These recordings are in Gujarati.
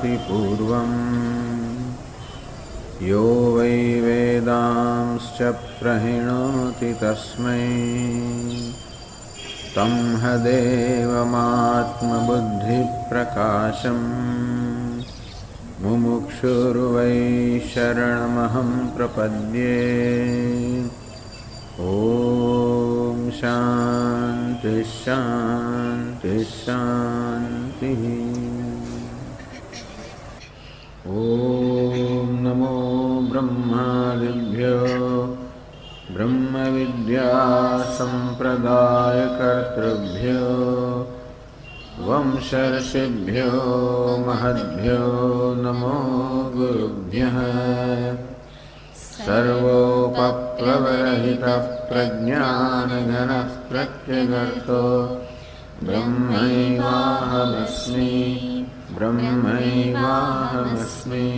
विदधाति पूर्वम् यो वै वेदांश्च प्रहिणोति तस्मै तं देवमात्मबुद्धिप्रकाशम् मुमुक्षुर्वै शरणमहं प्रपद्ये। ॐ शान्ति शान्ति शान्तिः। ॐ नमो ब्रह्मादिभ्यो ब्रह्मविद्यासम्प्रदायकर्तृभ्यो वंशर्षिभ्यो महद्भ्यो नमो गुरुभ्यः। सर्वोपप्लवरहितः प्रज्ञानघनः प्रत्यगर्थो ब्रह्मैवाहमस्मि ब्रह्मैवाहमस्मि।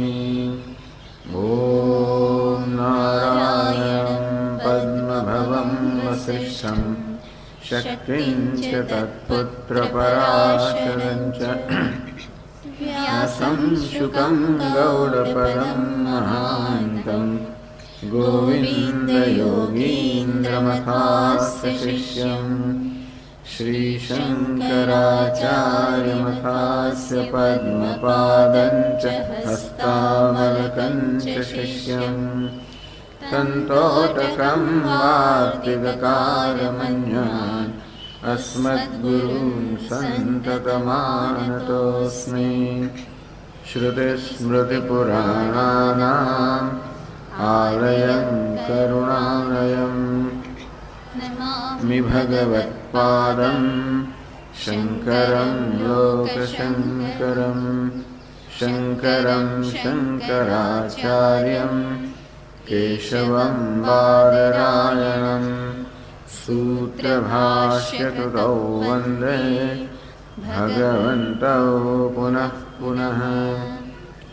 ॐ नारायणं पद्मभवं वसिष्ठं शक्तिं च तत्पुत्रपराशरं च व्यासं शुकं गौडपदं महान्तं गोविन्दयोगीन्द्रमथास्य शिष्यं श्रीशङ्कराचार्यमथास्य पद्मपादं च हस्तामलकं च शिष्यं तन्तोटकं वार्तिककारमन्यान् अस्मद्गुरून् सन्ततमानतोऽस्मि। श्रुतिस्मृतिपुराणानाम् आलयं करुणालयं नमामि भगवत्पादं शङ्करं लोकशङ्करं शङ्करं शङ्कराचार्यं केशवं बादरायणं सूत्रभाष्यकृतौ वन्दे भगवन्तौ पुनः पुनः।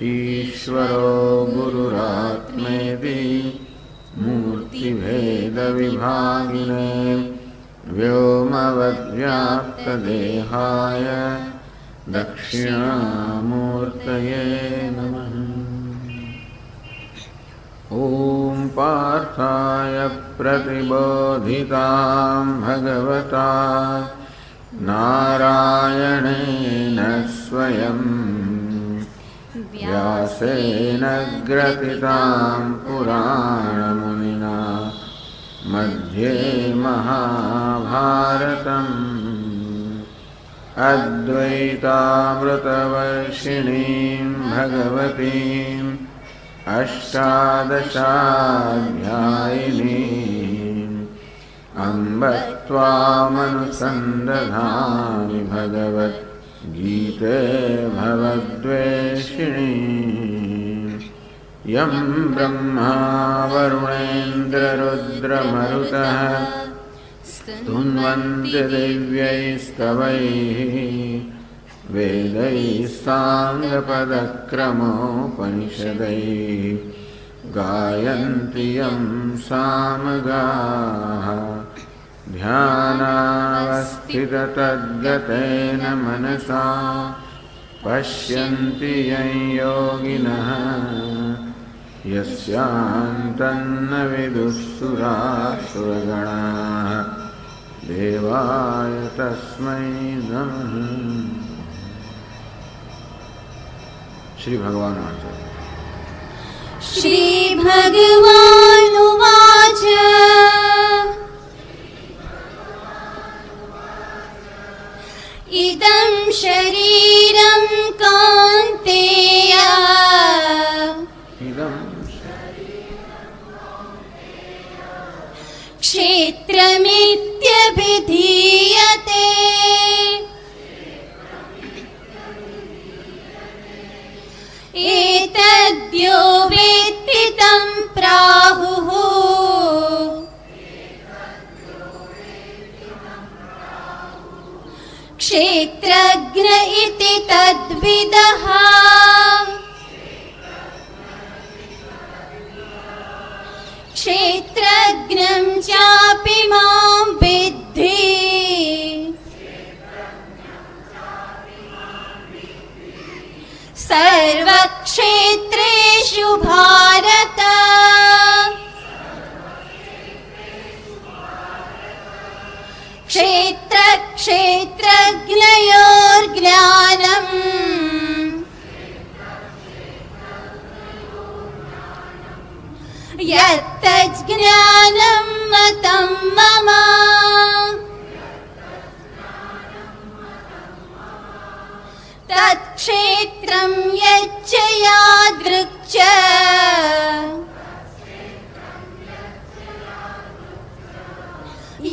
ईश्वरो गुरुरात्मेति मूर्तिभेदविभागिने व्योमवद्व्याप्तदेहाय दक्षिणामूर्तये नमः। ॐ पार्थाय प्रतिबोधितां भगवता नारायणेन स्वयं व्यासेन ग्रथितां पुराणमुनिना मध्ये महाभारतम् अद्वैतामृतवर्षिणीं भगवतीम् अष्टादशाध्यायिनीम् अम्ब त्वामनुसन्दधामि भगवद्गीते भवद्वेषिणी। यं ब्रह्मा वरुणेन्द्ररुद्रमरुतः स्तुन्वन्ति दिव्यैस्तवैः वेदैः साङ्गपदक्रमोपनिषदैः गायन्ति यं सामगाः ध्यानावस्थिततद्गतेन मनसा पश्यन्ति यं योगिनः यस्यान्तन्न विदुःसुरासुरगणाः देवाय तस्मै नमः। श्री भगवान आचार्य। श्री भगवानुवाच इदं शरीरं कौन्तेय क्षेत्रमित्यभिधीयते एतद्यो वेत्ति तं प्राहुः क्षेत्रज्ञ इति तद्विदः। क्षेत्रज्ञं चापि मां विद्धि सर्वज्ञ सर्वक्षेत्रेषु भारत क्षेत्र क्षेत्रज्ञयोर्ज्ञानम् यत्तज्ज्ञानं मतं मम तत्क्षेत्रं यच्च यादृक् च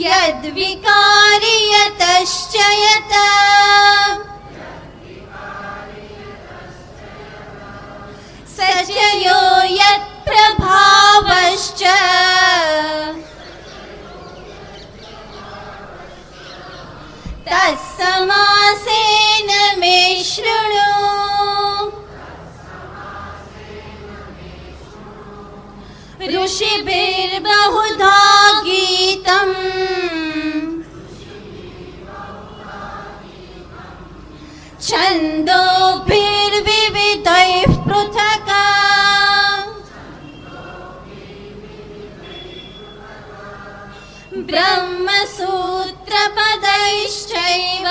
यद्विकारि यतश्च यत् स च यो यत्प्रभावश्च तत्समासेन मे शृणु ऋषिभिर्बहुधा गीतम् छन्दोभिर्विविधैः पृथक् ब्रह्मसूत्रपदैश्चैव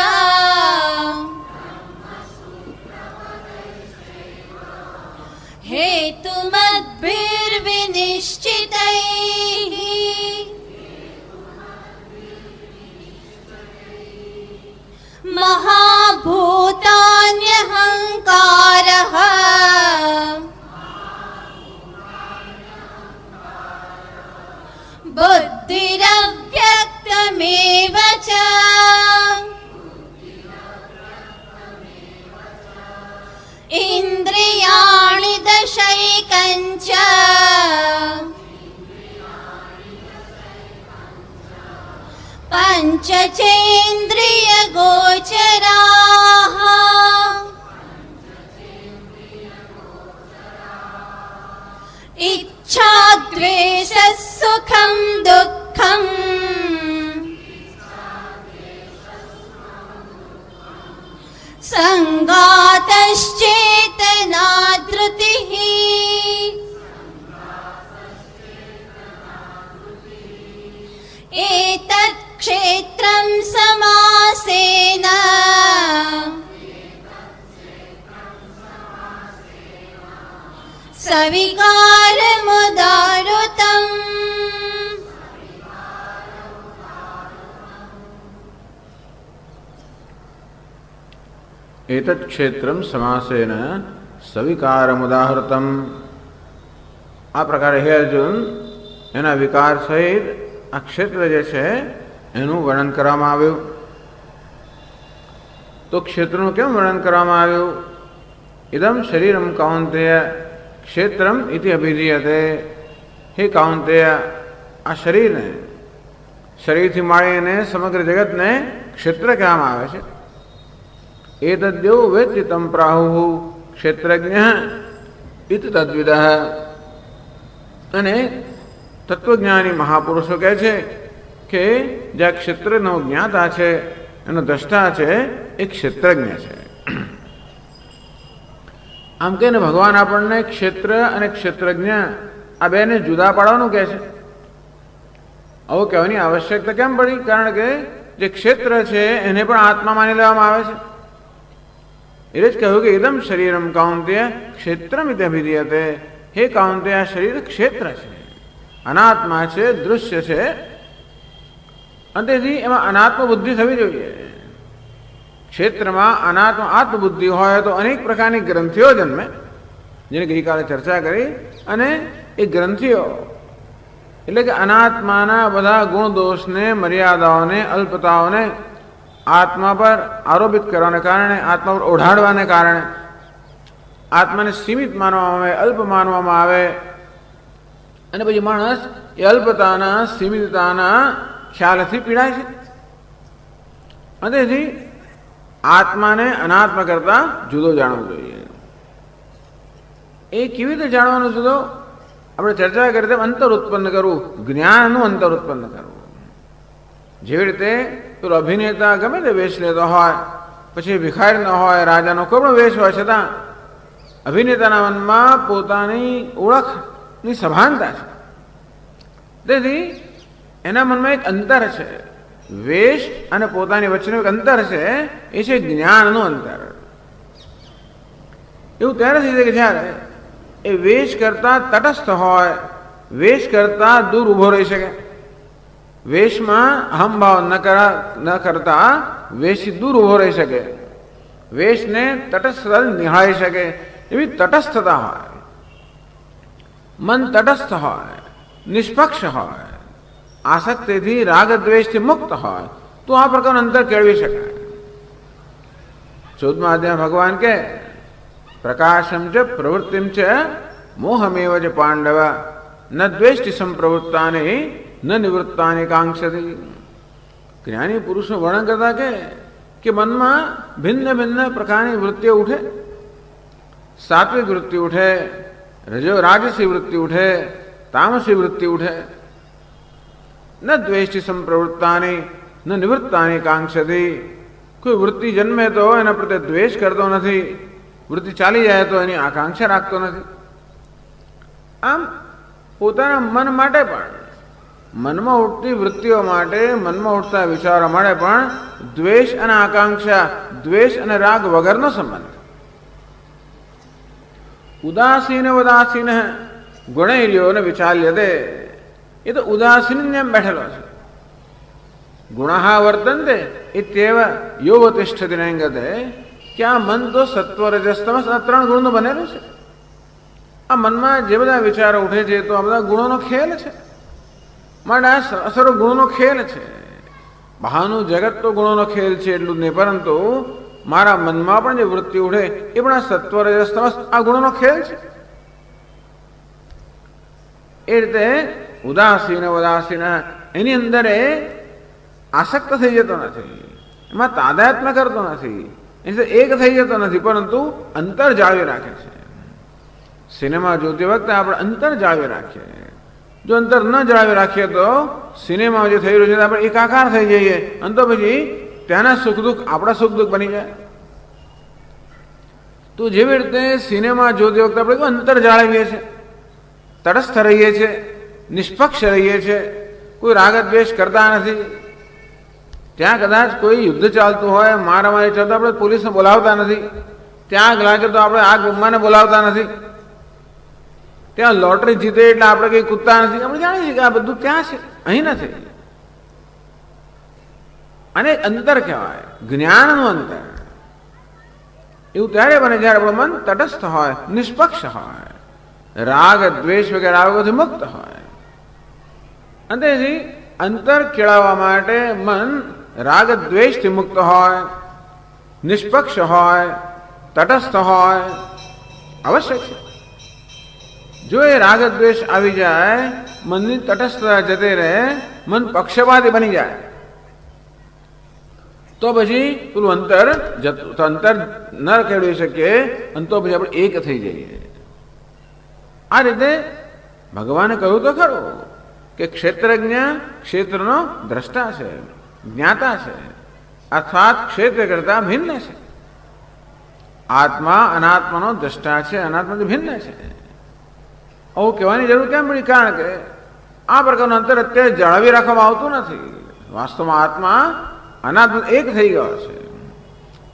हेतुमद्भिर्विनिश्चितैः महाभूतान्यहङ्कारः बुद्धिरव्यक्तमेव च इन्द्रियाणि दशैकञ्च पञ्चचेन्द्रियगोचराः इच्छा द्वेषः सुखं दुःखम् संगातश्चेतना धृतिः एतत् क्षेत्रं समासेन सविकारमुदाहृतम् एतत् क्षेत्रम समासेन सविकारमुदाहृतम। આ પ્રકારે હે અર્જુન એના વિકાર સહિત આ ક્ષેત્ર જે છે એનું વર્ણન કરવામાં આવ્યું. તો ક્ષેત્રનું કેમ વર્ણન કરવામાં આવ્યું? ઇદમ શરીરમ કૌંતેય ક્ષેત્રમ ઇતિ અભિધીયતે. હે કૌંતેય, આ શરીરને, શરીરથી માંડીને સમગ્ર જગતને ક્ષેત્ર કહેવામાં આવે છે. એતદ્યો વેત્તિ તમ પ્રાહુ ક્ષેત્રજ્ઞ ઇતિ તદ્વિદઃ. અને તત્વજ્ઞાની મહાપુરુષો કહે છે કે જે આ ક્ષેત્રનો જ્ઞાતા છે, એનો દ્રષ્ટા છે, એ ક્ષેત્રજ્ઞ છે. આમ કે ભગવાન આપણને ક્ષેત્ર અને ક્ષેત્રજ્ઞ આ બેને જુદા પાડવાનું કહે છે. આવું કહેવાની આવશ્યકતા કેમ પડી? કારણ કે જે ક્ષેત્ર છે એને પણ આત્મા માની લેવામાં આવે છે. એટલે જ કહ્યું કે ઇદમ શરીરમ કૌંતેય ક્ષેત્રમિતિ અભિધીયતે. હે કૌંતેય, આ શરીર ક્ષેત્ર છે, અનાત્મા છે, દૃશ્ય છે, અને તેથી એમાં અનાત્મ બુદ્ધિ થવી જોઈએ. ક્ષેત્રમાં અનાત્મ આત્મબુદ્ધિ હોય તો અનેક પ્રકારની ગ્રંથિઓ જન્મે, જેને ગઈકાલે ચર્ચા કરી. અને એ ગ્રંથિઓ એટલે કે અનાત્માના બધા ગુણ દોષને, મર્યાદાઓને, અલ્પતાઓને આત્મા પર આરોપિત કરવાને કારણે, આત્મા પર ઓઢાડવાને કારણે આત્માને સીમિત માનવામાં આવે, અલ્પ માનવામાં આવે. અને પછી માણસ એ અલ્પતાના, સીમિતતાના ખ્યાલથી પીડાય છે. અને તેથી આત્માને અનાત્મા કરતા જુદો જાણવો જોઈએ. એ કેવી રીતે જાણવાનું જુદો? આપણે ચર્ચા કરી તેમ અંતર ઉત્પન્ન કરવું, જ્ઞાનનું અંતર ઉત્પન્ન કરવું. જેવી રીતે પેલો અભિનેતા ગમે તે વેશ લેતો હોય, પછી ભિખારી ન હોય, રાજાનો કોઈ પણ વેશ હોય, છતાં અભિનેતાના મનમાં પોતાની ઓળખની સભાનતા છે. તેથી એના મનમાં એક અંતર છે. વેશ અને પોતાની વચ્ચેનું એક અંતર છે, એ છે જ્ઞાનનું અંતર. એવું ત્યારે થઈ જાય કે જ્યારે એ વેશ કરતા તટસ્થ હોય, વેશ કરતા દૂર ઊભો રહી શકે. વેશમાં અહંભાવ ન કરતા વેશથી દૂર ઊભો રહી શકે, વેશને તટસ્થ નિહાળી શકે એવી તટસ્થતા હોય, મન તટસ્થ હોય, નિષ્પક્ષ હોય, આસક્તિથી રાગ દ્વેષથી મુક્ત હોય, તો આ પ્રકારનું અંતર કેળવી શકાય. 14મા અધ્યાય ભગવાન કે પ્રકાશમ ચ પ્રવૃત્તિમ ચ મોહમેવ ચ પાંડવ ન દ્વેષ્ટિ સંપ્રવૃત્તાની ન નિવૃત્તાની કાંક્ષતી. જ્ઞાની પુરુષનું વર્ણન કરતા કે મનમાં ભિન્ન ભિન્ન પ્રકારની વૃત્તિઓ ઉઠે. સાત્વિક વૃત્તિ ઉઠે, રાજસી વૃત્તિ ઉઠે, તામસી વૃત્તિ ઉઠે. ન દ્વેષ્ટિ સંપ્રવૃત્તાની ન નિવૃત્તાની કાંક્ષતી. કોઈ વૃત્તિ જન્મે તો એના પ્રત્યે દ્વેષ કરતો નથી, વૃત્તિ ચાલી જાય તો એની આકાંક્ષા રાખતો નથી. આમ પોતાના મન માટે પણ, મનમાં ઉઠતી વૃત્તિઓ માટે, મનમાં ઉઠતા વિચારો માટે પણ દ્વેષ અને આકાંક્ષા, દ્વેષ અને રાગ વગરનો સંબંધ. ઉદાસીન ઉદાસીન ગુણૈર્યો ને વિચાલ્યતે. એ તો ઉદાસીન જેમ બેઠેલો છે. ગુણઃ વર્તન્તે ઇત્યેવ યોવ તિષ્ઠતિ નૈંગતે. કે આ મન તો સત્વ રજસ તમસ આ 3 ગુણનું બનેલું છે. આ મનમાં જે બધા વિચારો ઉઠે છે તો આ બધા ગુણોનો ખેલ છે. માટે આ સર્વ ગુણોનો ખેલ છે. બહારનું જગત તો ગુણોનો ખેલ છે એટલું જ નહીં, પરંતુ મારા મનમાં પણ જે વૃત્તિ ઉઠે એ પણ આ સત્વ રજસ તમસ આ ગુણોનો ખેલ છે. એ રીતે ઉદાસીન ઉદાસીન એની અંદર આસક્ત થઈ જતો નથી, એમાં તાદાત્મ્ય કરતો નથી, એટલે એક થઈ જતો નથી, પરંતુ અંતર જાળવી રાખે છે. સિનેમા જોતી વખતે આપણે અંતર જાળવી રાખીએ. જો અંતર ન જાળવી રાખીએ તો સિનેમા જે થઈ રહ્યું છે આપણે એકાકાર થઈ જઈએ અને તો પછી ત્યાંના સુખ દુઃખ આપણા સુખ દુઃખ બની જાય. તો જેવી રીતે સિનેમા જોતી વખતે આપણે અંતર જાળવીએ છીએ, તટસ્થ રહીએ છીએ, નિષ્પક્ષ રહીએ છીએ, કોઈ રાગ દ્વેષ કરતા નથી. ત્યાં કદાચ કોઈ યુદ્ધ ચાલતું હોય, મારામારી ચાલતું, આપણે પોલીસને બોલાવતા નથી. ત્યાં આગ લાગે તો આપણે આગ ઉમ્માને બોલાવતા નથી. ત્યાં લોટરી જીતે એટલે આપણે કઈ કૂદતા નથી. આપણે જાણીએ છીએ કે આ બધું ત્યાં છે, અહીં નથી. અને અંતર કહેવાય, જ્ઞાનનું અંતર. એવું ત્યારે બને જ્યારે આપણું મન તટસ્થ હોય, નિષ્પક્ષ હોય, રાગ દ્વેષ વગેરે રાગોથી મુક્ત હોય. અને તેથી અંતર કેળવવા માટે મન રાગ દ્વેષથી મુક્ત હોય, નિષ્પક્ષ હોય, તટસ્થ હોય આવશ્યક છે. જો એ રાગ દ્વેષ આવી જાય, મનની તટસ્થતા જતી રહે, મન પક્ષપાતી બની જાય, તો પછી પેલું અંતર ન કેળવી શકીએ અને તો પછી આપણે એક થઈ જઈએ. આ રીતે ભગવાને કહ્યું તો ખરું કે ક્ષેત્રજ્ઞ ક્ષેત્રનો દ્રષ્ટા છે, જ્ઞાતા છે, અર્થાત ક્ષેત્ર કરતા ભિન્ન છે. આત્મા અનાત્માનો દ્રષ્ટા છે, અનાત્માથી ભિન્ન છે. આવું કહેવાની જરૂર કેમ પડી? કારણ કે આ પ્રકારનું અંતર અત્યારે જાળવી રાખવામાં આવતું નથી. વાસ્તવમાં આત્મા અનાત્મા એક થઈ ગયો છે.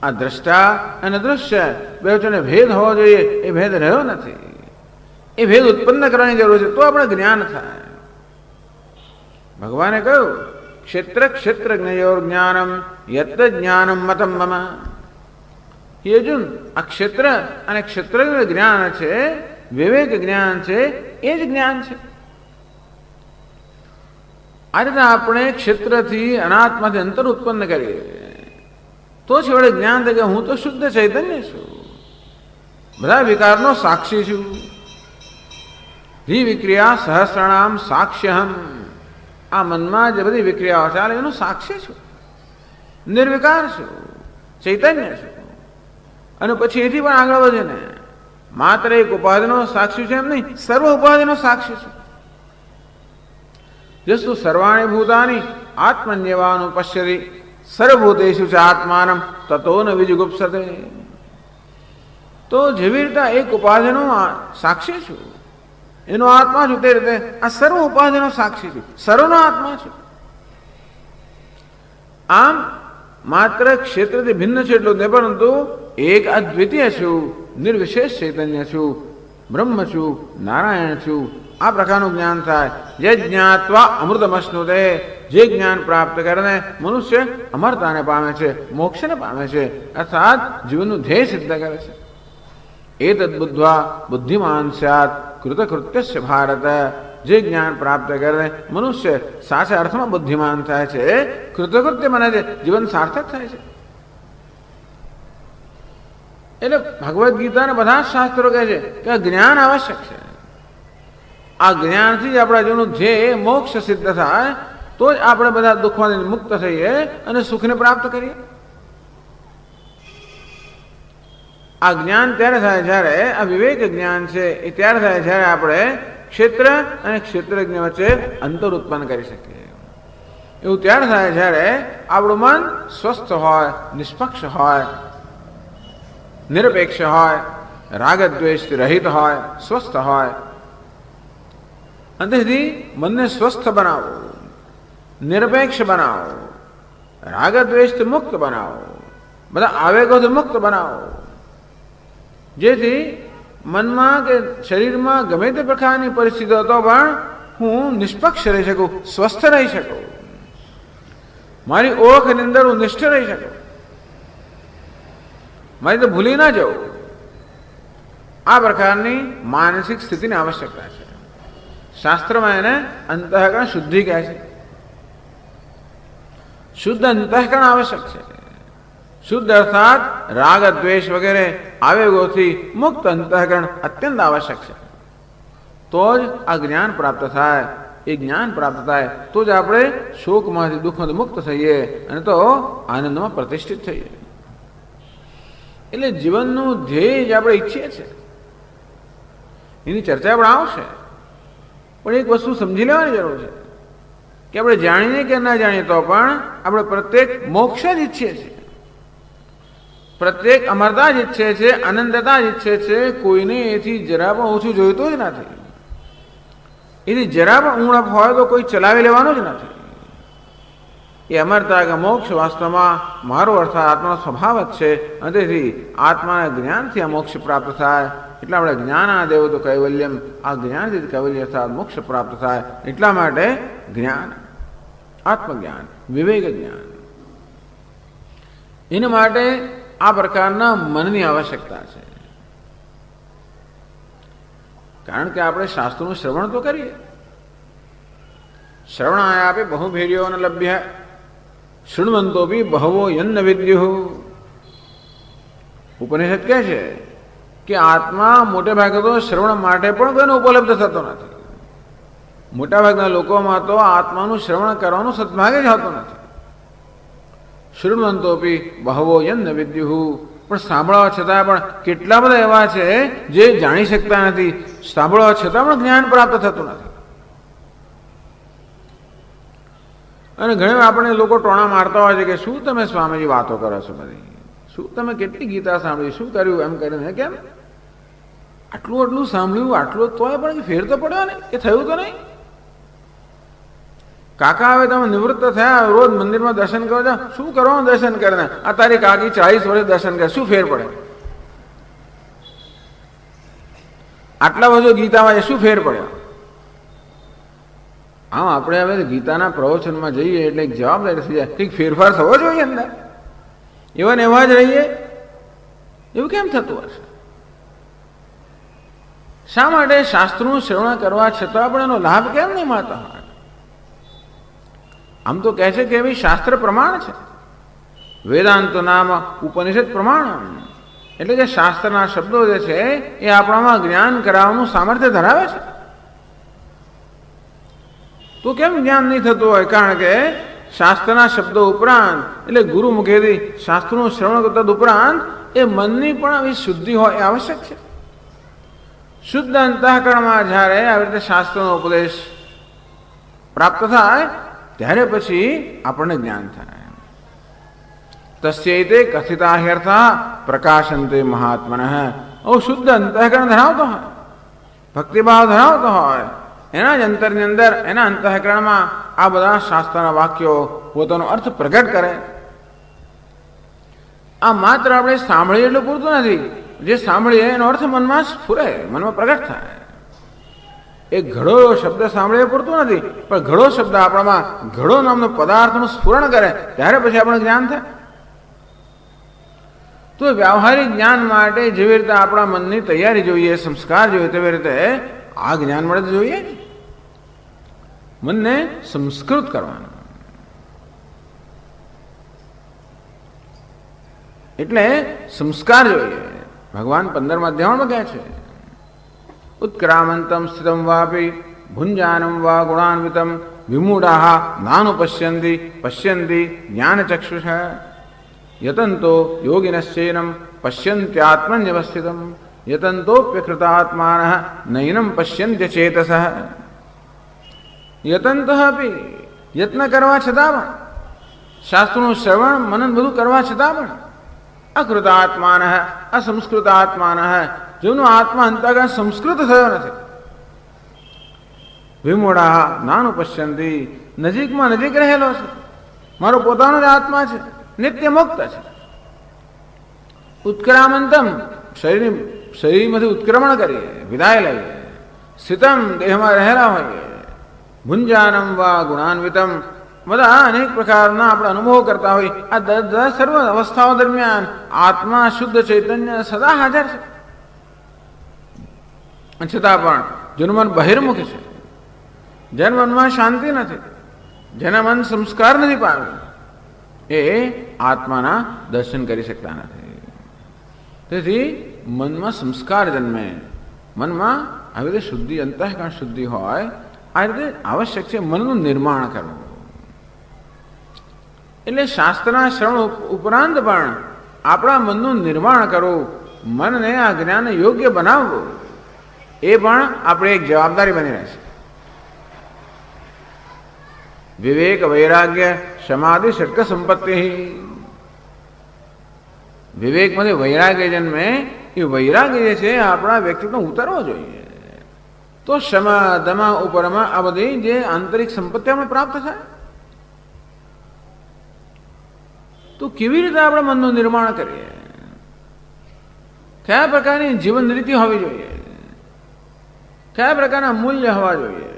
આ દ્રષ્ટા અને દૃશ્ય બે વચ્ચેનો ભેદ હોવો જોઈએ, એ ભેદ રહ્યો નથી. એ ભેદ ઉત્પન્ન કરવાની જરૂર છે, તો આપણે જ્ઞાન થાય. ભગવાને કહ્યું ક્ષેત્ર ક્ષેત્રજ્ઞયોર જ્ઞાનમ યત જ્ઞાનમ મતમ મમ. હે અર્જુન, આ ક્ષેત્ર અને ક્ષેત્રજ્ઞ જ્ઞાન છે, વિવેક જ્ઞાન છે, એ જ જ્ઞાન છે. આ રીતે આપણે ક્ષેત્રથી અનાત્માથી અંતર ઉત્પન્ન કરીએ તો છે વડે જ્ઞાન થાય કે હું તો શુદ્ધ ચૈતન્ય છું, બધા વિકારનો સાક્ષી છું. ધી વિક્રિયા સહસ્રણામ સાક્ષ્યહમ. આ મનમાં જે બધી વિક્રિયાઓ ચાલે એનું સાક્ષી છું, નિર્વિકાર છું, ચૈતન્ય છું. અને પછી એથી પણ આગળ વધે ને માત્ર એક ઉપાધિનો સાક્ષી છે એમ નહીં, સર્વ ઉપાધિનો સાક્ષી છું. જસ્તુ સર્વાણી ભૂતાની આત્મન્યવાનું પશ્યતિ, સર્વભૂતેષુ ચ આત્માનમ તતો ન વિજુગુપ્સતે. તો જેવી રીતે એક ઉપાધિનો સાક્ષી છું, એનો આત્મા છું, તે રીતે આ સર્વ ઉપાધિનો સાક્ષી છું, સર્વનો આત્મા છું. આમ માત્ર ક્ષેત્રથી ભિન્ન છે એટલું નહીં, પરંતુ એક અદ્વિતીય છું, નિર્વિશેષ ચૈતન્ય છું, બ્રહ્મ છું, નારાયણ છું. આ પ્રકારનું જ્ઞાન થાય. જે જ્ઞાત્વા અમૃતમશ્નુતે, જે જ્ઞાન પ્રાપ્ત કરીને મનુષ્ય અમરતાને પામે છે, મોક્ષને પામે છે, અર્થાત જીવનનું ધ્યેય સિદ્ધ કરે છે. એતદ બુદ્ધ્વા બુદ્ધિમાન સ્યાત કૃતકૃત્યસ્ય ભારત. જે જ્ઞાન પ્રાપ્ત કરીને મનુષ્ય સાચા અર્થમાં બુદ્ધિમાન થાય છે, કૃતકૃત્ય બને છે, જીવન સાર્થક થાય છે. એટલે ભગવદ્ ગીતાના બધા શાસ્ત્રો કહે છે કે જ્ઞાન આવશ્યક છે. આ જ્ઞાનથી જ આપણા જીવનનું ધ્યેય મોક્ષ સિદ્ધ થાય, તો જ આપણે બધા દુઃખમાંથી મુક્ત થઈએ અને સુખને પ્રાપ્ત કરીએ. આ જ્ઞાન ત્યારે થાય જ્યારે, આ વિવેક જ્ઞાન છે એ ત્યારે થાય જ્યારે આપણે ક્ષેત્ર અને ક્ષેત્રજ્ઞ વચ્ચે અંતર ઉત્પન્ન કરી શકીએ. એવું ત્યારે થાય જ્યારે આપણું મન સ્વસ્થ હોય, નિષ્પક્ષ હોય, નિરપેક્ષ હોય, રાગદ્વેષથી રહિત હોય, સ્વસ્થ હોય. અંતેથી મનને સ્વસ્થ બનાવો, નિરપેક્ષ બનાવો, રાગદ્વેષથી મુક્ત બનાવો, બધા આવેગોથી મુક્ત બનાવો, જેથી મનમાં કે શરીરમાં ગમે તે પ્રકારની પરિસ્થિતિઓ તો પણ હું નિષ્પક્ષ રહી શકું, સ્વસ્થ રહી શકું, મારી ઓળખની અંદર હું નિષ્ઠ રહી શકું, મારી તો ભૂલી ના જવું. આ પ્રકારની માનસિક સ્થિતિની આવશ્યકતા છે. શાસ્ત્રમાં એને અંતઃકરણ શુદ્ધિ કહે છે. શુદ્ધ અંતઃકરણ આવશ્યક છે. શુદ્ધ અર્થાત રાગ દ્વેષ વગેરે આવેગોથી મુક્ત અંતઃકરણ અત્યંત આવશ્યક છે. તો જ આ જ્ઞાન પ્રાપ્ત થાય. એ જ્ઞાન પ્રાપ્ત થાય તો જ આપણે શોકમાંથી દુઃખમાંથી મુક્ત થઈએ અને તો આનંદમાં પ્રતિષ્ઠિત થઈએ. એટલે જીવનનું ધ્યેય જે આપણે ઈચ્છીએ છીએ એની ચર્ચા પણ આવશે, પણ એક વસ્તુ સમજી લેવાની જરૂર છે કે આપણે જાણીએ કે ના જાણીએ તો પણ આપણે પ્રત્યેક મોક્ષ જ ઈચ્છીએ છીએ, પ્રત્યેક અમરતા જ ઈચ્છે છે, અનંતતા જ ઈચ્છે છે. કોઈને એથી જરા પણ ઓછું જોઈતું જ નથી. એથી જરા પણ ઉણપ હોય તો કોઈ ચલાવી લેવાનું જ નથી. એ અમરતા કે મોક્ષ વાસ્તવમાં મારો અર્થાત આત્માનો સ્વભાવ જ છે. અને તેથી આત્માના જ્ઞાનથી આ મોક્ષ પ્રાપ્ત થાય. એટલે આપણે જ્ઞાનાદેવ તો કૈવલ્યમ, આ જ્ઞાનથી કૈવલ્ય અર્થાત મોક્ષ પ્રાપ્ત થાય. એટલા માટે જ્ઞાન, આત્મજ્ઞાન, વિવેક જ્ઞાન, એના માટે આ પ્રકારના મનની આવશ્યકતા છે. કારણ કે આપણે શાસ્ત્રોનું શ્રવણ તો કરીએ. શ્રવણાય આપે બહુ ભેર્યો ન લભ્ય શૃણવંતો બી બહવો યન્ન વિદ્યુ. ઉપનિષદ કહે છે કે આત્મા મોટે ભાગે તો શ્રવણ માટે પણ કોઈને ઉપલબ્ધ થતો નથી. મોટાભાગના લોકોમાં તો આત્માનું શ્રવણ કરવાનું સદભાગે જ હોતું નથી. શૃણવંતોપી બહવો યન્ન વિદ્યુ, પણ સાંભળવા છતાં પણ કેટલા બધા એવા છે જે જાણી શકતા નથી, સાંભળવા છતાં પણ જ્ઞાન પ્રાપ્ત થતું નથી. અને ઘણી આપણે લોકો ટોણા મારતા હોય છે કે શું તમે સ્વામીજી વાતો કરો છો બધી, શું તમે કેટલી ગીતા સાંભળી, શું કર્યું, એમ કરીને. કેમ આટલું સાંભળ્યું, આટલું તોય પણ ફેર તો પડ્યો ને, એ થયું તો નહીં. કાકા હવે તમે નિવૃત્ત થયા, રોજ મંદિરમાં દર્શન કરો છો, શું કરવાનું દર્શન કરીને? આ તારી કાકી 40 વર્ષ દર્શન કરે, શું ફેર પડે? આટલા બધો ગીતામાં શું ફેર પડ્યો? આમ આપણે હવે ગીતાના પ્રવચનમાં જઈએ એટલે એક જવાબદારી થઈ જાય, કંઈક ફેરફાર થવો જોઈએ અંદર. એવા ને એવા જ રહીએ એવું કેમ થતું હશે? શા માટે શાસ્ત્રોનું શ્રવણ કરવા છતાં પણ એનો લાભ કેમ નહીં મળતો હોય? આમ તો કહે છે કે એવી શાસ્ત્ર પ્રમાણ છે. વેદાંત નામ ઉપનિષદ પ્રમાણ, એટલે કે શાસ્ત્રના શબ્દો જે છે એ આપણામાં જ્ઞાન કરાવવાનું સામર્થ્ય ધરાવે છે. તો કેમ જ્ઞાન નહીં થતું હોય? કારણ કે શાસ્ત્રના શબ્દો ઉપરાંત, એટલે ગુરુ મુખેથી શાસ્ત્રનું શ્રવણ કરતા ઉપરાંત એ મનની પણ આવી શુદ્ધિ હોય એ આવશ્યક છે. શુદ્ધ અંતઃકરણમાં જ્યારે આવી રીતે શાસ્ત્રનો ઉપદેશ પ્રાપ્ત થાય ત્યારે પછી આપણને જ્ઞાન થાય. તસ્યૈતે કથિતા ह्यर्थाः પ્રકાશન્તે મહાત્મનઃ આવું શુદ્ધ અંતઃકરણ ધરાવતો હોય, ભક્તિભાવ ધરાવતો હોય, એના જ અંતરની અંદર એના અંતઃકરણમાં આ બધા શાસ્ત્રના વાક્યો પોતાનો અર્થ પ્રગટ કરે. આ માત્ર આપણે સાંભળીએ એટલું પૂરતું નથી. જે સાંભળીએ એનો અર્થ મનમાં સ્ફુરે, મનમાં પ્રગટ થાય. એક ઘડો શબ્દ સાંભળીએ પૂરતું નથી, પણ ઘડો શબ્દ આપણામાં ઘડો નામનો પદાર્થનું સ્ફુરણ કરે ત્યારે પછી આપણે જ્ઞાન થાય. તો વ્યવહારિક જ્ઞાન માટે જેવી રીતે આપણા મનની તૈયારી જોઈએ, સંસ્કાર જોઈએ, તેવી રીતે આ જ્ઞાન મળે તો જોઈએ. મનને સંસ્કૃત કરવાનું. એટલે સંસ્કાર જોઈએ. ભગવાન 15મા અધ્યાયમાં કહે છે, ઉત્ક્રામંતમ સ્થિતમ વાપી ભુંજાનમ વા ગુણાન્વિતમ વિમૂઢાઃ નાનુપશ્યન્તિ પશ્યન્તિ જ્ઞાનચક્ષુષ યતંતો યોગિનશ્ચૈનમ પશ્યન્ત્યાત્મન્યવસ્થિતમ યતંતોપ્યકૃતાત્માનઃ નૈનમ પશ્યન્ત્યચેતસઃ. યતંતઃ અપી, યત્ન કરવા છતાં પણ, શાસ્ત્રનું શ્રવણ મનન બધું કરવા છતાં પણ, અકૃતાત્માનઃ અસંસ્કૃતાત્માનઃ, જેનો આત્મા અંતઃકરણ સંસ્કૃત થયો નથી, વિમૂઢાઃ નાનુપશ્યન્તિ, નજીકમાં નજીક રહેલો છે, મારો પોતાનો જ આત્મા છે, નિત્ય મુક્ત છે. ઉત્ક્રામંતમ, શરીરમાંથી ઉત્ક્રમણ કરીએ, વિદાય લઈએ. સ્થિતમ, દેહમાં રહેલા હોઈએ. ભુંજાનમ વા ગુણાન્વિતમ, બધા અનેક પ્રકારના આપણે અનુભવ કરતા હોય. આ સર્વ અવસ્થાઓ દરમિયાન આત્મા શુદ્ધ ચૈતન્ય સદા હાજર છે. છતાં પણ જેનું મન બહિર્મુખ છે, જેના મનમાં શાંતિ નથી, જેના મન સંસ્કાર નથી પામ્યું, એ આત્માના દર્શન કરી શકતા નથી. તેથી મનમાં સંસ્કાર જન્મે, મનમાં આવી રીતે શુદ્ધિ, અંતઃકરણ શુદ્ધિ હોય, આ રીતે આવશ્યક છે મનનું નિર્માણ કરવું. એટલે શાસ્ત્રના શ્રવણ ઉપરાંત પણ આપણા મનનું નિર્માણ કરવું, મનને આ જ્ઞાન યોગ્ય બનાવવું, એ પણ આપણે એક જવાબદારી બની રહેશે. વિવેક વૈરાગ્ય સમાધિ ષટ્ક સંપત્તિ. વિવેકમાંથી વૈરાગ્ય જન્મે, એ વૈરાગ્ય જે છે આપણા વ્યક્તિત્વને ઉતારવો જોઈએ. તો શમ દમ ઉપરમાં આ બધી જે આંતરિક સંપત્તિ આપણે પ્રાપ્ત થાય. તો કેવી રીતે આપણે મનનું નિર્માણ કરીએ, કયા પ્રકારની જીવન રીતિ હોવી જોઈએ, કયા પ્રકારના મૂલ્ય હોવા જોઈએ,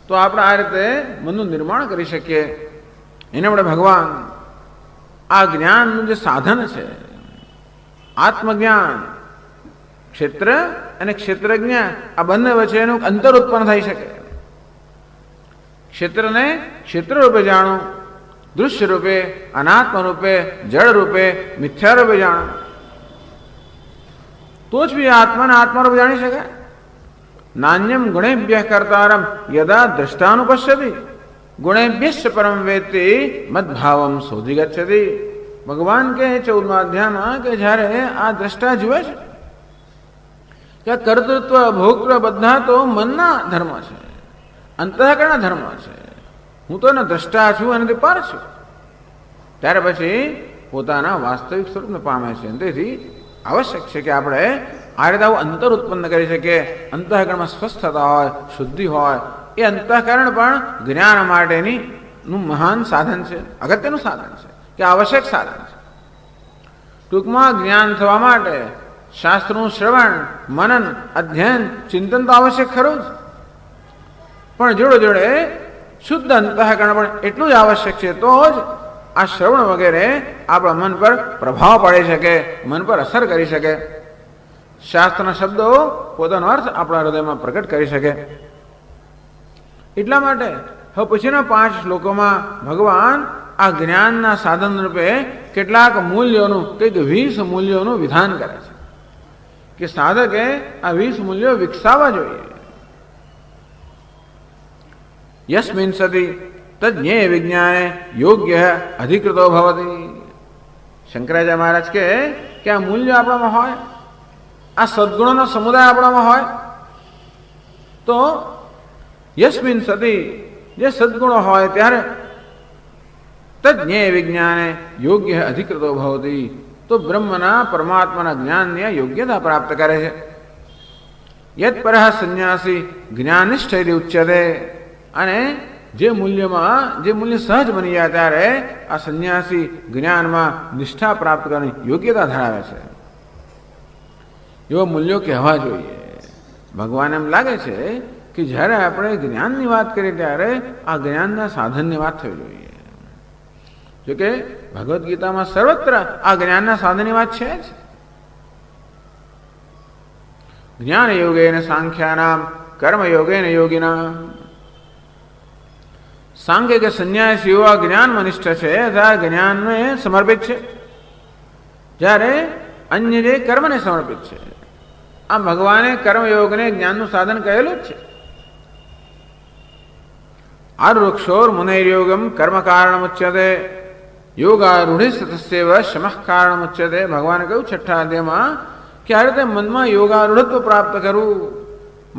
તો આપણે આ રીતે મનનું નિર્માણ કરી શકીએ. એને આપણે ભગવાન આ જ્ઞાનનું જે સાધન છે, આત્મજ્ઞાન, ક્ષેત્ર અને ક્ષેત્રજ્ઞ, આ બંને વચ્ચે એનું અંતર ઉત્પન્ન થઈ શકે. ક્ષેત્રને ક્ષેત્ર રૂપે જાણો, દૃશ્ય રૂપે, અનાત્મ રૂપે, જળ રૂપે, મિથ્યા રૂપે જાણો, તો જ બી આત્માને આત્મા રૂપે જાણી શકાય. નાન્યમ ગુણેભ્ય કર્તારમ યદા દ્રષ્ટાનુપશ્યતિ ગુણેભ્યશ્ચ પરમ વેત્તિ મદભાવમ શોધી ગચ્છતિ. ભગવાન કે 14મા અધ્યાયમાં કે જ્યારે આ દ્રષ્ટા જુએ છે કે કર્તૃત્વ, ભોક્તૃ બધા તો મનના ધર્મ છે, અંતઃકરણના ધર્મ છે, હું તો એના દ્રષ્ટા છું, એનાથી પર છું, ત્યારે પછી પોતાના વાસ્તવિક સ્વરૂપને પામે છે. તેથી આવશ્યક છે કે આપણે આ રીતે આવું અંતર ઉત્પન્ન કરી શકીએ. અંતઃકરણમાં સ્વસ્થતા હોય, શુદ્ધિ હોય. એ અંતઃકરણ પણ જ્ઞાન માટેનું મહાન સાધન છે, અગત્યનું સાધન છે, કે આવશ્યક સાધન છે. ટૂંકમાં જ્ઞાન થવા માટે શાસ્ત્રનું શ્રવણ, મનન, અધ્યયન, ચિંતન તો આવશ્યક ખરું જ, પણ જોડે જોડે શુદ્ધ અંતઃકરણ પણ એટલું જ આવશ્યક છે. તો જ આ શ્રવણ વગેરે આપણા મન પર પ્રભાવ પાડી શકે, મન પર અસર કરી શકે, શાસ્ત્રના શબ્દો પોતાનો અર્થ આપણા હૃદયમાં પ્રગટ કરી શકે. એટલા માટે હવે પછીના 5 શ્લોકોમાં ભગવાન આ જ્ઞાનના સાધન રૂપે કેટલાક મૂલ્યોનું, કંઈક 20 મૂલ્યોનું વિધાન કરે છે કે સાધકે આ 20 મૂલ્યો વિકસાવવા જોઈએ. યસ્મિન સતિ તજ્ઞેય વિજ્ઞાને યોગ્ય અધિકૃતો ભવતિ. શંકરાચાર્ય મહારાજ કે આ મૂલ્ય આપણામાં હોય, આ સદગુણોનો સમુદાય આપણામાં હોય, તો યસ્મિન સતિ, જે સદગુણો હોય ત્યારે તજ્ઞેય વિજ્ઞાને યોગ્ય અધિકૃતો ભવતિ, તો બ્રહ્મના પરમાત્માના જ્ઞાનની યોગ્યતા પ્રાપ્ત કરે છે. યત પરઃ સંન્યાસી જ્ઞાનિષ્ઠ ઉચ્યતે. અને જે મૂલ્યમાં જે મૂલ્ય સહજ બની જાય ત્યારે આ સંન્યાસી જ્ઞાનમાં નિષ્ઠા પ્રાપ્ત કરવાની યોગ્યતા ધરાવે છે. એવા મૂલ્યો કહેવા જોઈએ. ભગવાન એમ લાગે છે કે જ્યારે આપણે જ્ઞાનની વાત કરીએ ત્યારે આ જ્ઞાનના સાધનની વાત થવી જોઈએ. જોકે ભગવદ્ ગીતામાં સર્વત્ર આ જ્ઞાનના સાધનની વાત છે જ. જ્ઞાન યોગેન સાંખ્યાનામ કર્મ યોગેન યોગિના. સાંખ્ય કે સંન્યાસીઓ આ જ્ઞાનમાં નિષ્ઠ છે ત્યારે જ્ઞાનને સમર્પિત છે, જ્યારે અન્ય જે કર્મને સમર્પિત છે. આ ભગવાને કર્મયોગને જ્ઞાનનું સાધન કહેલું જ છે. આરુક્ષોર મુનૈર્યોગમ કર્મ કારણમુચ્યતે યોગારૂઢિસ્તસ્યૈવ શમઃ કારણમુચ્યતે. ભગવાને કહ્યું છઠ્ઠા અધ્યાયમાં કે આ રીતે મનમાં યોગારૂઢત્વ પ્રાપ્ત કરવું,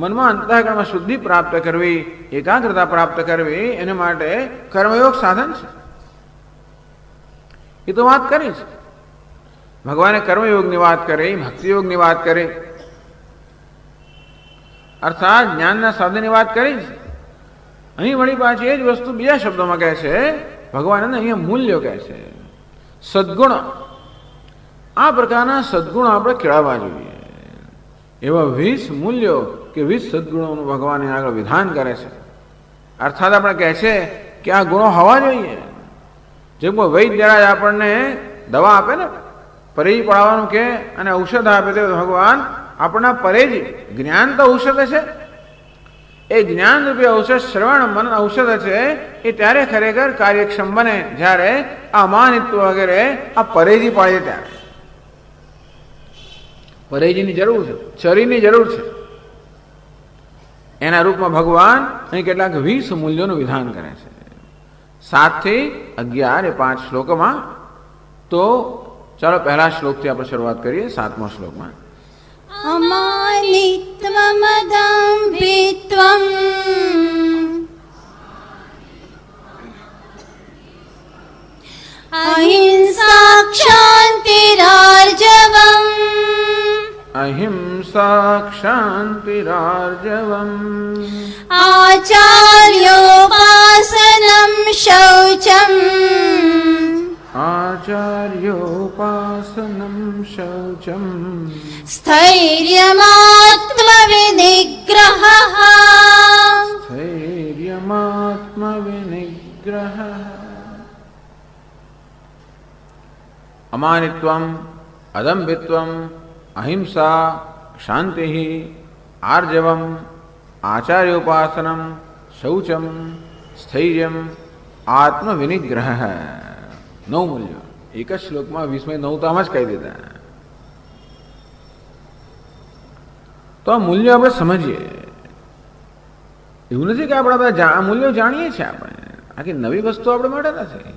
મનમાં અંતઃકરણમાં શુદ્ધિ પ્રાપ્ત કરવી, એકાગ્રતા પ્રાપ્ત કરવી, એને માટે કર્મયોગ સાધન છે. એ તો વાત કરી છે ભગવાને. કર્મયોગની વાત કરી, ભક્તિયોગની વાત કરી, અર્થાત જ્ઞાનના સાધનની વાત કરી છે. અહીં વળી પાછી એ જ વસ્તુ બીજા શબ્દોમાં કહે છે ભગવાન. એને અહીંયા મૂલ્યો કહે છે, સદગુણ. આ પ્રકારના સદગુણો આપણે કેળવવા જોઈએ. એવા 20 મૂલ્યો કે 20 સદગુણોનું ભગવાન આગળ વિધાન કરે છે. અર્થાત આપણે કહે છે કે આ ગુણો હોવા જોઈએ. જેમ કોઈ વૈદ્ય જરા આપણને દવા આપે ને, પરેજી પડાવવાનું કે અને ઔષધ આપે તે ભગવાન આપણા પરેજી જ્ઞાન તો ઔષધ છે. એ જ્ઞાન રૂપી ઔષધ શ્રવણ મન ઔષધ છે. એ ત્યારે ખરેખર કાર્યક્ષમ બને જ્યારે આ માનિત્વ વગેરે આ પરેજી પાડીએ ત્યારે. પરેજીની જરૂર છે, ચરીની જરૂર છે. એના રૂપમાં ભગવાન અહીં કેટલાક 20 મૂલ્યોનું વિધાન કરે છે. 7 થી 11 એ 5 શ્લોકોમાં. તો ચાલો પહેલા શ્લોકથી આપણે શરૂઆત કરીએ. 7મો શ્લોકમાં અમાનિત્વમદંભિત્વમ અહિંસા ક્ષાંતિરાર્જવમ અહિંસા ક્ષાંતિરાર્જવમ આચાર્યોપાસનમ શૌચમ આચાર્યોપાસનમ શૌચમ સ્થૈર્યમાત્મવિનિગ્રહઃ સ્થૈર્યમાત્મવિનિગ્રહઃ અમાનિત્વમ અદંભિત્વમ અહિંસા શાંતિ આર્જવમ આચાર્યોપાસનમ શૌચમ સ્થૈર્યમ આત્મવિનિગ્રહ. 9 મૂલ્યો એક જ શ્લોકમાં 20 તો આમ જ કહી દીધા. તો આ મૂલ્યો આપણે સમજીએ. એવું નથી કે આપણે બધા મૂલ્યો જાણીએ છીએ. આપણે આખી નવી વસ્તુ આપણે માટે નથી.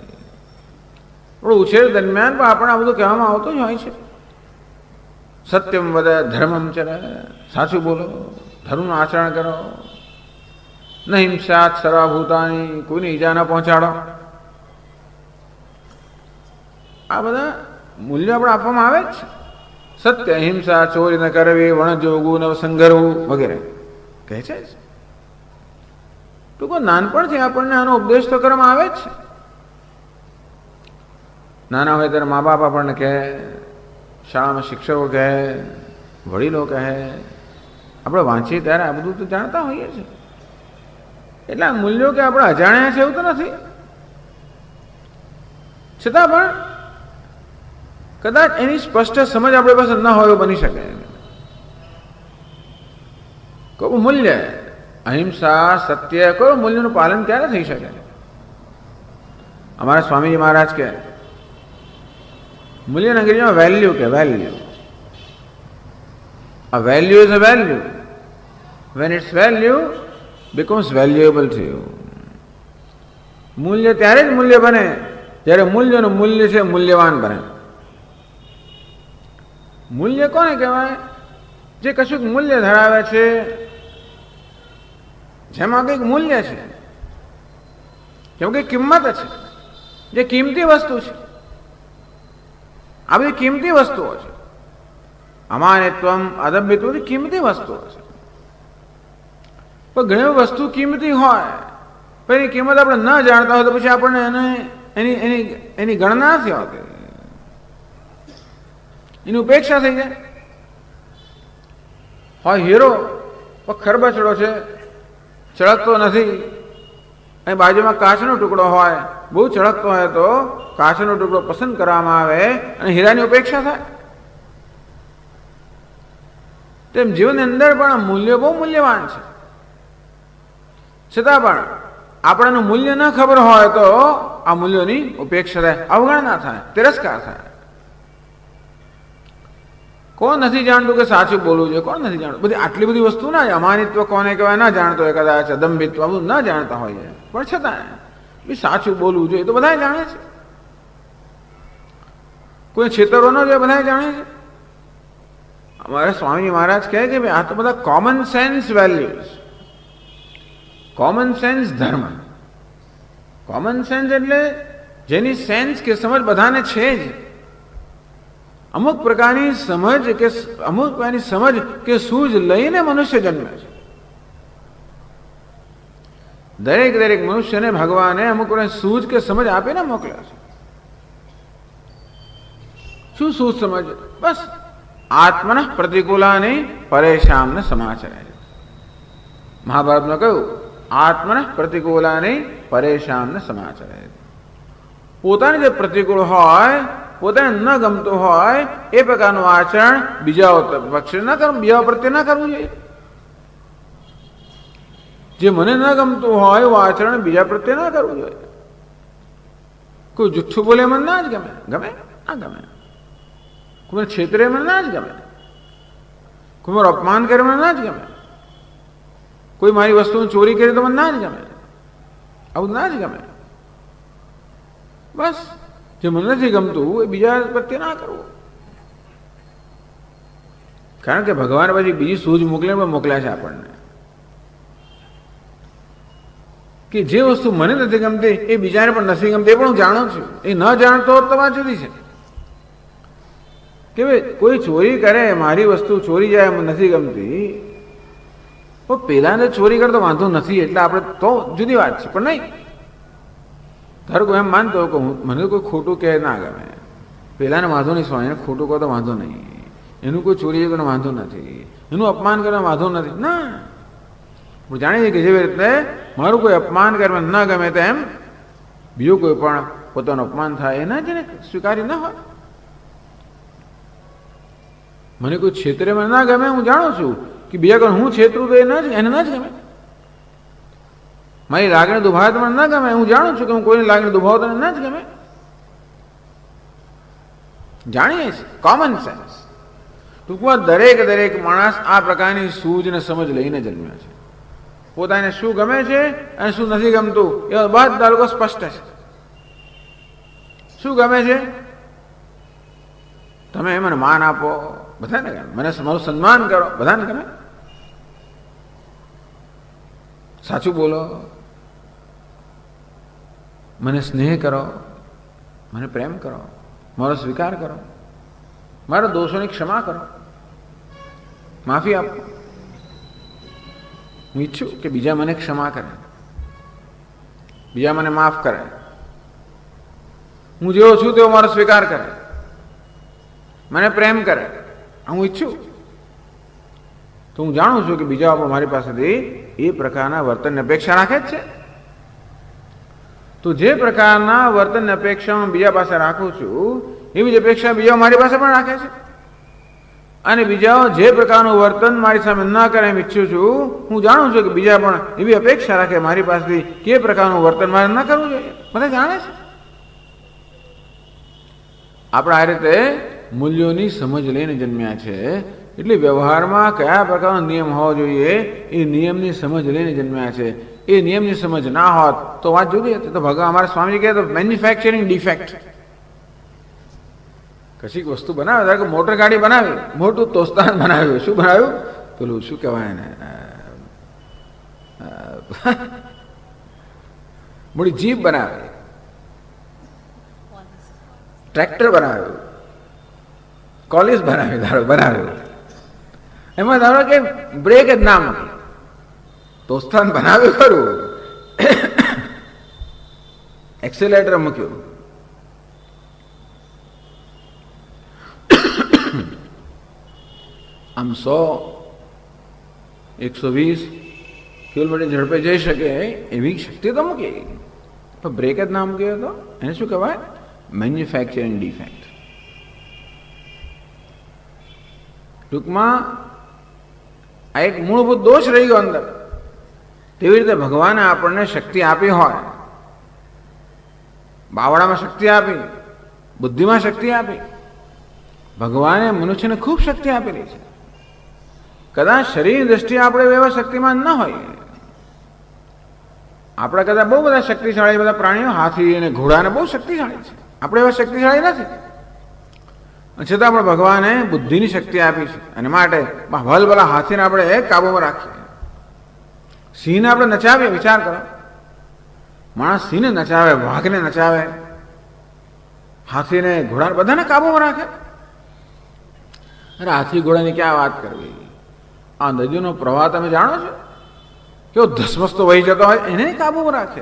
આપણો ઉછેર દરમિયાન પણ આપણે આ બધું કહેવામાં આવતું જ હોય છે. સત્યમ વદ ધર્મમ ચર. સાચું બોલો, ધર્મનું આચરણ કરો, ન હિંસાત સર્વભૂતાની. કોઈને ઈજા ન પહોંચાડો. આ બધા મૂલ્યો આપણે આપવામાં આવે જ છે. સત્ય, અહિંસા, ચોરી ન કરવી, વણજોગવું, ન સંઘરવું વગેરે કહે છે. ટૂંકો નાનપણથી આપણને આનો ઉપદેશ તો કરવામાં આવે જ છે. નાના હોય ત્યારે મા બાપ આપણને કહે, શાળામાં શિક્ષકો કહે, વડીલો કહે, આપણે વાંચીએ ત્યારે આ બધું તો જાણતા હોઈએ છીએ. એટલે આ મૂલ્યો કે આપણે અજાણ્યા છે એવું તો નથી. છતાં પણ કદાચ એની સ્પષ્ટ સમજ આપણી પાસે ન હોય એવું બની શકે. કોઈ મૂલ્ય અહિંસા, સત્ય, કોઈ મૂલ્યનું પાલન ક્યારે થઈ શકે? અમારા સ્વામીજી મહારાજ કહે મૂલ્યને અંગ્રેજીમાં વેલ્યુ કે value. A value is a value. When its value becomes valuable to you. મૂલ્ય ત્યારે જ મૂલ્ય બને જ્યારે મૂલ્યનું મૂલ્ય છે મૂલ્યવાન બને. મૂલ્ય કોને કહેવાય? જે કશુંક મૂલ્ય ધરાવે છે, જેમાં કંઈક મૂલ્ય છે, જેમ કે કિંમત છે, જે કિંમતી વસ્તુ છે. આ બધી કિંમતી વસ્તુઓ છે. અમાનિત્વમ, અદભ્યત્વ બધી કિંમતી વસ્તુઓ છે. પણ ઘણી વસ્તુ કિંમતી હોય પણ એની કિંમત આપણે ન જાણતા હોય તો પછી આપણને એની ગણના નથી હોતી, એની ઉપેક્ષા થઈ જાય. હોય હીરો પણ ખરબચડો છે, ચળકતો નથી. અહીં બાજુમાં કાચનો ટુકડો હોય, બહુ ચળકતો હોય તો કાચનો ટુકડો પસંદ કરવામાં આવે અને હીરાની ઉપેક્ષા થાય. તેમ જીવનની અંદર પણ મૂલ્યો બહુ મૂલ્યવાન છે, છતાં પણ આપણને મૂલ્ય ન ખબર હોય તો આ મૂલ્યોની ઉપેક્ષા થાય, અવગણના થાય, તિરસ્કાર થાય. કોણ નથી જાણતું કે સાચું બોલવું જોઈએ? કોણ નથી જાણતું? બધી આટલી બધી વસ્તુ ના, અમાનિત્વ કોને કહેવાય ના જાણતો હોય, કદાચ અદંભિત્વ બધું ના જાણતા હોય, પણ છતાં બી સાચું બોલવું જોઈએ તો બધા જાણે છે. કોઈ છેતરો ન જોઈએ, બધા જાણે છે. અમારા સ્વામી મહારાજ કહે કે ભાઈ આ તો બધા common sense values, common sense ધર્મ. કોમન સેન્સ એટલે જેની સેન્સ કે સમજ બધાને છે જ. અમુક પ્રકારની સમજ કે અમુક પ્રકારની સમજ કે સૂઝ લઈને મનુષ્ય જન્મે છે. દરેક મનુષ્યને ભગવાને અમુક પ્રકારની સૂઝ કે સમજ આપીને મોકલ્યા છે. શું સૂઝ સમજ? બસ આત્મન પ્રતિકૂલાની પરેશાન સમાચરે. મહાભારતમાં કહ્યું આત્મન પ્રતિકૂલાની પરેશાન સમાચરે. પોતાની જે પ્રતિકૂળ હોય, પોતાને ન ગમતું હોય એ પ્રકારનું આચરણ બીજા પક્ષે ન કરવું, બીજા પ્રત્યે ન કરવું જોઈએ. જે મને ન ગમતું હોય એવું આચરણ બીજા પ્રત્યે ન કરવું જોઈએ. કોઈ જુઠ્ઠું બોલે મને ના જ ગમે, ગમે ના ગમે. કોઈ છેતરે મને ના જ ગમે, કોઈ મારું અપમાન કરે મને ના જ ગમે, કોઈ મારી વસ્તુની ચોરી કરે તો મને ના જ ગમે, આવું ના જ ગમે. બસ જે મને નથી ગમતું એ બીજા પ્રત્યે ના કરવું. કારણ કે ભગવાન પછી બીજી સૂઝ મોકલ્યા છે આપણને કે જે વસ્તુ મને નથી ગમતી એ બીજાને પણ નથી ગમતી, એ પણ હું જાણું છું. એ ન જાણતો હોત તો વાત જુદી છે કે ભાઈ કોઈ ચોરી કરે, મારી વસ્તુ ચોરી જાય મને નથી ગમતી, પણ પેલાને ચોરી કરતો વાંધો નથી એટલે આપણે તો જુદી વાત છે. પણ નહીં, ધારો કોઈ એમ માનતો કે મને કોઈ ખોટું કહે ના ગમે, પેલાને વાંધો નહીં, સ્વામીને ખોટું કહો તો વાંધો નહીં, એનું કોઈ ચોરી કરવાનો વાંધો નથી, એનું અપમાન કરવાનો વાંધો નથી. ના, હું જાણીએ છીએ કે જેવી રીતે મારું કોઈ અપમાન કરવા ન ગમે તેમ બીજું કોઈ પણ પોતાનું અપમાન થાય એના જેને સ્વીકારી ન હોય. મને કોઈ છેતરે મને ના ગમે, હું જાણું છું કે બીજા કોઈ હું છેતરું તો એને ના જ ગમે. મારી લાગણી દુભાવે તો મને ના ગમે, હું જાણું છું કે હું કોઈની લાગણી દુભાવ તો ના જ ગમે. જાણીએ છીએ, કોમન સેન્સ. ટૂંકમાં દરેક માણસ આ પ્રકારની સૂઝ ને સમજ લઈને જન્મ્યો છે. પોતાને શું ગમે છે અને શું નથી ગમતું એ બધા લોકો સ્પષ્ટ છે. શું ગમે છે? તમે મને માન આપો, બધાને ગમે. મને મારું સન્માન કરો, બધાને ગમે. સાચું બોલો, મને સ્નેહ કરો, મને પ્રેમ કરો, મારો સ્વીકાર કરો, મારા દોષોની ક્ષમા કરો, માફી આપો. હું ઈચ્છું કે બીજા મને ક્ષમા કરે, બીજા મને માફ કરે, હું જેવો છું તેવો મારો સ્વીકાર કરે, મને પ્રેમ કરે. હું ઈચ્છું તો હું જાણું છું કે બીજા પણ મારી પાસેથી એ પ્રકારના વર્તનની અપેક્ષા રાખે જ છે. તો જે પ્રકારના વર્તનની અપેક્ષા હું બીજા પાસે રાખું છું એવી જ અપેક્ષા બીજા મારી પાસે પણ રાખે છે. અને બીજાઓ જે પ્રકારનું વર્તન મારી સામે ન કરે એમ ઈચ્છું છું, હું જાણું છું કે બીજા પણ એવી અપેક્ષા રાખે મારી પાસેથી કે પ્રકારનું વર્તન મારે ન કરવું જોઈએ. બધા જાણે છે. આપણે આ રીતે મૂલ્યોની સમજ લઈને જન્મ્યા છે. એટલે વ્યવહારમાં કયા પ્રકારનો નિયમ હોવો જોઈએ એ નિયમની સમજ લઈને જન્મ્યા છે. એ નિયમની સમજ ના હોત તો વાત જુદી હતી. તો ભગવાન અમારા સ્વામી કહે તો મેન્યુફેક્ચરિંગ ડિફેક્ટ. કશીક વસ્તુ બનાવે, ધારો કે મોટર ગાડી બનાવી, મોટું તોસ્તાન બનાવ્યું. શું બનાવ્યું? પેલું શું કહેવાય ને, મોટી જીપ બનાવી, ટ્રેક્ટર બનાવ્યું, કોલિસ બનાવ્યું, એમાં ધારો કે બ્રેક જ ના મૂકી, દોસ્તાન બનાવ્યું ખરું, એક્સિલેટર મૂક્યું, આમ 100-120 કિલોમીટર ઝડપે જઈ શકે એવી શક્તિ તો મૂકી, પણ બ્રેક જ ના મૂક્યો તો એને શું કહેવાય? Manufacturing defect. ટૂંકમાં આ એક મૂળભૂત દોષ રહી ગયો અંદર. તેવી રીતે ભગવાને આપણને શક્તિ આપી હોય, બાવળામાં શક્તિ આપી, બુદ્ધિમાં શક્તિ આપી, ભગવાને મનુષ્યને ખૂબ શક્તિ આપેલી છે. કદાચ શરીરની દ્રષ્ટિએ આપણે એવા શક્તિમાન ન હોય, આપણા કદાચ બહુ બધા શક્તિશાળી બધા પ્રાણીઓ, હાથી અને ઘોડાને બહુ શક્તિશાળી છે, આપણે એવા શક્તિશાળી નથી. છતાં પણ ભગવાને બુદ્ધિની શક્તિ આપી છે, અને માટે ભલભલા હાથીને આપણે કાબુમાં રાખીએ, સિંહને આપણે નચાવીએ. વિચાર કરો, માણસ સિંહને નચાવે, વાઘને નચાવે, હાથીને ઘોડાને બધાને કાબુમાં રાખે. અરે હાથી ઘોડાની ક્યાં વાત કરવી? આ નદીનો પ્રવાહ તમે જાણો છો કેવો ધસમસતો વહી જતો હોય, એને કાબુમાં રાખે.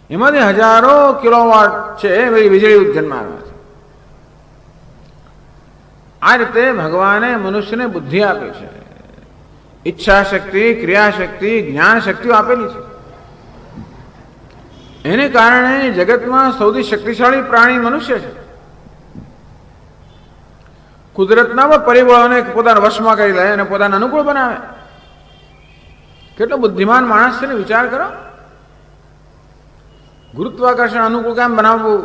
એમાંથી હજારો કિલોવોટ છે વીજળી જન્માવે છે. આ રીતે ભગવાને મનુષ્યને બુદ્ધિ આપી છે, ઈચ્છા શક્તિ, ક્રિયા શક્તિ, જ્ઞાન શક્તિઓ આપેલી છે. એને કારણે જગતમાં સૌથી શક્તિશાળી પ્રાણી મનુષ્ય છે. કુદરતના પરિબળોને પોતાના વશમાં કરી લે અને પોતાના અનુકૂળ બનાવે. કેટલો બુદ્ધિમાન માણસ છે ને, વિચાર કરો. ગુરુત્વાકર્ષણ અનુકૂળ કામ બનાવવું,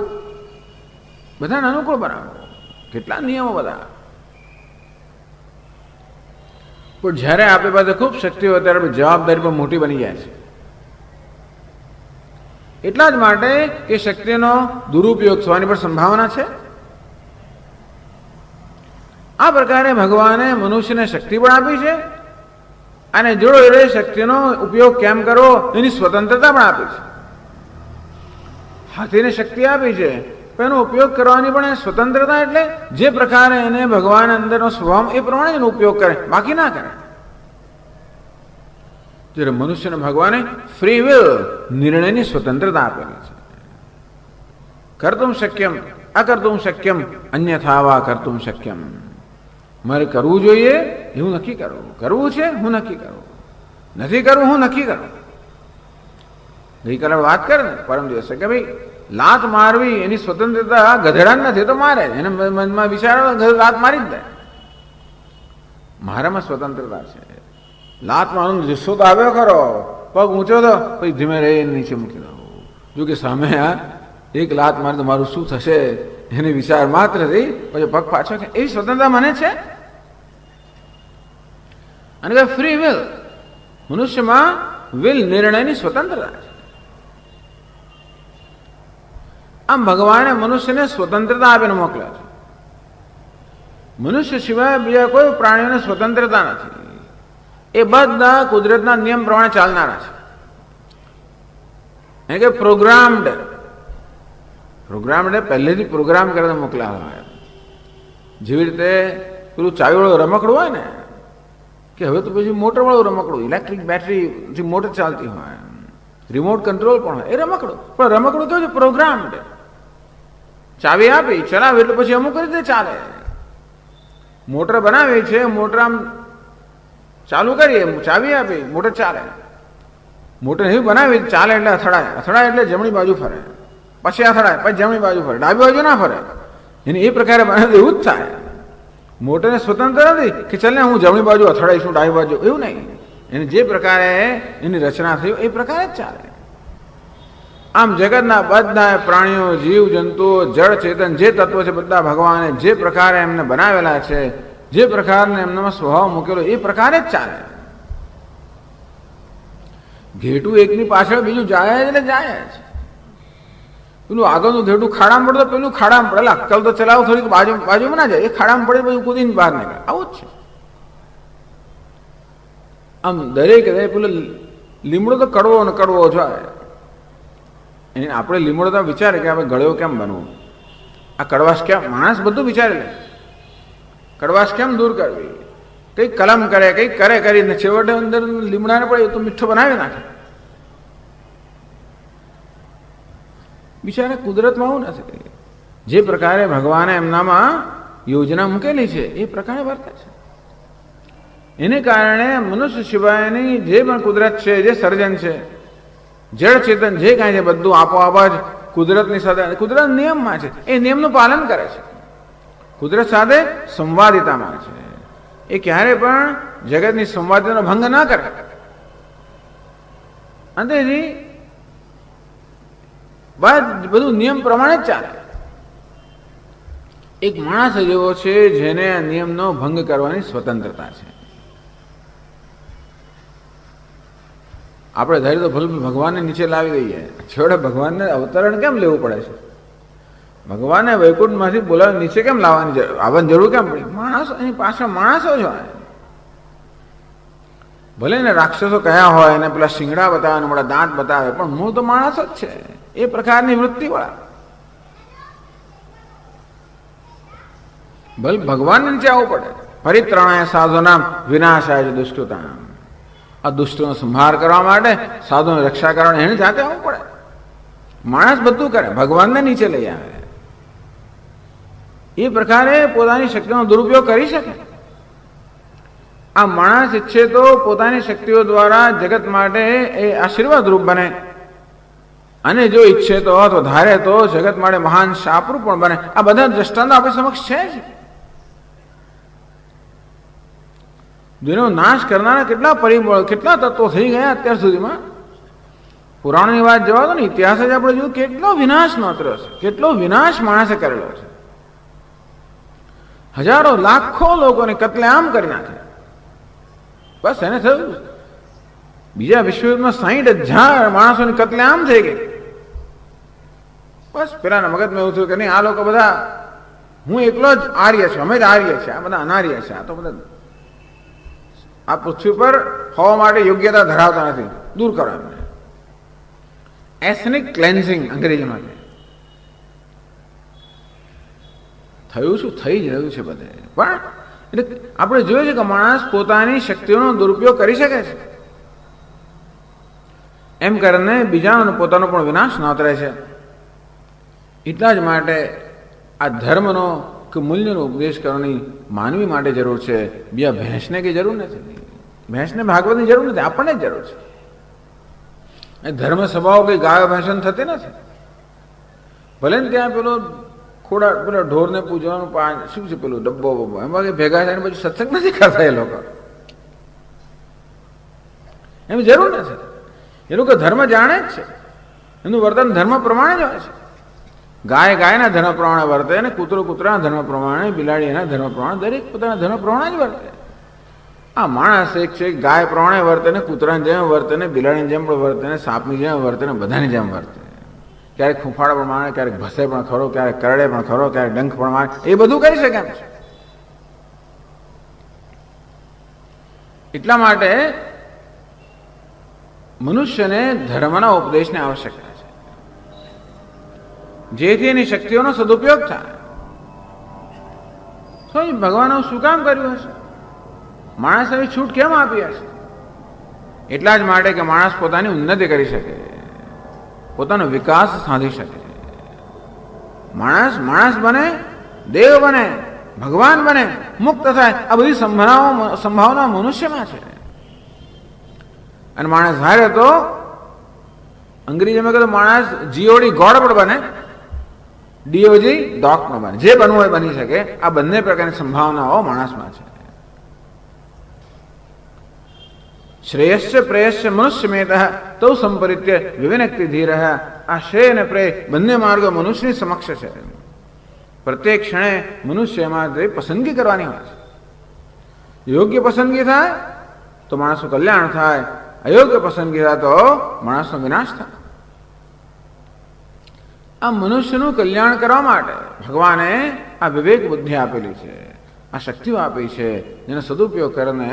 બધાને અનુકૂળ બનાવવું, કેટલા નિયમો બધા. પણ જ્યારે આપણી પાસે ખૂબ શક્તિ હોય ત્યારે જવાબદારી પણ મોટી બની જાય છે. એટલા જ માટે એ શક્તિનો દુરુપયોગ થવાની પણ સંભાવના છે. આ પ્રકારે ભગવાને મનુષ્યને શક્તિ પણ આપી છે, અને જોડે શક્તિનો ઉપયોગ કેમ કરવો એની સ્વતંત્રતા પણ આપી છે. હાથીને શક્તિ આપી છે, પણ એનો ઉપયોગ કરવાની પણ સ્વતંત્રતા, એટલે જે પ્રકારે એને ભગવાન અંદરનો સ્વભાવ એ પ્રમાણે એનો ઉપયોગ કરે, બાકી ના કરે. જ્યારે મનુષ્યને ભગવાને ફ્રી વિલ, નિર્ણયની સ્વતંત્રતા આપેલી છે. કર્તુમ શક્યમ અકર્તુમ શક્યમ અન્યથા વા કર્તુમ શક્યમ. મારે કરવું જોઈએ એ હું નક્કી કરું, કરવું છે હું નક્કી કરું, નથી કરવું હું નક્કી કરું. ગઈકાલે વાત કરે ને પરમ દિવસે કે ભાઈ લાત મારવી એની સ્વતંત્રતા ગધેડા નથી તો મારે, એને મનમાં વિચારો લાત મારી જ દે. મારામાં સ્વતંત્રતા છે. લાત મારવાનો જુસ્સો તો આવ્યો ખરો, પગ ઊંચો તો પછી ધીમે રહી નીચે મૂકી દઉં. જો કે સામે એક લાત મારે તો મારું શું થશે એને વિચાર માત્ર થઈ, પછી પગ પાછો, એવી સ્વતંત્રતા મને છે. અને કે ફ્રી વિલ, મનુષ્યમાં વિલ, નિર્ણયની સ્વતંત્રતા છે. આમ ભગવાને મનુષ્યને સ્વતંત્રતા આપીને મોકલ્યા છે. મનુષ્ય સિવાય બીજા કોઈ પ્રાણીઓને સ્વતંત્રતા નથી. એ બધા કુદરતના નિયમ પ્રમાણે ચાલનારા છે. એટલે કે પ્રોગ્રામ્ડ પહેલેથી પ્રોગ્રામ કરીને મોકલ્યા હોય. જેવી રીતે પેલું ચાવીવાળું રમકડું હોય ને, કે હવે તો પછી મોટરવાળું રમકડું, ઇલેક્ટ્રિક બેટરીથી મોટર ચાલતી હોય, રિમોટ કંટ્રોલ પણ હોય, એ રમકડું. પણ રમકડું કેવું છે? પ્રોગ્રામ્ડ. ચાવી આપી, ચલાવે એટલે પછી અમુક રીતે ચાલે. મોટર બનાવી છે, મોટર આમ ચાલુ કરીએ, ચાવી આપી, મોટર ચાલે. મોટર એવી બનાવી ચાલે એટલે અથડાય, અથડાય એટલે જમણી બાજુ ફરે, પછી અથડાય પછી જમણી બાજુ ફરે, ડાબી બાજુ ના ફરે. એને એ પ્રકારે બનાવે એવું જ થાય. મોટરને સ્વતંત્ર નથી કે ચાલ ને હું જમણી બાજુ અથડાઈશું ડાબી બાજુ, એવું નહીં. એને જે પ્રકારે એની રચના થઈ એ પ્રકારે જ ચાલે. આમ જગતના બધા પ્રાણીઓ, જીવ જંતુઓ, જળ ચેતન જે તત્વો છે બધા ભગવાને જે પ્રકારે એમને બનાવેલા છે, જે પ્રકારને એમનામાં સ્વભાવ મૂકેલો એ પ્રકારે જ ચાલે. ઘેટું એકની પાછળ બીજું જાય જ એટલે જાય જ. પેલું આગળનું ઘેટું ખાડામાં પડે તો પેલું ખાડામાં પડે, અક્કલ તો ચલાવો થોડીક બાજુમાં ના જાય, એ ખાડામાં પડે પછી કૂદીને બહાર નીકળે. આવું જ છે. આમ દરેક પેલો લીમડો તો કડવો ને કડવો જાય. એને આપણે લીમડો તો વિચારે કે આપણે ગળ્યો કેમ બનવું, આ કડવાશ કેમ, માણસ બધું વિચારે લે. કડવાશ કેમ દૂર કરવી? કંઈક કલમ કરે, કંઈક કરે કરીને છેવટે અંદર લીમડાને પડે એ તો મીઠો બનાવી નાખે. બિચારા કુદરતમાં આવું નથી. જે પ્રકારે ભગવાને એમનામાં યોજના મૂકેલી છે એ પ્રકારે વર્તે છે. એને કારણે મનુષ્ય સિવાયની જે પણ કુદરત છે, જે સર્જન છે, જળ ચેતન જે કાંઈ છે બધું આપોઆપ જ કુદરતની સાથે, કુદરત નિયમમાં છે, એ નિયમનું પાલન કરે છે. કુદરત સાથે સંવાદિતામાં છે. એ ક્યારે પણ જગતની સંવાદિતાનો ભંગ ના કરે. અંતેથી બધું નિયમ પ્રમાણે જ ચાલે. એક માણસ જ એવો છે જેને આ નિયમનો ભંગ કરવાની સ્વતંત્રતા છે. આપણે ધારી તો ભગવાનને નીચે લાવી દઈએ, છેવટે ભગવાનને અવતરણ કેમ લેવું પડે છે? ભગવાનને વૈકુંઠમાંથી બોલાવી નીચે કેમ આવવાની જરૂર કેમ પડી? માણસો એની પાછળ માણસો જ હોય. ભલે ને રાક્ષસો કયા હોય અને પેલા શિંગડા બતાવે, મોટા દાંત બતાવે, પણ મૂળ તો માણસો જ છે. એ પ્રકારની વૃત્તિવાળા. ભલે ભગવાનને નીચે આવવું પડે. પરિત્રાણાય સાધુનામ વિનાશાય દુષ્કૃતામ. આ દુષ્ટનો સંહાર કરવા માટે, સાધુની રક્ષા કરવા એને જાતે આવવું પડે. માણસ બધું કરે, ભગવાનને નીચે લઈ આવે. એ પ્રકારે પોતાની શક્તિનો દુરુપયોગ કરી શકે. આ માણસ ઈચ્છે તો પોતાની શક્તિઓ દ્વારા જગત માટે એ આશીર્વાદ રૂપ બને, અને જો ઈચ્છે તો ધારે તો જગત માટે મહાન શાપરૂપ પણ બને. આ બધા દ્રષ્ટાંતો આપણી સમક્ષ છે જ. દુનિયાનો નાશ કરનારા કેટલા પરિબળો, કેટલા તત્વો થઈ ગયા અત્યાર સુધીમાં. પુરાણની વાત જવા દો ને, ઇતિહાસ જ આપણે જોયું કેટલો વિનાશ નોતર્યો છે, કેટલો વિનાશ માણસે કરેલો છે. હજારો લાખો લોકોને કત્લેઆમ કરી નાખે. બસ એને થયું બીજા વિશ્વયુદ્ધમાં 60,000 માણસોની કત્લેઆમ થઈ ગઈ. બસ પેલાના મગજમાં એવું થયું કે નહીં, આ લોકો બધા, હું એકલો જ આર્ય છું, અમે જ આર્ય છે, આ બધા અનાર્ય છે, આ તો બધા આ પૃથ્વી પર હોવા માટે યોગ્યતા ધરાવતા નથી, દૂર કરો એમને. એથનિક ક્લેન્ઝિંગ અંગ્રેજીમાં થયું. શું થઈ જ રહ્યું છે બધે. પણ એટલે આપણે જોયું છે કે માણસ પોતાની શક્તિઓનો દુરુપયોગ કરી શકે છે. એમ કરીને બીજાનો પોતાનો પણ વિનાશ નોતરે છે. એટલા જ માટે આ ધર્મનો કે મૂલ્યનો ઉપદેશ કરવાની માનવી માટે જરૂર છે. બીજા ભેંસને કઈ જરૂર નથી. ભેંસને ભાગવતની જરૂર નથી, આપણને જ જરૂર છે. એ ધર્મ સભાઓ કઈ ગાયો ભેંસન થતી નથી. ભલે ને ત્યાં પેલો ખોડા પેલા ઢોરને પૂજવાનું શું છે પેલું ડબ્બો બબ્બો, એમાં કઈ ભેગા થઈને પછી સત્સંગ નથી કરતા એ લોકો. એમ જરૂર નથી. એ લોકો ધર્મ જાણે જ છે. એનું વર્તન ધર્મ પ્રમાણે જ હોય છે. ગાય ગાયના ધર્મ પ્રમાણે વર્તે, અને કૂતરો કૂતરાના ધર્મ પ્રમાણે, બિલાડી એના ધર્મ પ્રમાણે, દરેક પોતાના ધર્મ પ્રમાણે જ વર્તે. આ માણસ એક છે, ગાય પ્રમાણે વર્તે ને, કૂતરાની જેમ વર્તે ને, બિલાડીની જેમ પણ વર્તે ને, સાપની જેમ વર્તે ને, બધાની જેમ વર્તે. ક્યારેક ફૂંફાડા પણ મારે, ક્યારેક ભસે પણ ખરો, ક્યારેક કરડે પણ ખરો, ક્યારેક ડંખ પણ મારે. એ બધું કરી શકે એમ છે. એટલા માટે મનુષ્યને ધર્મના ઉપદેશની આવશ્યકતા છે, જેથી એની શક્તિઓનો સદુપયોગ થાય. ભગવાને શું કામ કર્યું હશે? માણસ એવી છૂટ કેમ આપી હશે? એટલા જ માટે કે માણસ પોતાની ઉન્નતિ કરી શકે, પોતાનો વિકાસ સાધી શકે. માણસ બને, દેવ બને, ભગવાન બને, મુક્ત થાય. આ બધી સંભાવના મનુષ્યમાં છે. અને માણસ હારે તો અંગ્રેજીમાં કહે તો માણસ જીઓડી ગોડ પણ બને, ડીઓજી ડોક પણ બને. જે બનવું હોય બની શકે. આ બંને પ્રકારની સંભાવનાઓ માણસમાં છે. શ્રેયશ્ચ પ્રેયશ્ચ મનુષ્યમેત તો સંપરિત્ય વિવિનક્તિ ધીર. આ શ્રેય અને પ્રેય બંને માર્ગો મનુષ્યની સમક્ષ છે. પ્રત્યેક ક્ષણે મનુષ્યમાં પસંદગી કરવાની હોય છે. યોગ્ય પસંદગી થાય તો માણસનું કલ્યાણ થાય, અયોગ્ય પસંદગી થાય તો માણસનો વિનાશ થાય. આ મનુષ્યનું કલ્યાણ કરવા માટે ભગવાને આ વિવેક બુદ્ધિ આપેલી છે, આ શક્તિઓ આપી છે, જેનો સદુપયોગ કરીને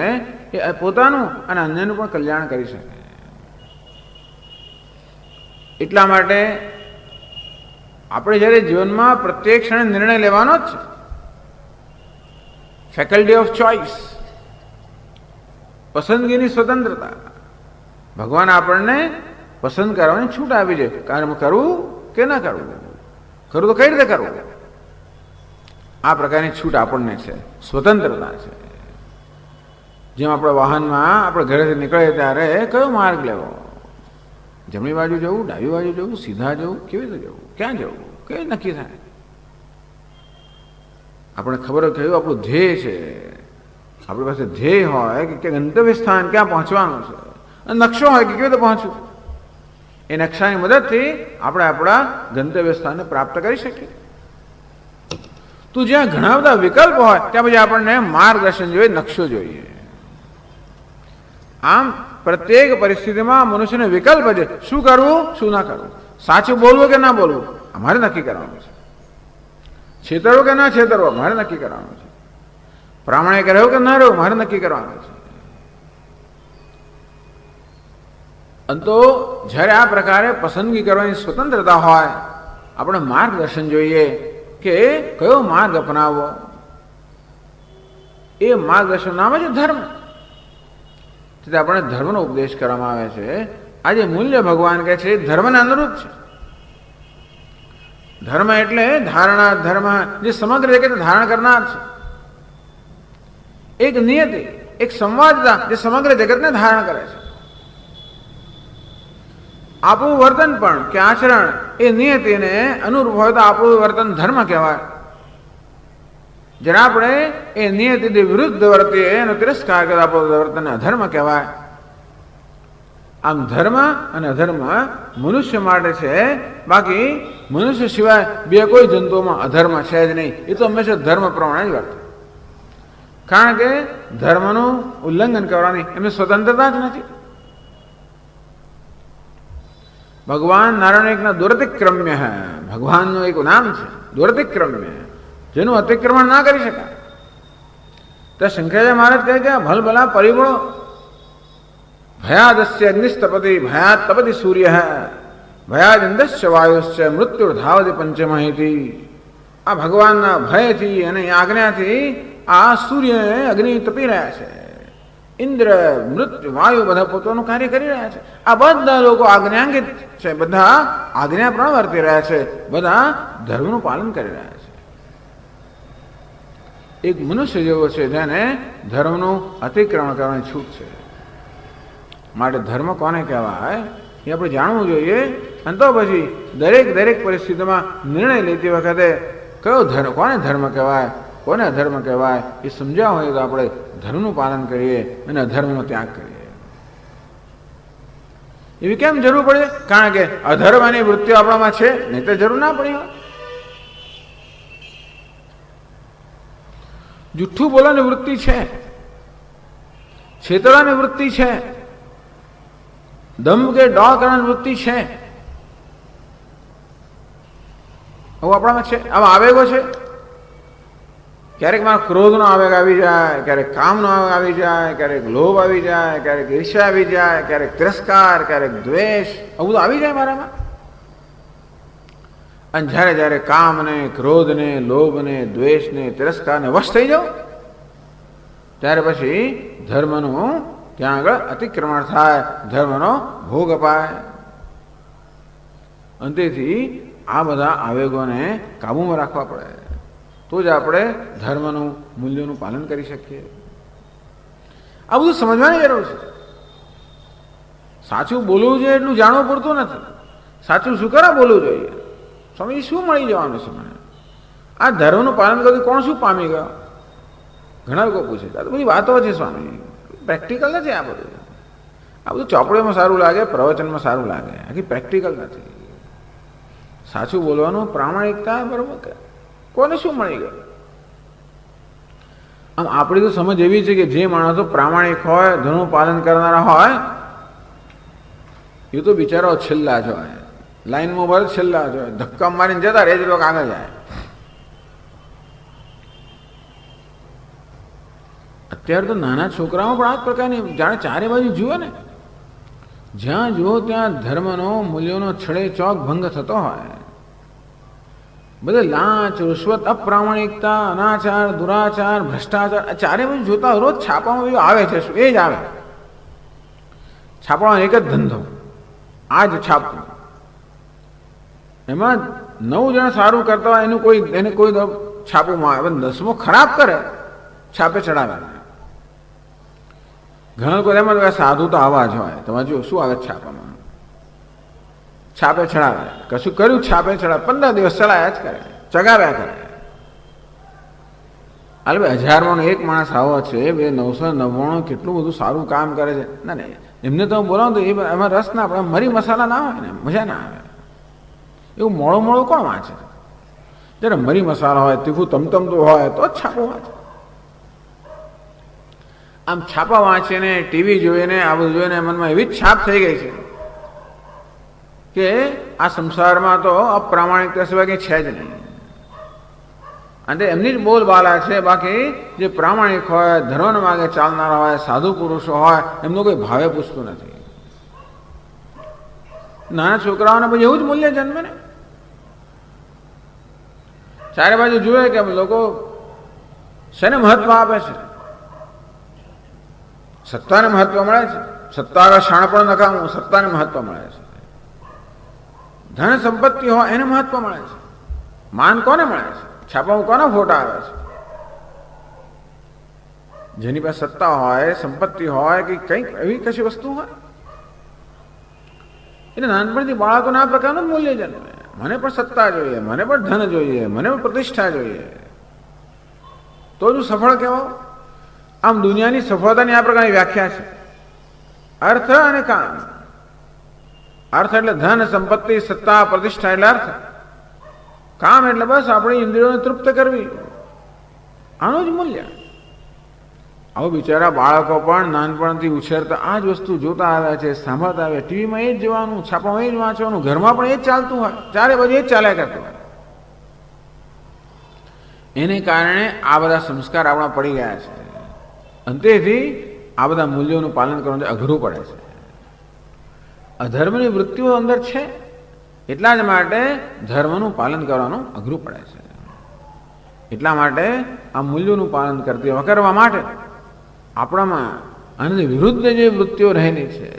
એ પોતાનું અને અન્યનું પણ કલ્યાણ કરી શકે. એટલા માટે આપણે જ્યારે જીવનમાં પ્રત્યેક ક્ષણે નિર્ણય લેવાનો જ છે. ફેકલ્ટી ઓફ ચોઇસ, પસંદગીની સ્વતંત્રતા. ભગવાન આપણને પસંદ કરવાની છૂટ આપી છે, કર્મ કરવું કે ના કરવું, કરવું તો કઈ રીતે કરવું, આ પ્રકારની છૂટ આપણને છે, સ્વતંત્રતા છે. જેમ આપણે વાહનમાં આપણે ઘરેથી નીકળીએ ત્યારે કયો માર્ગ લેવો, જમણી બાજુ જવું, ડાબી બાજુ જવું, સીધા જવું, કેવી રીતે જવું, ક્યાં જવું, કઈ નક્કી થાય. આપણે ખબર હોય કયું આપણું ધ્યેય છે. આપણી પાસે ધ્યેય હોય કે ગંતવ્ય સ્થાન ક્યાં પહોંચવાનું છે, અને નકશો હોય કે કેવી રીતે પહોંચવું, એ નકશાની મદદથી આપણે આપણા ગંતવ્ય સ્થાનને પ્રાપ્ત કરી શકીએ. તો જ્યાં ઘણા બધા વિકલ્પ હોય ત્યાં પછી આપણને માર્ગદર્શન જોઈએ, નકશો જોઈએ. આમ પ્રત્યેક પરિસ્થિતિમાં મનુષ્યને વિકલ્પ છે, શું કરવું શું ના કરવું, સાચું બોલવું કે ના બોલવું અમારે નક્કી કરવાનું છે, છેતરવું કે ના છેતરવું મારે નક્કી કરવાનું છે, પ્રામાણિક રહેવું કે ના રહેવું મારે નક્કી કરવાનું છે. તો જ્યારે આ પ્રકારે પસંદગી કરવાની સ્વતંત્રતા હોય, આપણે માર્ગદર્શન જોઈએ કે કયો માર્ગ અપનાવવો. એ માર્ગદર્શન નામ છે ધર્મ. તેથી આપણે ધર્મનો ઉપદેશ કરવામાં આવે છે. આજે મૂલ્ય ભગવાન કહે છે ધર્મને અનુરૂપ છે. ધર્મ એટલે ધારણા, ધર્મ જે સમગ્ર જગત ધારણ કરનાર છે. એક નિયતિ, એક સંવાદતા જે સમગ્ર જગતને ધારણ કરે છે. આપણું વર્તન પણ કે આચરણ એ નિયતિને અનુરૂપ હોય તો આપણું વર્તન ધર્મ કહેવાય. જ્યારે આપણે એ નિયતિથી વિરુદ્ધ વર્તીએ એનો તિરસ્કાર કરે આપણું વર્તન અધર્મ કહેવાય. આમ ધર્મ અને અધર્મ મનુષ્ય માટે છે, બાકી મનુષ્ય સિવાય બે કોઈ જંતુઓમાં અધર્મ છે જ નહીં. એ તો હંમેશા ધર્મ પ્રમાણે જ વર્તે, કારણ કે ધર્મનું ઉલ્લંઘન કરવાની એમને સ્વતંત્રતા જ નથી. ભગવાન નારાયણ એકના દુરતિક્રમ્ય હે, ભગવાનનું એક નામ છે દુરતિક્રમ્ય, જેનું અતિક્રમણ ના કરી શકાય. તો શંકરાચાર્ય મહારાજ કહે કે ભલભલા પરિબળો ભયાદસ્ય અગ્નિસ્તપતિ ભયાત તપતિ સૂર્ય ભયાદ ઇન્દ્રશ્ચ વાયુશ્ચ મૃત્યુ ધાવતી પંચમહિતી. આ ભગવાનના ભયથી અને આજ્ઞાથી આ સૂર્યને અગ્નિ તપી રહ્યા છે, ઇન્દ્ર મૃત્યુ વાયુ બધા પોતાનું કાર્ય કરી રહ્યા છે. આ બધા લોકો આજ્ઞાંકિત છે, બધા આજ્ઞા પણ વર્તી રહ્યા છે, બધા ધર્મનું પાલન કરી રહ્યા છે. એક મનુષ્ય જેવો છે જેને ધર્મનું અતિક્રમણ કરવાની છૂટ છે. માટે ધર્મ કોને કહેવાય એ આપણે જાણવું જોઈએ. અને તો પછી દરેક પરિસ્થિતિમાં નિર્ણય લેતી વખતે કયો ધર્મ, કોને ધર્મ કહેવાય કોને અધર્મ કહેવાય એ સમજાવવા હોય તો આપણે ધર્મનું પાલન કરીએ અને અધર્મનો ત્યાગ કરીએ. એવી કેમ જરૂર પડે? કારણ કે અધર્મની વૃત્તિઓ આપણામાં છે, નહીં તો જરૂર ના પડી હોય. જુઠ્ઠું બોલવાની વૃત્તિ છે, છેતરવાની વૃત્તિ છે, દમ કે ડો કરવાની વૃત્તિ છે, આવું આપણામાં છે. આવા આવેગો છે. ક્યારેક મારા ક્રોધનો આવેગ આવી જાય, ક્યારેક કામનો આવેગ આવી જાય, ક્યારેક લોભ આવી જાય, ક્યારેક ઈર્ષ્યા આવી જાય, ક્યારેક તિરસ્કાર, ક્યારેક દ્વેષ, આવું બધું આવી જાય મારામાં. અને જ્યારે કામને, ક્રોધને, લોભને, દ્વેષને, તિરસ્કારને વશ થઈ જાઓ ત્યારે પછી ધર્મનું ત્યાં આગળ અતિક્રમણ થાય, ધર્મનો ભોગ અપાય. અંતેથી આ બધા આવેગોને કાબૂમાં રાખવા પડે, તો જ આપણે ધર્મનું મૂલ્યોનું પાલન કરી શકીએ. આ બધું સમજવાની જરૂર છે. સાચું બોલવું જોઈએ એટલું જાણવું પડતું નથી. સાચું શું કરવા બોલવું જોઈએ, સ્વામી શું મળી જવાનું છે મને, આ ધર્મનું પાલન કરતું કોણ શું પામી ગયો? ઘણા લોકો પૂછે આ તો બધી વાતો છે સ્વામી, પ્રેક્ટિકલ નથી. આ બધું ચોપડીમાં સારું લાગે, પ્રવચનમાં સારું લાગે, આખી પ્રેક્ટિકલ નથી. સાચું બોલવાનું પ્રામાણિકતા, બરોબર કે કોને શું મળી ગયું? આમ આપણી તો સમજ એવી છે કે જે માણસો પ્રામાણિક હોય, ધર્મનું પાલન કરનારા હોય એ તો બિચારાઓ છેલ્લા જ હોય, લાઈનમાં ભર છેલ્લા જ હોય, ધક્કા મારીને જતા રહે જ લોકો આગળ જાય. અત્યારે તો નાના છોકરાઓ પણ આ પ્રકારની જાણે ચારે બાજુ જુઓ ને, જ્યાં જુઓ ત્યાં ધર્મનો મૂલ્યોનો છડે ચોક ભંગ થતો હોય. બધે લાંચ, રૂશ્વત, અપ્રામાણિકતા, અનાચાર, દુરાચાર, ભ્રષ્ટાચાર, આ ચારે બધું જોતા રોજ છાપામાં બધું આવે છે. શું એ જ આવે? છાપામાં એક જ ધંધો, આ જ છાપવું. એમાં 9 જણ સારું કરતા હોય એને કોઈ છાપુમાં આવે, 10મો ખરાબ કરે છાપે ચડાવે. ઘણા લોકો એમ જ સાધુ તો આવા જ હોય. તમે જો શું આવે છાપામાં? છાપે ચડાવે. કશું કર્યું છાપે ચડાવે. 15 દિવસ ચડાયા જ કરે, ચગાવ્યા કરે. હાલ ભાઈ 1000માંનો એક માણસ આવો છે, 999 કેટલું બધું સારું કામ કરે છે. ના નહીં, એમને તો બોલાવો તો એમાં રસ ના પડે, મરી મસાલા ના હોય ને, મજા ના આવે. એવું મોડું કોણ વાંચે? જ્યારે મરી મસાલા હોય, તીખું તમતમતું હોય તો જ છાપો વાંચે. આમ છાપા વાંચીને, ટીવી જોઈને, આ બધું જોઈને મનમાં એવી જ છાપ થઈ ગઈ છે કે આ સંસારમાં તો અપ્રામાણિકતા સિવાય કંઈ છે જ નહીં. અને એમની જ બોલબાલા છે. બાકી જે પ્રામાણિક હોય, ધર્મ માર્ગે ચાલનારા હોય, સાધુ પુરુષો હોય, એમનું કોઈ ભાવે પૂછતું નથી. નાના છોકરાઓને પછી એવું જ મૂલ્ય જન્મે ને. ચારે બાજુ જુએ કે લોકો શેને મહત્વ આપે છે? સત્તાને મહત્વ મળે છે. સત્તા આગળ શાણપણ નકામું, સત્તાને મહત્વ મળે છે. ધન સંપત્તિ હોય એને મહત્વ મળે છે. માન કોને મળે છે? છાપામાં કોના ફોટા આવે છે? જેની પાસે સત્તા હોય, સંપત્તિ હોય કે કંઈક એવી કશી વસ્તુ હોય, એટલે નાનપણથી બાળકોને આ પ્રકારનું મૂલ્ય જન્મે. મને પણ સત્તા જોઈએ, મને પણ ધન જોઈએ, મને પણ પ્રતિષ્ઠા જોઈએ, તો જ સફળ કહેવાય. આમ દુનિયાની સફળતાની આ પ્રકારની વ્યાખ્યા છે. અર્થ અને કામ. અર્થ એટલે ધન, સંપત્તિ, સત્તા, પ્રતિષ્ઠા એટલે અર્થ. કામ એટલે બસ આપણી ઇન્દ્રિયોને તૃપ્ત કરવી. આનું જ મૂલ્ય. આવું બિચારા બાળકો પણ નાનપણથી ઉછેરતા આ જ વસ્તુ જોતા આવ્યા છે, સાંભળતા આવ્યા. ટીવીમાં એ જ જોવાનું, છાપામાં એ જ વાંચવાનું, ઘરમાં પણ એ જ ચાલતું હોય, ચારે બાજુ એ જ ચાલ્યા કરતું હોય. એને કારણે આ બધા સંસ્કાર આપણા પડી ગયા છે. અંતેથી આ બધા મૂલ્યોનું પાલન કરવાનું અઘરું પડે છે. અધર્મની વૃત્તિઓ અંદર છે, એટલા જ માટે ધર્મનું પાલન કરવાનું અઘરું પડે છે. એટલા માટે આ મૂલ્યોનું પાલન કરવા માટે આપણામાં આની વિરુદ્ધ જે વૃત્તિઓ રહેલી છે,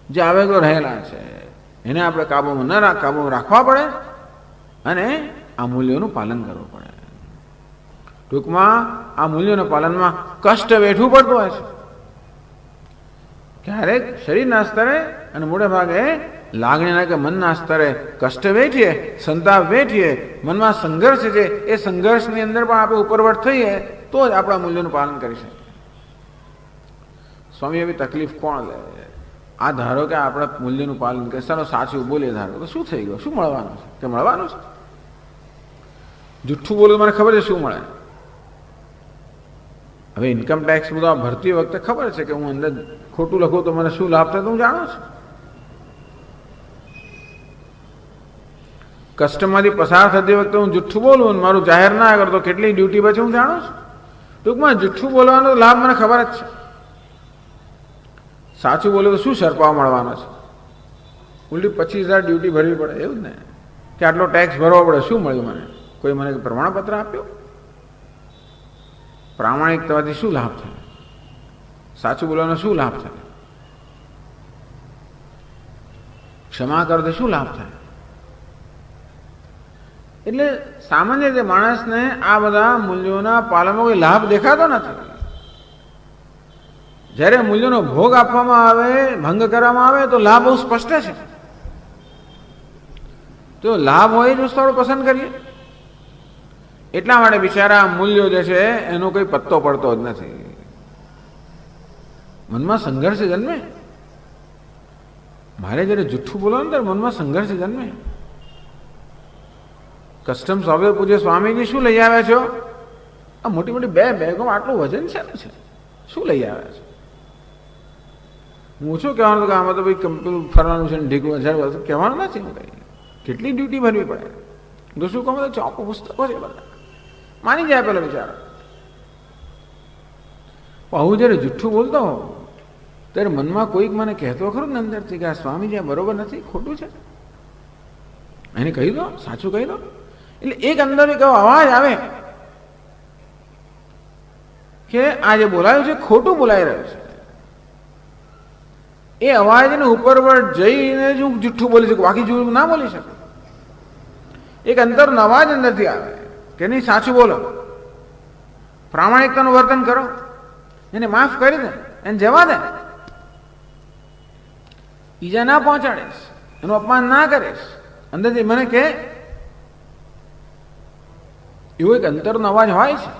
જે આવેગો રહેલા છે, એને આપણે કાબૂમાં રાખવા પડે અને આ મૂલ્યોનું પાલન કરવું પડે. ટૂંકમાં આ મૂલ્યોના પાલનમાં કષ્ટ વેઠવું પડતું હોય છે. ક્યારેક શરીરના સ્તરે અને મોટે ભાગે લાગણીના કે મનના સ્તરે કષ્ટ વેઠીએ, સંતાપ વેઠીએ, મનમાં સંઘર્ષ છે, એ સંઘર્ષની અંદર પણ આપણે ઉપરવટ થઈએ તો જ આપણા મૂલ્યોનું પાલન કરી શકીએ. સ્વામી એવી તકલીફ કોણ લે? આ ધારો કે આપણા મૂલ્યનું પાલન કરે, ચાલો સાચું બોલીએ, ધારો તો શું થઈ ગયું? શું મળવાનું છે? કે મળવાનું છે? જુઠ્ઠું બોલું મને ખબર છે શું મળે. હવે ઇન્કમ ટેક્સ બધું ભરતી વખતે ખબર છે કે હું અંદર ખોટું લખું તો મને શું લાભ થાય તો હું જાણું છું. કસ્ટમમાંથી પસાર થતી વખતે હું જુઠ્ઠું બોલું અને મારું જાહેર ના કરતો કેટલી ડ્યુટી બચે હું જાણું છું. ટૂંકમાં જુઠ્ઠું બોલવાનો લાભ મને ખબર જ છે. સાચું બોલે તો શું સરપાવ મળવાનો છે? ઉલટી 25,000 ડ્યુટી ભરવી પડે એવું જ ને, કે આટલો ટેક્સ ભરવો પડે. શું મળ્યું મને? કોઈ મને પ્રમાણપત્ર આપ્યો? પ્રામાણિકતાથી શું લાભ થાય? સાચું બોલવાનો શું લાભ થાય? ક્ષમા કરવાથી શું લાભ થાય? એટલે સામાન્ય રીતે માણસને આ બધા મૂલ્યોના પાલનમાં કોઈ લાભ દેખાતો નથી. જ્યારે મૂલ્યોનો ભોગ આપવામાં આવે, ભંગ કરવામાં આવે તો લાભ બહુ સ્પષ્ટ છે. તો લાભ હોય જ વસ્તુ પસંદ કરીએ. એટલા માટે બિચારા મૂલ્યો જે છે એનો કોઈ પત્તો પડતો જ નથી. મનમાં સંઘર્ષ જન્મે. મારે જ્યારે જુઠ્ઠું બોલવાનું ત્યારે મનમાં સંઘર્ષ જન્મે. કસ્ટમ્સ ઓફિસર પૂછે, સ્વામીજી શું લઈ આવ્યા છો? આ મોટી મોટી 2 બેગોમાં આટલું વજન છે ને, શું લઈ આવ્યા છો? હું શું કહેવાનું કે આમાં તો ભાઈ કંપની ફરવાનું છે ને ઢીકું 1000 કહેવાનું નથી. હું કઈ કેટલી ડ્યુટી ભરવી પડે? તો શું કહું? ચોપો પુસ્તકો છે બધા. માની જાય પેલો બિચારો. હું જ્યારે જુઠ્ઠું બોલતો હોઉં ત્યારે મનમાં કોઈક મને કહેતો ખરું ને અંદરથી કે આ સ્વામીજી આ બરોબર નથી, ખોટું છે, એને કહી દો, સાચું કહી દો. એટલે એક અંદર એક એવો અવાજ આવે કે આ જે બોલાયું છે ખોટું બોલાઈ રહ્યું છે. એ અવાજને ઉપર જઈને જ હું જુઠ્ઠું બોલી શકું, બાકી જુઠ્ઠું ના બોલી શકું. એક અંતરનો અવાજ અંદરથી આવે કે નહીં, સાચું બોલો, પ્રામાણિકતાનું વર્તન કરો, એને માફ કરી દે, એને જવા દે, ઈજા ના પહોંચાડીશ, એનું અપમાન ના કરીશ. અંદરથી મને કે એવો એક અંતરનો અવાજ હોય છે.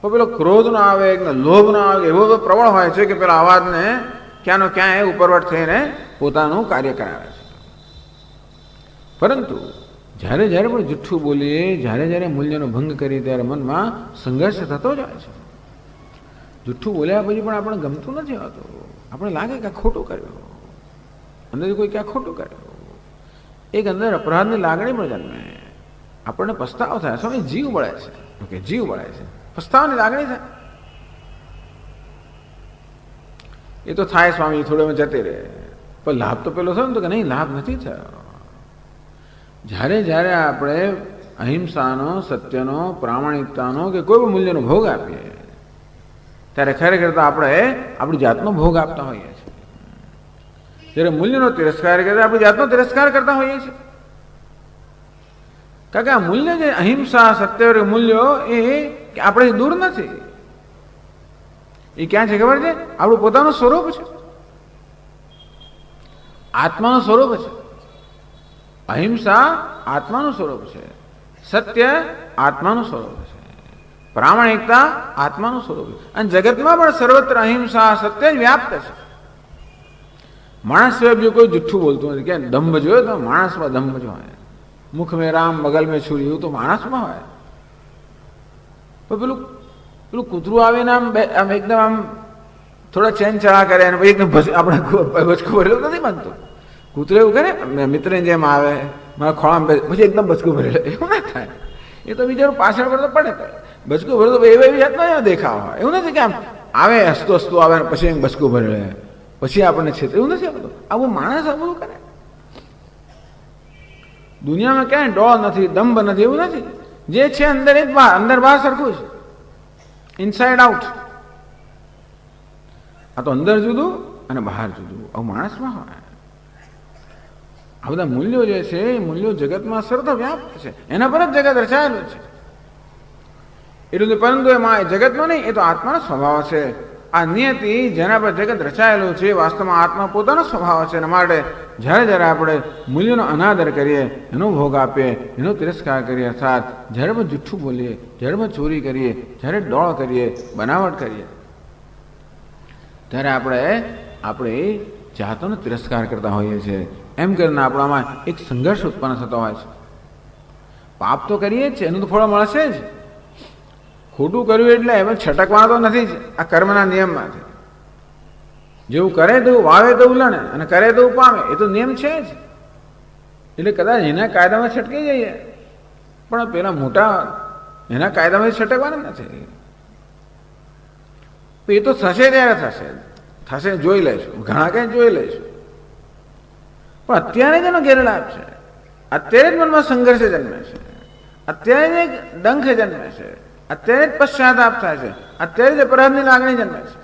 તો પેલો ક્રોધ નો આવે કે લોભ નો આવે એવો પ્રબળ હોય છે કે પેલા અવાજને ક્યાંનો ક્યાં એ ઉપરવટ થઈને પોતાનું કાર્ય કરાવે છે. પરંતુ જ્યારે જ્યારે પણ જુઠ્ઠું બોલીએ, જ્યારે જ્યારે મૂલ્યનો ભંગ કરીએ ત્યારે મનમાં સંઘર્ષ થતો જ હોય છે. જુઠ્ઠું બોલ્યા પછી પણ આપણે ગમતું નથી હોતું, આપણે લાગે કે ખોટું કર્યું, અંદરથી કોઈ ક્યાં ખોટું કર્યું, એક અંદર અપરાધની લાગણી પણ જન્મે, આપણને પસ્તાવો થાય, સ્વામી જીવ બળે છે, ઓકે જીવ બળે છે, પસ્તાવાની લાગણી થાય. એ તો થાય સ્વામી, થોડે જતી રહે, પણ લાભ તો પેલો થયો ને, તો કે નહીં લાભ નથી થયો. જ્યારે જ્યારે આપણે અહિંસાનો, સત્યનો, પ્રામાણિકતાનો કે કોઈ પણ મૂલ્યનો ભોગ આપીએ ત્યારે ખરેખર તો આપણે આપણી જાતનો ભોગ આપતા હોઈએ છીએ. જ્યારે મૂલ્યનો તિરસ્કાર કરીએ આપણી જાતનો તિરસ્કાર કરતા હોઈએ છીએ. કારણ કે આ મૂલ્ય જે અહિંસા, સત્ય મૂલ્યો એ આપણે દૂર નથી. એ ક્યાં છે ખબર છે? આપણું પોતાનું સ્વરૂપ છે, આત્માનું સ્વરૂપ છે. અહિંસા આત્માનું સ્વરૂપ છે, સત્ય આત્માનું સ્વરૂપ છે, પ્રામાણિકતા આત્માનું સ્વરૂપ છે. અને જગતમાં પણ સર્વત્ર અહિંસા, સત્ય જ વ્યાપ્ત છે. માણસ સિવાય બીજું કોઈ જુઠ્ઠું બોલતું નથી. કે દંભ જોયો તો માણસમાં દંભ જ હોય, મુખ મેં રામ બગલ મેં છુરી, એવું તો માણસમાં હોય. પણ પેલું કૂતરું આવીને આમ એકદમ આમ થોડા ચેન ચડા કરે અને પછી એકદમ આપણે બચકું ભરેલું નથી બનતું. કૂતરું એવું કરે, મિત્રની જેમ આવે મારા ખોળામાં, પછી એકદમ બચકું ભરેલું, એવું ના થાય. એ તો બીજા પાછળ પડતો પડે, બચકું ભરે તો એવી જાતનો દેખાવ હોય. એવું નથી કે આમ આવે હસતું હસતું આવે પછી એમ બચકું ભરે પછી આપણને છેતરે, એવું નથી આવતું. આવું માણસ આવું કરે. દુનિયામાં ક્યાંય ડોળ નથી, દંભ નથી, એવું નથી. જે છે અંદર એ જ બહાર, અંદર બહાર સરખું છે, ઇનસાઇડ આઉટ. આ તો અંદર જુદું અને બહાર જુદું, આવું માણસમાં હોય. આ બધા મૂલ્યો જે છે એ મૂલ્યો જગતમાં સર્વ વ્યાપ્ત છે, એના પર જ જગત રચાયેલું છે. એટલું પરંતુ એમાં જગતનો નહીં, એ તો આત્માનો સ્વભાવ છે. આ નિયતિ જેના પર જગત રચાયેલું છે વાસ્તવમાં આત્મા પોતાનો સ્વભાવ છે. એના માટે જ્યારે જ્યારે આપણે મૂલ્યનો અનાદર કરીએ, એનો ભોગ આપીએ, એનો તિરસ્કાર કરીએ, અર્થાત જ્યારે પણ જુઠ્ઠું બોલીએ, જ્યારે પણ ચોરી કરીએ, જ્યારે ડોળ કરીએ, બનાવટ કરીએ, ત્યારે આપણે જાતોનો તિરસ્કાર કરતા હોઈએ છીએ. એમ કરીને આપણામાં એક સંઘર્ષ ઉત્પન્ન થતો હોય છે. પાપ તો કરીએ જ છે, એનું તો ફળ મળશે જ. ખોટું કર્યું એટલે એમાં છટકવાનું તો નથી જ. આ કર્મના નિયમમાંથી જેવું કરે તેવું વાવે તેવું લણે અને કરે તેવું પામે, એ તો નિયમ છે જ. એટલે કદાચ એના કાયદામાં છટકી જઈએ, પણ પેલા મોટા એના કાયદામાં છટકવાના નથી. એ તો થશે ત્યારે થશે જોઈ લઈશું, ઘણા કંઈ જોઈ લઈશું. પણ અત્યારે જ એનો ગેરલાભ છે. અત્યારે જ મનમાં સંઘર્ષ જન્મે છે, અત્યારે જ એક ડંખ જન્મે છે, અત્યારે જ પશ્ચાતાપ થાય છે, અત્યારે જ અપરાધની લાગણી જન્મે છે.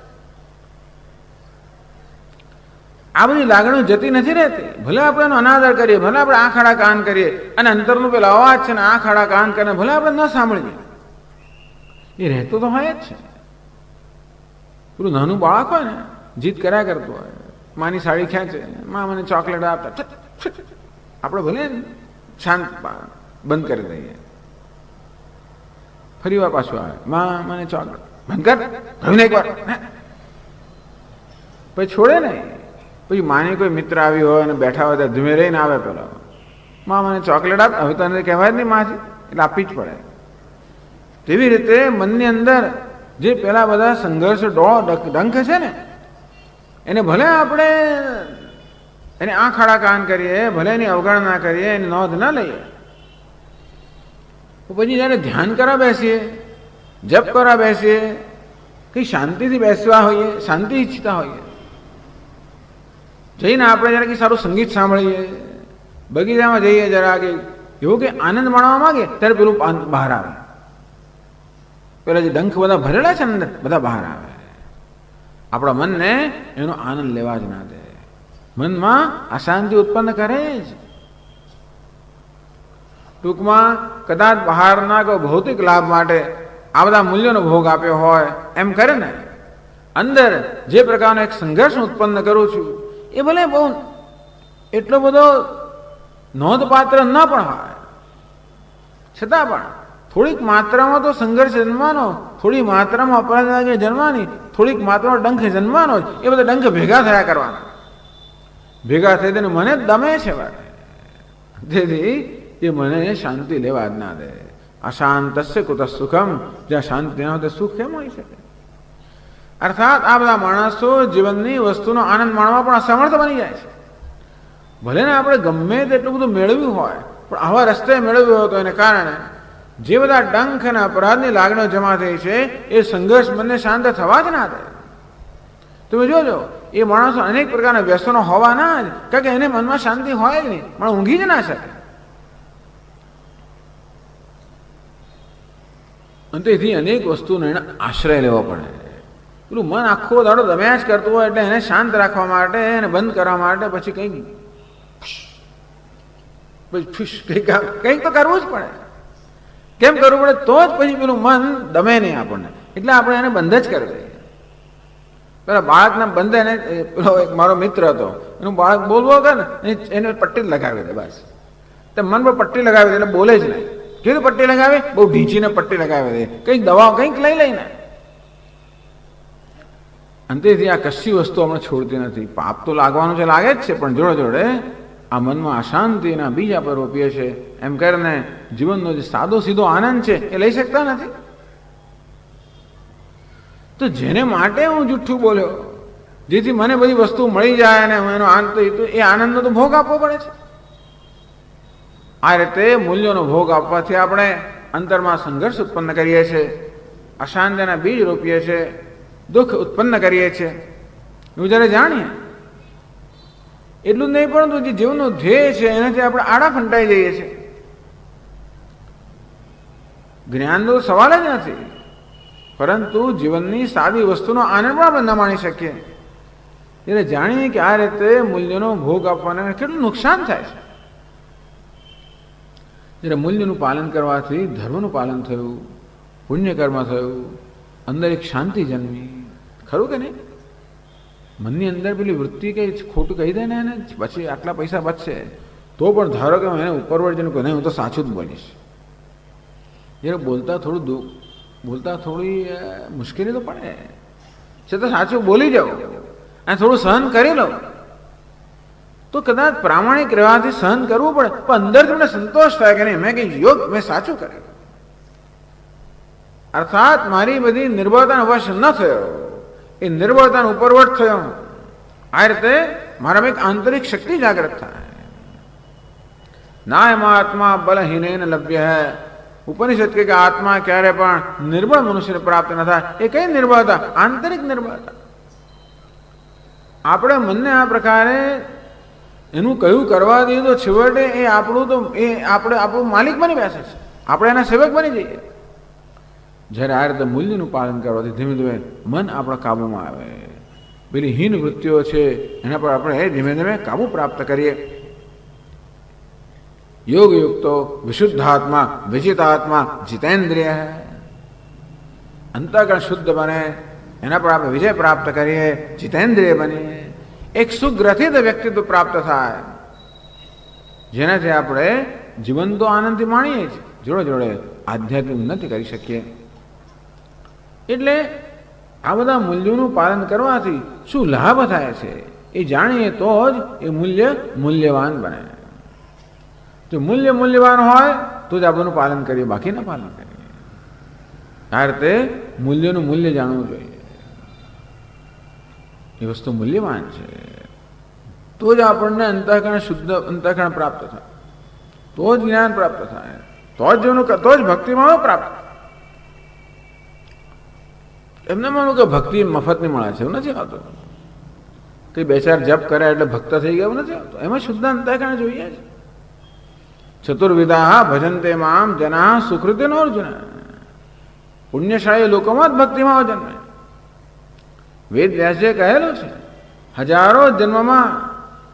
આ બધી લાગણીઓ જતી નથી રહેતી. ભલે આપણે એનો અનાદર કરીએ, ભલે આપણે આંખ આડા કાન કરીએ, અને અંતરનું પેલો અવાજ છે ને આંખ આડા કાન કરીને ભલે આપણે ન સાંભળીએ, એ રહેતો તો હોય જ છે. પેલું નાનું બાળક હોય ને, જીદ કર્યા કરતું હોય, માની સાડી ખેંચે, માં મને ચોકલેટ આપતા, આપણે ભલે શાંત બંધ કરી દઈએ, ફરી વાર પાછું આવે, માં મને ચોકલેટ બંધ કર, કહ્યું ને એકવાર, પછી છોડે નહીં. પછી માની કોઈ મિત્ર આવી હોય અને બેઠા હોય ત્યાં ધીમે રહીને આવે, પેલો માં મને ચોકલેટ આપ, હવે તને કહેવાય જ નહીં માથી, એટલે આપવી જ પડે. તેવી રીતે મનની અંદર જે પેલા બધા સંઘર્ષ ડંખ છે ને, એને ભલે આપણે એને આંખ આડા કાન કરીએ, ભલે એની અવગણના કરીએ, એની નોંધ ન લઈએ, પછી જયારે ધ્યાન કરવા બેસીએ, જપ કરવા બેસીએ, કઈ શાંતિથી બેસવા હોઈએ, શાંતિ ઈચ્છતા હોઈએ, જઈને આપણે જરા કે સારું સંગીત સાંભળીએ, બગીચામાં જઈએ, જરા કે એવું કે આનંદ માણવા માંગે ત્યારે પેલું બહાર આવે, પેલા જે ડંખ બધા ભરેલા છે ને અંદર બધા બહાર આવે. આપણા મનને એનો આનંદ લેવા જ ના દે, મનમાં અશાંતિ ઉત્પન્ન કરે જ. ટૂંકમાં કદાચ બહારના કોઈ ભૌતિક લાભ માટે આ બધા મૂલ્યોનો ભોગ આપ્યો હોય એમ કરે ને, અંદર જે પ્રકારનો એક સંઘર્ષ ઉત્પન્ન કરું છું એ ભલે બહુ એટલો બધો નોંધપાત્ર ન પણ હોય, છતાં પણ થોડીક માત્રામાં તો સંઘર્ષ જન્મવાનો, થોડી માત્રામાં અપરાધ જન્મવાની, થોડીક માત્રામાં ડંખ જન્મવાનો જ. એ બધા ડંખ ભેગા થયા કરવાના, ભેગા થઈ તેને મને દમે છે વાત. તેથી એ મને શાંતિ લેવા જ ના દે. અશાંતસ્ય કુત સુખમ, જ્યાં શાંતિ ના હોય સુખ કેમ હોઈ શકે? અર્થાત આ બધા માણસો જીવનની વસ્તુનો આનંદ માણવા પણ અસમર્થ બની જાય છે. ભલે ને આપણે ગમે તેટલું બધું મેળવ્યું હોય, પણ આવા રસ્તે મેળવ્યું હોય તો એને કારણે જે બધા ડંખ અને અપરાધની લાગણીઓ જમા થઈ છે એ સંઘર્ષ મનને શાંત થવા જ ના દે. તમે જોજો, એ માણસો અનેક પ્રકારના વ્યસનો હોવાના જ, કારણ કે એને મનમાં શાંતિ હોય જ નહીં, પણ ઊંઘી જ ના શકે. અને તેથી અનેક વસ્તુનો એને આશ્રય લેવો પડે. પેલું મન આખો દાડો દમ્યા જ કરતું હોય એટલે એને શાંત રાખવા માટે, એને બંધ કરવા માટે પછી કંઈક તો કરવું જ પડે. કેમ કરવું પડે? તો જ પછી પેલું મન દમે નહીં આપણને, એટલે આપણે એને બંધ જ કરી દઈએ. પેલા બાળકના બંધ એને, પેલો એક મારો મિત્ર હતો, એનું બાળક બોલવો કે ને એને પટ્ટી લગાવી દે, બસ તે મન પર પટ્ટી લગાવી દે એટલે બોલે જ નહીં. કીધું પટ્ટી લગાવે, બહુ ઢીંચીને પટ્ટી લગાવી દે, કંઈક દવાઓ કંઈક લઈ લઈને. અંતેથી આ કશી વસ્તુ આપણે છોડતી નથી. પાપ તો લાગવાનું છે, લાગે જ છે, પણ જોડે જોડે આ મનમાં અશાંતિના બીજ આપણે રોપીએ છીએ. એમ કરીને જીવનનો જે સાદો સીધો આનંદ છે એ લઈ શકતા નથી. તો જેને માટે હું જુઠ્ઠું બોલ્યો, જેથી મને બધી વસ્તુ મળી જાય અને એનો આનંદ, એ આનંદનો તો ભોગ આપવો પડે છે. આ રીતે મૂલ્યોનો ભોગ આપવાથી આપણે અંતરમાં સંઘર્ષ ઉત્પન્ન કરીએ છીએ, અશાંતિના બીજ રોપીએ છીએ, દુઃખ ઉત્પન્ન કરીએ છીએ. એવું જ્યારે જાણીએ એટલું જ નહીં, પરંતુ જે જીવનનો ધ્યેય છે એનાથી આપણે આડા ફંટાઈ જઈએ છીએ. જ્ઞાનનો સવાલ જ નથી, પરંતુ જીવનની સાદી વસ્તુનો આનંદ પણ આપણે ન માણી શકીએ. એટલે જાણીએ કે આ રીતે મૂલ્યનો ભોગ આપવાને કેટલું નુકસાન થાય છે. જ્યારે મૂલ્યનું પાલન કરવાથી ધર્મનું પાલન થયું, પુણ્યકર્મ થયું, અંદર એક શાંતિ જન્મી. ખરું કે નહીં? મનની અંદર પેલી વૃત્તિ કઈ ખોટું કહી દે ને એને, પછી આટલા પૈસા બચશે તો પણ ધારો કે એને ઉપરવર્ડ જેનું કહે, હું તો સાચું જ બોલીશ. જ્યારે બોલતા થોડી મુશ્કેલી તો પડે, છતાં સાચું બોલી જાઓ અને થોડું સહન કરી લો તો કદાચ પ્રામાણિક રહેવાથી સહન કરવું પડે, પણ અંદર તમને સંતોષ થાય કે નહીં, મેં કંઈ યોગ, મેં સાચું કર્યું. અર્થાત મારી બધી નિર્બળતાનો વશ ન થયો, એ નિર્બળતાનો ઉપરવટ થયો. આ રીતે મારામાં એક આંતરિક શક્તિ જાગૃત થાય. ના એમાં આત્મા બલહીન લભ્ય હૈ. ઉપનિષદ કે આત્મા ક્યારે પણ નિર્બળ મનુષ્યને પ્રાપ્ત ન થાય. એ કઈ નિર્બળતા? આંતરિક નિર્બળતા. આપણે મનને આ પ્રકારે એનું કયું કરવા દઈએ તો છેવટે એ આપણું માલિક બની બેસે છે, આપણે એના સેવક બની જઈએ. જ્યારે આ રીતે મૂલ્યનું પાલન કરવાથી ધીમે ધીમે મન આપણા કાબુમાં આવે. પેલી હીન વૃત્તિઓ છે એના પર આપણે ધીમે ધીમે કાબુ પ્રાપ્ત કરીએ. યોગયુક્તો વિશુદ્ધાત્મા વિજિતાત્મા જીતેન્દ્રિય. અંતઃકરણ શુદ્ધ બને, એના પર આપણે વિજય પ્રાપ્ત કરીએ, જીતેન્દ્રિય બનીએ. એક સુગ્રથિત વ્યક્તિત્વ પ્રાપ્ત થાય, જેનાથી આપણે જીવન તો આનંદથી માણીએ છીએ, જોડે જોડે આધ્યાત્મિક ઉન્નતિ કરી શકીએ. એટલે આ બધા મૂલ્યોનું પાલન કરવાથી શું લાભ થાય છે એ જાણીએ તો જ એ મૂલ્ય મૂલ્યવાન બને. જો મૂલ્ય મૂલ્યવાન હોય તો જ આપણું પાલન કરીએ, બાકી ના પાલન કરીએ. આ રીતે મૂલ્યનું મૂલ્ય જાણવું જોઈએ. એ વસ્તુ મૂલ્યવાન છે તો જ આપણને અંતઃકરણ શુદ્ધ અંતઃકરણ પ્રાપ્ત થાય, તો જ જ્ઞાન પ્રાપ્ત થાય, તો જ ભક્તિમાં પ્રાપ્ત થાય. એમને માનું કે ભક્તિ મફતની મળે છે, એવું નથી આવતું. કઈ બે ચાર જપ કર્યા એટલે ભક્ત થઈ ગયા, એવું નથી આવતું. એમાં શુદ્ધ અંતઃકરણ જોઈએ છે. ચતુર્વિધા ભજંતે મામ જના સુકૃતિનો અર્જુન. પુણ્યશાળી લોકોમાં જ ભક્તિમાં જન્મે. વેદ વ્યાસે કહેલું છે, હજારો જન્મમાં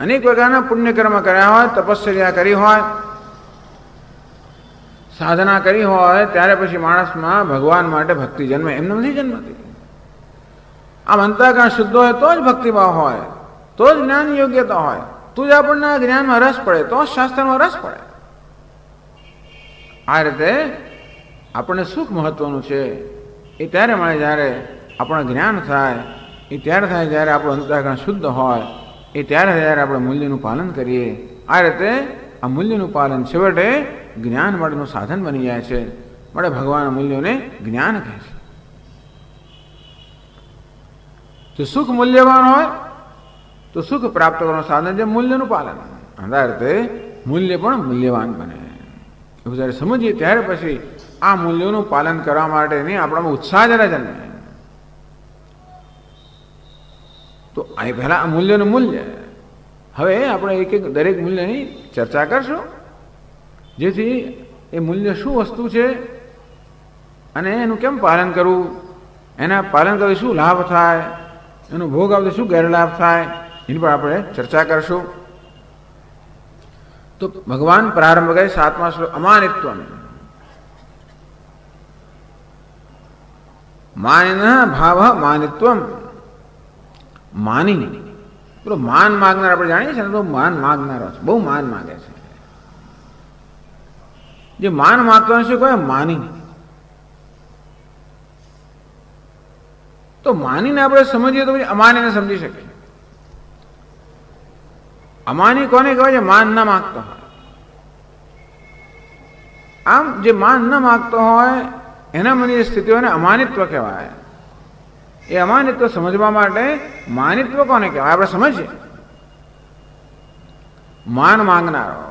અનેક પ્રકારના પુણ્યકર્મ કર્યા હોય, તપશ્ચર્યા કરી હોય, સાધના કરી હોય, ત્યારે પછી માણસમાં ભગવાન માટે ભક્તિ જન્મે. એમને નથી જન્મતી. આમ અંતઃકરણ શુદ્ધ હોય તો જ ભક્તિભાવ હોય, તો જ જ્ઞાન યોગ્યતા હોય, તો જ આપણને જ્ઞાનમાં રસ પડે, તો જ શાસ્ત્રમાં રસ પડે. આ રીતે આપણને સુખ મહત્વનું છે. એ ત્યારે મળે જ્યારે આપણને જ્ઞાન થાય, એ ત્યારે થાય જ્યારે આપણું અંતઃકરણ શુદ્ધ હોય, એ ત્યારે જ્યારે આપણે મૂલ્યનું પાલન કરીએ. આ રીતે આ મૂલ્યનું પાલન છેવટે જ્ઞાન માટેનું સાધન બની જાય છે. માટે ભગવાન મૂલ્યોને જ્ઞાન કહે છે. જો સુખ મૂલ્યવાન હોય તો સુખ પ્રાપ્ત કરવાનું સાધન છે મૂલ્યનું પાલન. આ રીતે મૂલ્ય પણ મૂલ્યવાન બને. એવું જ્યારે સમજીએ ત્યારે પછી આ મૂલ્યોનું પાલન કરવા માટેની આપણામાં ઉત્સાહ જરા જન્મે. તો આ પહેલા આ મૂલ્યનું મૂલ્ય. હવે આપણે એક એક દરેક મૂલ્યની ચર્ચા કરશું, જેથી એ મૂલ્ય શું વસ્તુ છે અને એનું કેમ પાલન કરવું, એના પાલન કરવાથી શું લાભ થાય, એનો ભોગ આવતો શું ગેરલાભ થાય, એની પર આપણે ચર્ચા કરશું. તો ભગવાન પ્રારંભ કરે 7મા શ્લોક અમાનિત્વ. માનિન ભાવ માનિત્વમ. માની પેલો માન માગનાર આપણે જાણીએ છીએ ને, તો માન માગનારો છે, બહુ માન માગે છે. જે માન માગતો શું કહે? માની. તો માનીને આપણે સમજીએ તો પછી અમાનીને સમજી શકીએ. અમાની કોને કહેવાય? છે માન ન માગતો હોય. આમ જે માન ન માગતો હોય એના મનની સ્થિતિઓને અમાનિત્વ કહેવાય. એ અમાનિત્વ સમજવા માટે માનિત્વ કોને કહેવાય આપણે સમજીએ. માન માંગનારો,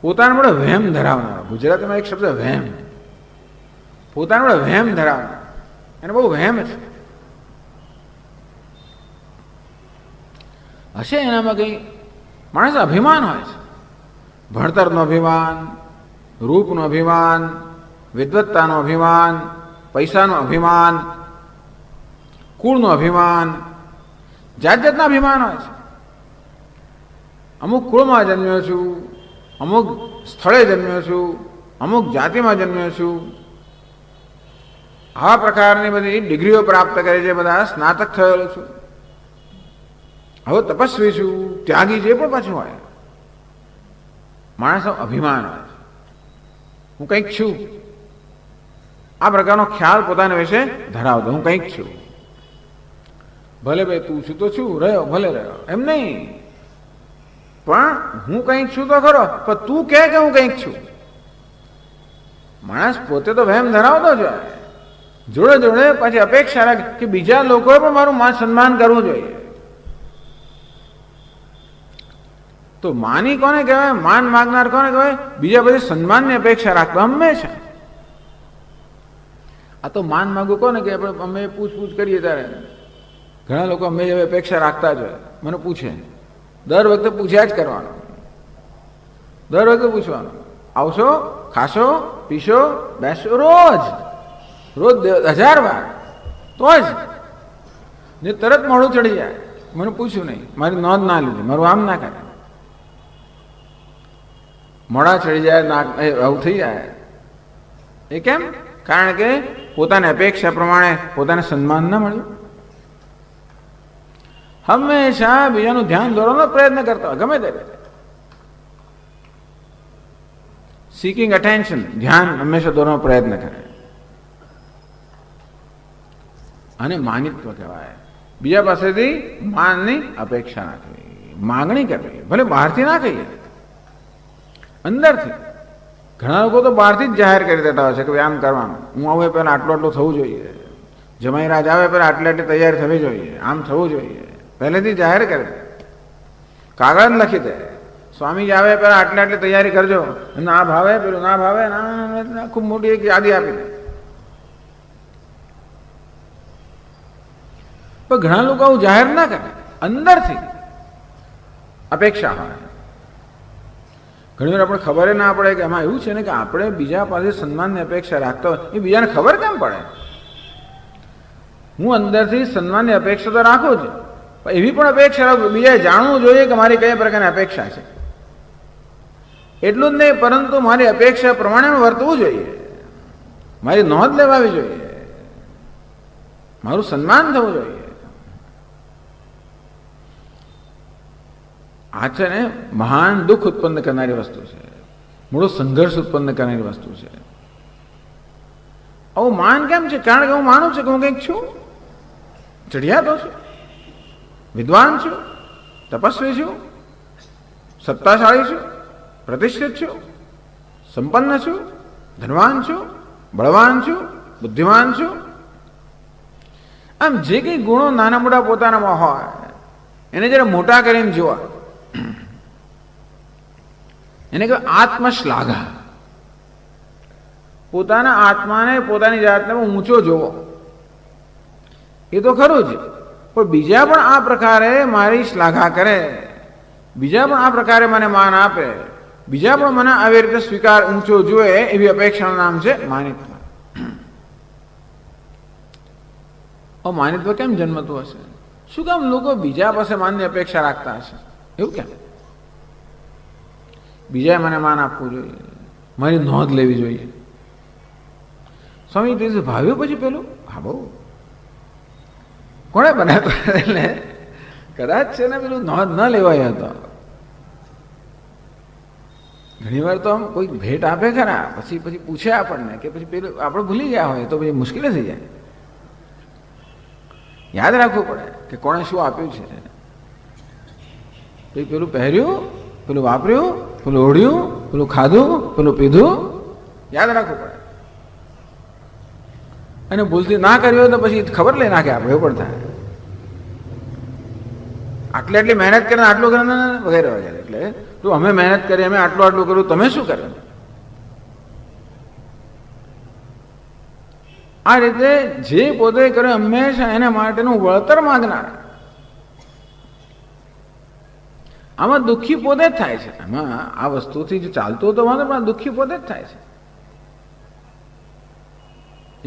પોતાના વડે વહેમ ધરાવનારો. ગુજરાતીમાં એક શબ્દ વહેમ. પોતાના વડે વહેમ ધરાવનારો, એને બહુ વહેમ છે. હશે એનામાં કંઈ માણસ અભિમાન હોય છે. ભણતરનો અભિમાન, રૂપનો અભિમાન, વિદ્વત્તાનો અભિમાન, પૈસાનો અભિમાન, કુળનો અભિમાન, જાત જાતના અભિમાન હોય છે. અમુક કુળમાં જન્મ્યો છું, અમુક સ્થળે જન્મ્યો છું, અમુક જાતિમાં જન્મ્યો છું, આવા પ્રકારની બધી ડિગ્રીઓ પ્રાપ્ત કરી છે, બધા સ્નાતક થયેલો છું, હવે તપસ્વી છું, ત્યાગી જે પણ પાછું હોય. માણસનો અભિમાન હોય છે, હું કંઈક છું. આ પ્રકારનો ખ્યાલ પોતાના વિશે ધરાવતો, હું કંઈક છું. ભલે ભાઈ તું છું તો છું, રહ્યો ભલે રહ્યો, એમ નહીં, પણ હું કંઈક છું તો ખરો, પણ તું કહે કે હું કંઈક છું. માણસ પોતે તો વહેમ ધરાવતો જ હોય, જોડે જોડે પછી અપેક્ષા રાખે કે બીજા લોકોએ પણ મારું માન સન્માન કરવું જોઈએ. તો માની કોને કહેવાય? માન માગનાર કોને કહેવાય? બીજા બધી સન્માનની અપેક્ષા રાખતો હંમેશા. આ તો માન માગવું કોને કે આપણે અમે પૂછપૂછ કરીએ ત્યારે ઘણા લોકો અમે એવી અપેક્ષા રાખતા જ હોય. મને પૂછે, દર વખતે પૂછ્યા જ કરવાનું, દર વખતે પૂછવાનું, આવશો, ખાશો, પીશો, બેસો, રોજ રોજ 1000 વાર, તો જ ને તરત મોડું ચડી જાય. મને પૂછ્યું નહીં, મારી નોંધ ના લીધી, મારું આમ ના કરે, મોડા ચડી જાય, આવું થઈ જાય. એ કેમ? કારણ કે પોતાની અપેક્ષા પ્રમાણે પોતાને સન્માન ના મળ્યું. હંમેશા બીજાનું ધ્યાન દોરવાનો પ્રયત્ન કરતો હોય, ગમે તે સીકિંગ અટેન્શન, ધ્યાન હંમેશા દોરવાનો પ્રયત્ન કરે. અને માનિત્વ કહેવાય. બીજા પાસેથી માનની અપેક્ષા ના કરવી, માગણી કરવી, ભલે બહારથી ના કહીએ, અંદરથી. ઘણા લોકો તો બહારથી જ જાહેર કરી દેતા હોય છે કે આમ કરવાનું, હું આવે પહેલાં આટલું આટલું થવું જોઈએ, જમાઈ રાજ આવે પહેલાં આટલી આટલી તૈયારી થવી જોઈએ, આમ થવું જોઈએ, પહેલેથી જાહેર કરે, કાગળ લખી દે. સ્વામીજી આવે પહેલાં આટલી આટલી તૈયારી કરજો, એમને આ ભાવે, પેલું ના ભાવે, ના ખૂબ મોટી એક યાદી આપી દે. પણ ઘણા લોકો આવું જાહેર ના કરે, અંદરથી અપેક્ષા હોય. ઘણી વાર આપણે ખબર ના પડે કે એમાં એવું છે ને કે આપણે બીજા પાસે સન્માનની અપેક્ષા રાખતા હોય એ બીજાને ખબર કેમ પડે? હું અંદરથી સન્માનની અપેક્ષા તો રાખું છું, પણ એવી પણ અપેક્ષા રાખું બીજાએ જાણવું જોઈએ કે મારી કયા પ્રકારની અપેક્ષા છે. એટલું જ નહીં, પરંતુ મારી અપેક્ષા પ્રમાણે વર્તવું જોઈએ, મારી નોંધ લેવાવી જોઈએ, મારું સન્માન થવું જોઈએ. આ છે ને મહાન દુઃખ ઉત્પન્ન કરનારી વસ્તુ છે, મોટો સંઘર્ષ ઉત્પન્ન કરનારી વસ્તુ છે. આવું માન કેમ છે? કારણ કે હું માનું છું કે હું કંઈક છું, ચડિયાતો છું, વિદ્વાન છું, તપસ્વી છું, સત્તાશાળી છું, પ્રતિષ્ઠિત છું, સંપન્ન છું, ધનવાન છું, બળવાન છું, બુદ્ધિમાન છું. આમ જે કંઈ ગુણો નાના મોટા પોતાનામાં હોય એને જરા મોટા કરીને જોવા, એને કહેવાય આત્મશ્લાઘા. પોતાના આત્માને પોતાની જાતને ઊંચો જોવો એ તો ખરું જ, પણ બીજા પણ આ પ્રકારે મારી શ્લાઘા કરે, બીજા પણ આ પ્રકારે મને માન આપે, બીજા પણ મને આવી રીતે સ્વીકાર ઊંચો જોઈએ, એવી અપેક્ષાનું નામ છે માનિત્વ. માનિત્વ કેમ જન્મતું હશે? શું કામ લોકો બીજા પાસે માનની અપેક્ષા રાખતા હશે? એવું કેમ? બીજાએ મને માન આપવું જોઈએ, મારી નોંધ લેવી જોઈએ. સ્વામી તે ભાવ્યું પછી પેલું હા બહુ કોણે બનાવ્યો? એટલે કદાચ છે ને પેલું નોંધ ન લેવાય હતો. ઘણી વાર તો આમ કોઈ ભેટ આપે ખરા, પછી પૂછે આપણને કે પછી પેલું આપણે ભૂલી ગયા હોય તો પછી મુશ્કેલ થઈ જાય. યાદ રાખવું પડે કે કોણે શું આપ્યું છે. પેલું પહેર્યું, પેલું વાપર્યું, પેલું ઓઢ્યું, પેલું ખાધું, પેલું પીધું, યાદ રાખવું પડે. અને ભૂલથી ના કર્યો તો પછી ખબર લઈ નાખે આપણે, એવું પણ થાય. આટલી મહેનત કરીને આટલું કરે વગેરે વગેરે. એટલે તો અમે મહેનત કરી, અમે આટલું કર્યું, તમે શું કર્યું? આ રીતે જે પોતે કરે હંમેશા એના માટેનું વળતર માંગનાર. આમાં દુઃખી પોતે જ થાય છે. આમાં આ વસ્તુથી જો ચાલતું તો વાંધો, પણ દુઃખી પોતે જ થાય છે.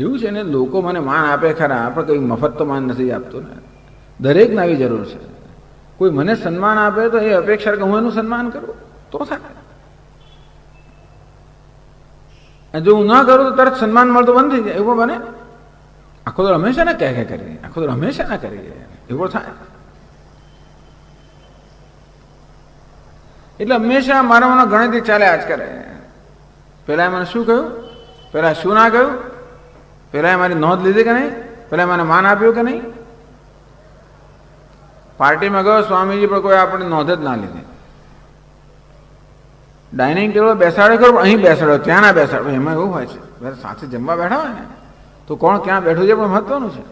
એવું છે ને, લોકો મને માન આપે ખરા, પણ કંઈ મફત તો માન નથી આપતું ને. દરેકને આવી જરૂર છે. કોઈ મને સન્માન આપે તો એ અપેક્ષા કે હું એનું સન્માન કરું તો થાય. જો હું ના કરું તો તરત સન્માન મળતું બંધ થઈ જાય, એવું બને. આખો તો હંમેશા ને કહે કરીએ, આખો તો હંમેશા ના કરીએ, એવું થાય. એટલે હંમેશા મારા મને ગણિત ચાલ્યા જ કરે. પેલા મને શું કહ્યું, પેલા શું ના કહ્યું, પેલા મારી નોંધ લીધી કે નહીં, પેલા મને માન આપ્યું કે નહીં. પાર્ટીમાં ગયો સ્વામીજી પર કોઈ આપણે નોંધ જ ના લીધી. ડાઇનિંગ ટેબલ બેસાડે ખરો, પણ અહીં બેસાડો, ત્યાં ના બેસાડો. એમાં એવું હોય છે, સાથે જમવા બેઠા હોય ને તો કોણ ક્યાં બેઠું છે પણ મહત્વનું છે.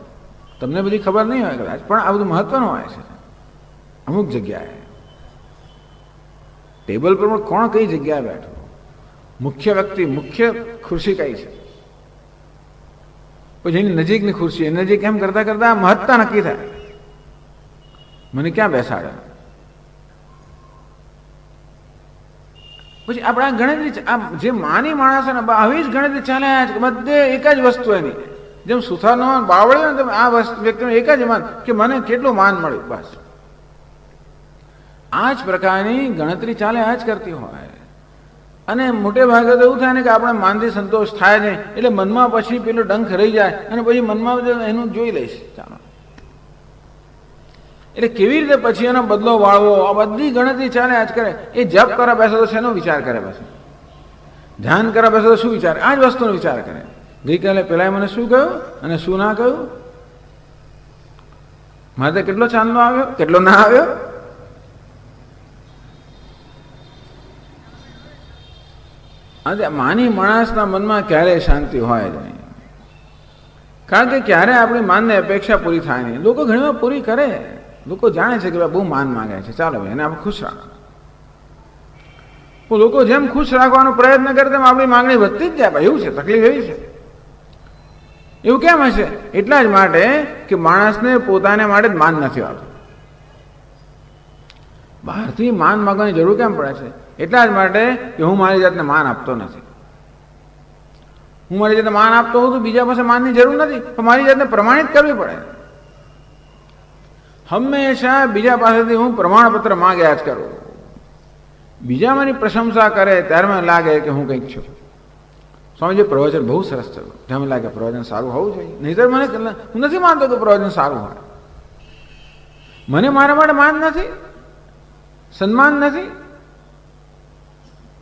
તમને બધી ખબર નહીં હોય કદાચ, પણ આ બધું મહત્વનું હોય છે. અમુક જગ્યાએ ટેબલ પર પણ કોણ કઈ જગ્યાએ બેઠું, મુખ્ય વ્યક્તિ, મુખ્ય ખુરશી કઈ છે, પછી એની નજીકની ખુરશી, એની નજીક એમ કરતા કરતા મહત્તા નક્કી થાય. મને ક્યાં બેસાડે? પછી આપણા ગણતરી, આ જે માની માણસ ને આવી જ ગણતરી ચાલે છે. બધે એક જ વસ્તુ એની, જેમ સુથારનો બાવળ્યો ને, આ વ્યક્તિનું એક જ માન કે મને કેટલું માન મળ્યું, બસ. આ જ પ્રકારની ગણતરી ચાલે આ જ કરતી હોય. અને મોટે ભાગે તો એવું થાય ને કે આપણે માનથી સંતોષ થાય નહીં, એટલે મનમાં પછી પેલો ડંખ રહી જાય, અને પછી મનમાં એનું જોઈ લઈશ ચાલો. એટલે કેવી રીતે પછી એનો બદલો વાળવો, આ બધી ગણતરી ચાલે આજ કરે. એ જપ કરવા બેસે તો શેનો વિચાર કરે, પછી ધ્યાન કરવા બેસે તો શું વિચાર? આ જ વસ્તુનો વિચાર કરે. ગઈકાલે પેલા મને શું કહ્યું અને શું ના કહ્યું, મારે કેટલો ચાંદલો આવ્યો, કેટલો ના આવ્યો. આજે માની માણસના મનમાં ક્યારેય શાંતિ હોય જ નહીં, કારણ કે ક્યારે આપણી માનની અપેક્ષા પૂરી થાય નહીં. લોકો ઘણીવાર પૂરી કરે, લોકો જાણે છે કે બહુ માન માંગે છે, ચાલો ભાઈ એને આપણે ખુશ રાખો. લોકો જેમ ખુશ રાખવાનો પ્રયત્ન કરે તેમ આપણી માંગણી વધતી જ જાય. ભાઈ એવું છે, તકલીફ એવી છે. એવું કેમ હશે? એટલા જ માટે કે માણસને પોતાને માટે જ માન નથી આવતું. બહારથી માન માંગવાની જરૂર કેમ પડે છે? એટલા જ માટે કે હું મારી જાતને માન આપતો નથી. હું મારી જાતને માન આપતો હોઉં તો બીજા પાસે માનની જરૂર નથી, પણ મારી જાતને પ્રમાણિત કરવી પડે. હંમેશા બીજા પાસેથી હું પ્રમાણપત્ર માંગ્યા જ કરું. બીજા મારી પ્રશંસા કરે ત્યારે મને લાગે કે હું કંઈક છું. સ્વામીજી પ્રવચન બહુ સરસ થયું, મને લાગે પ્રવચન સારું હોવું જોઈએ. નહીંતર મને હું નથી માનતો કે પ્રવચન સારું હોય. મને મારા માટે માન નથી, સન્માન નથી.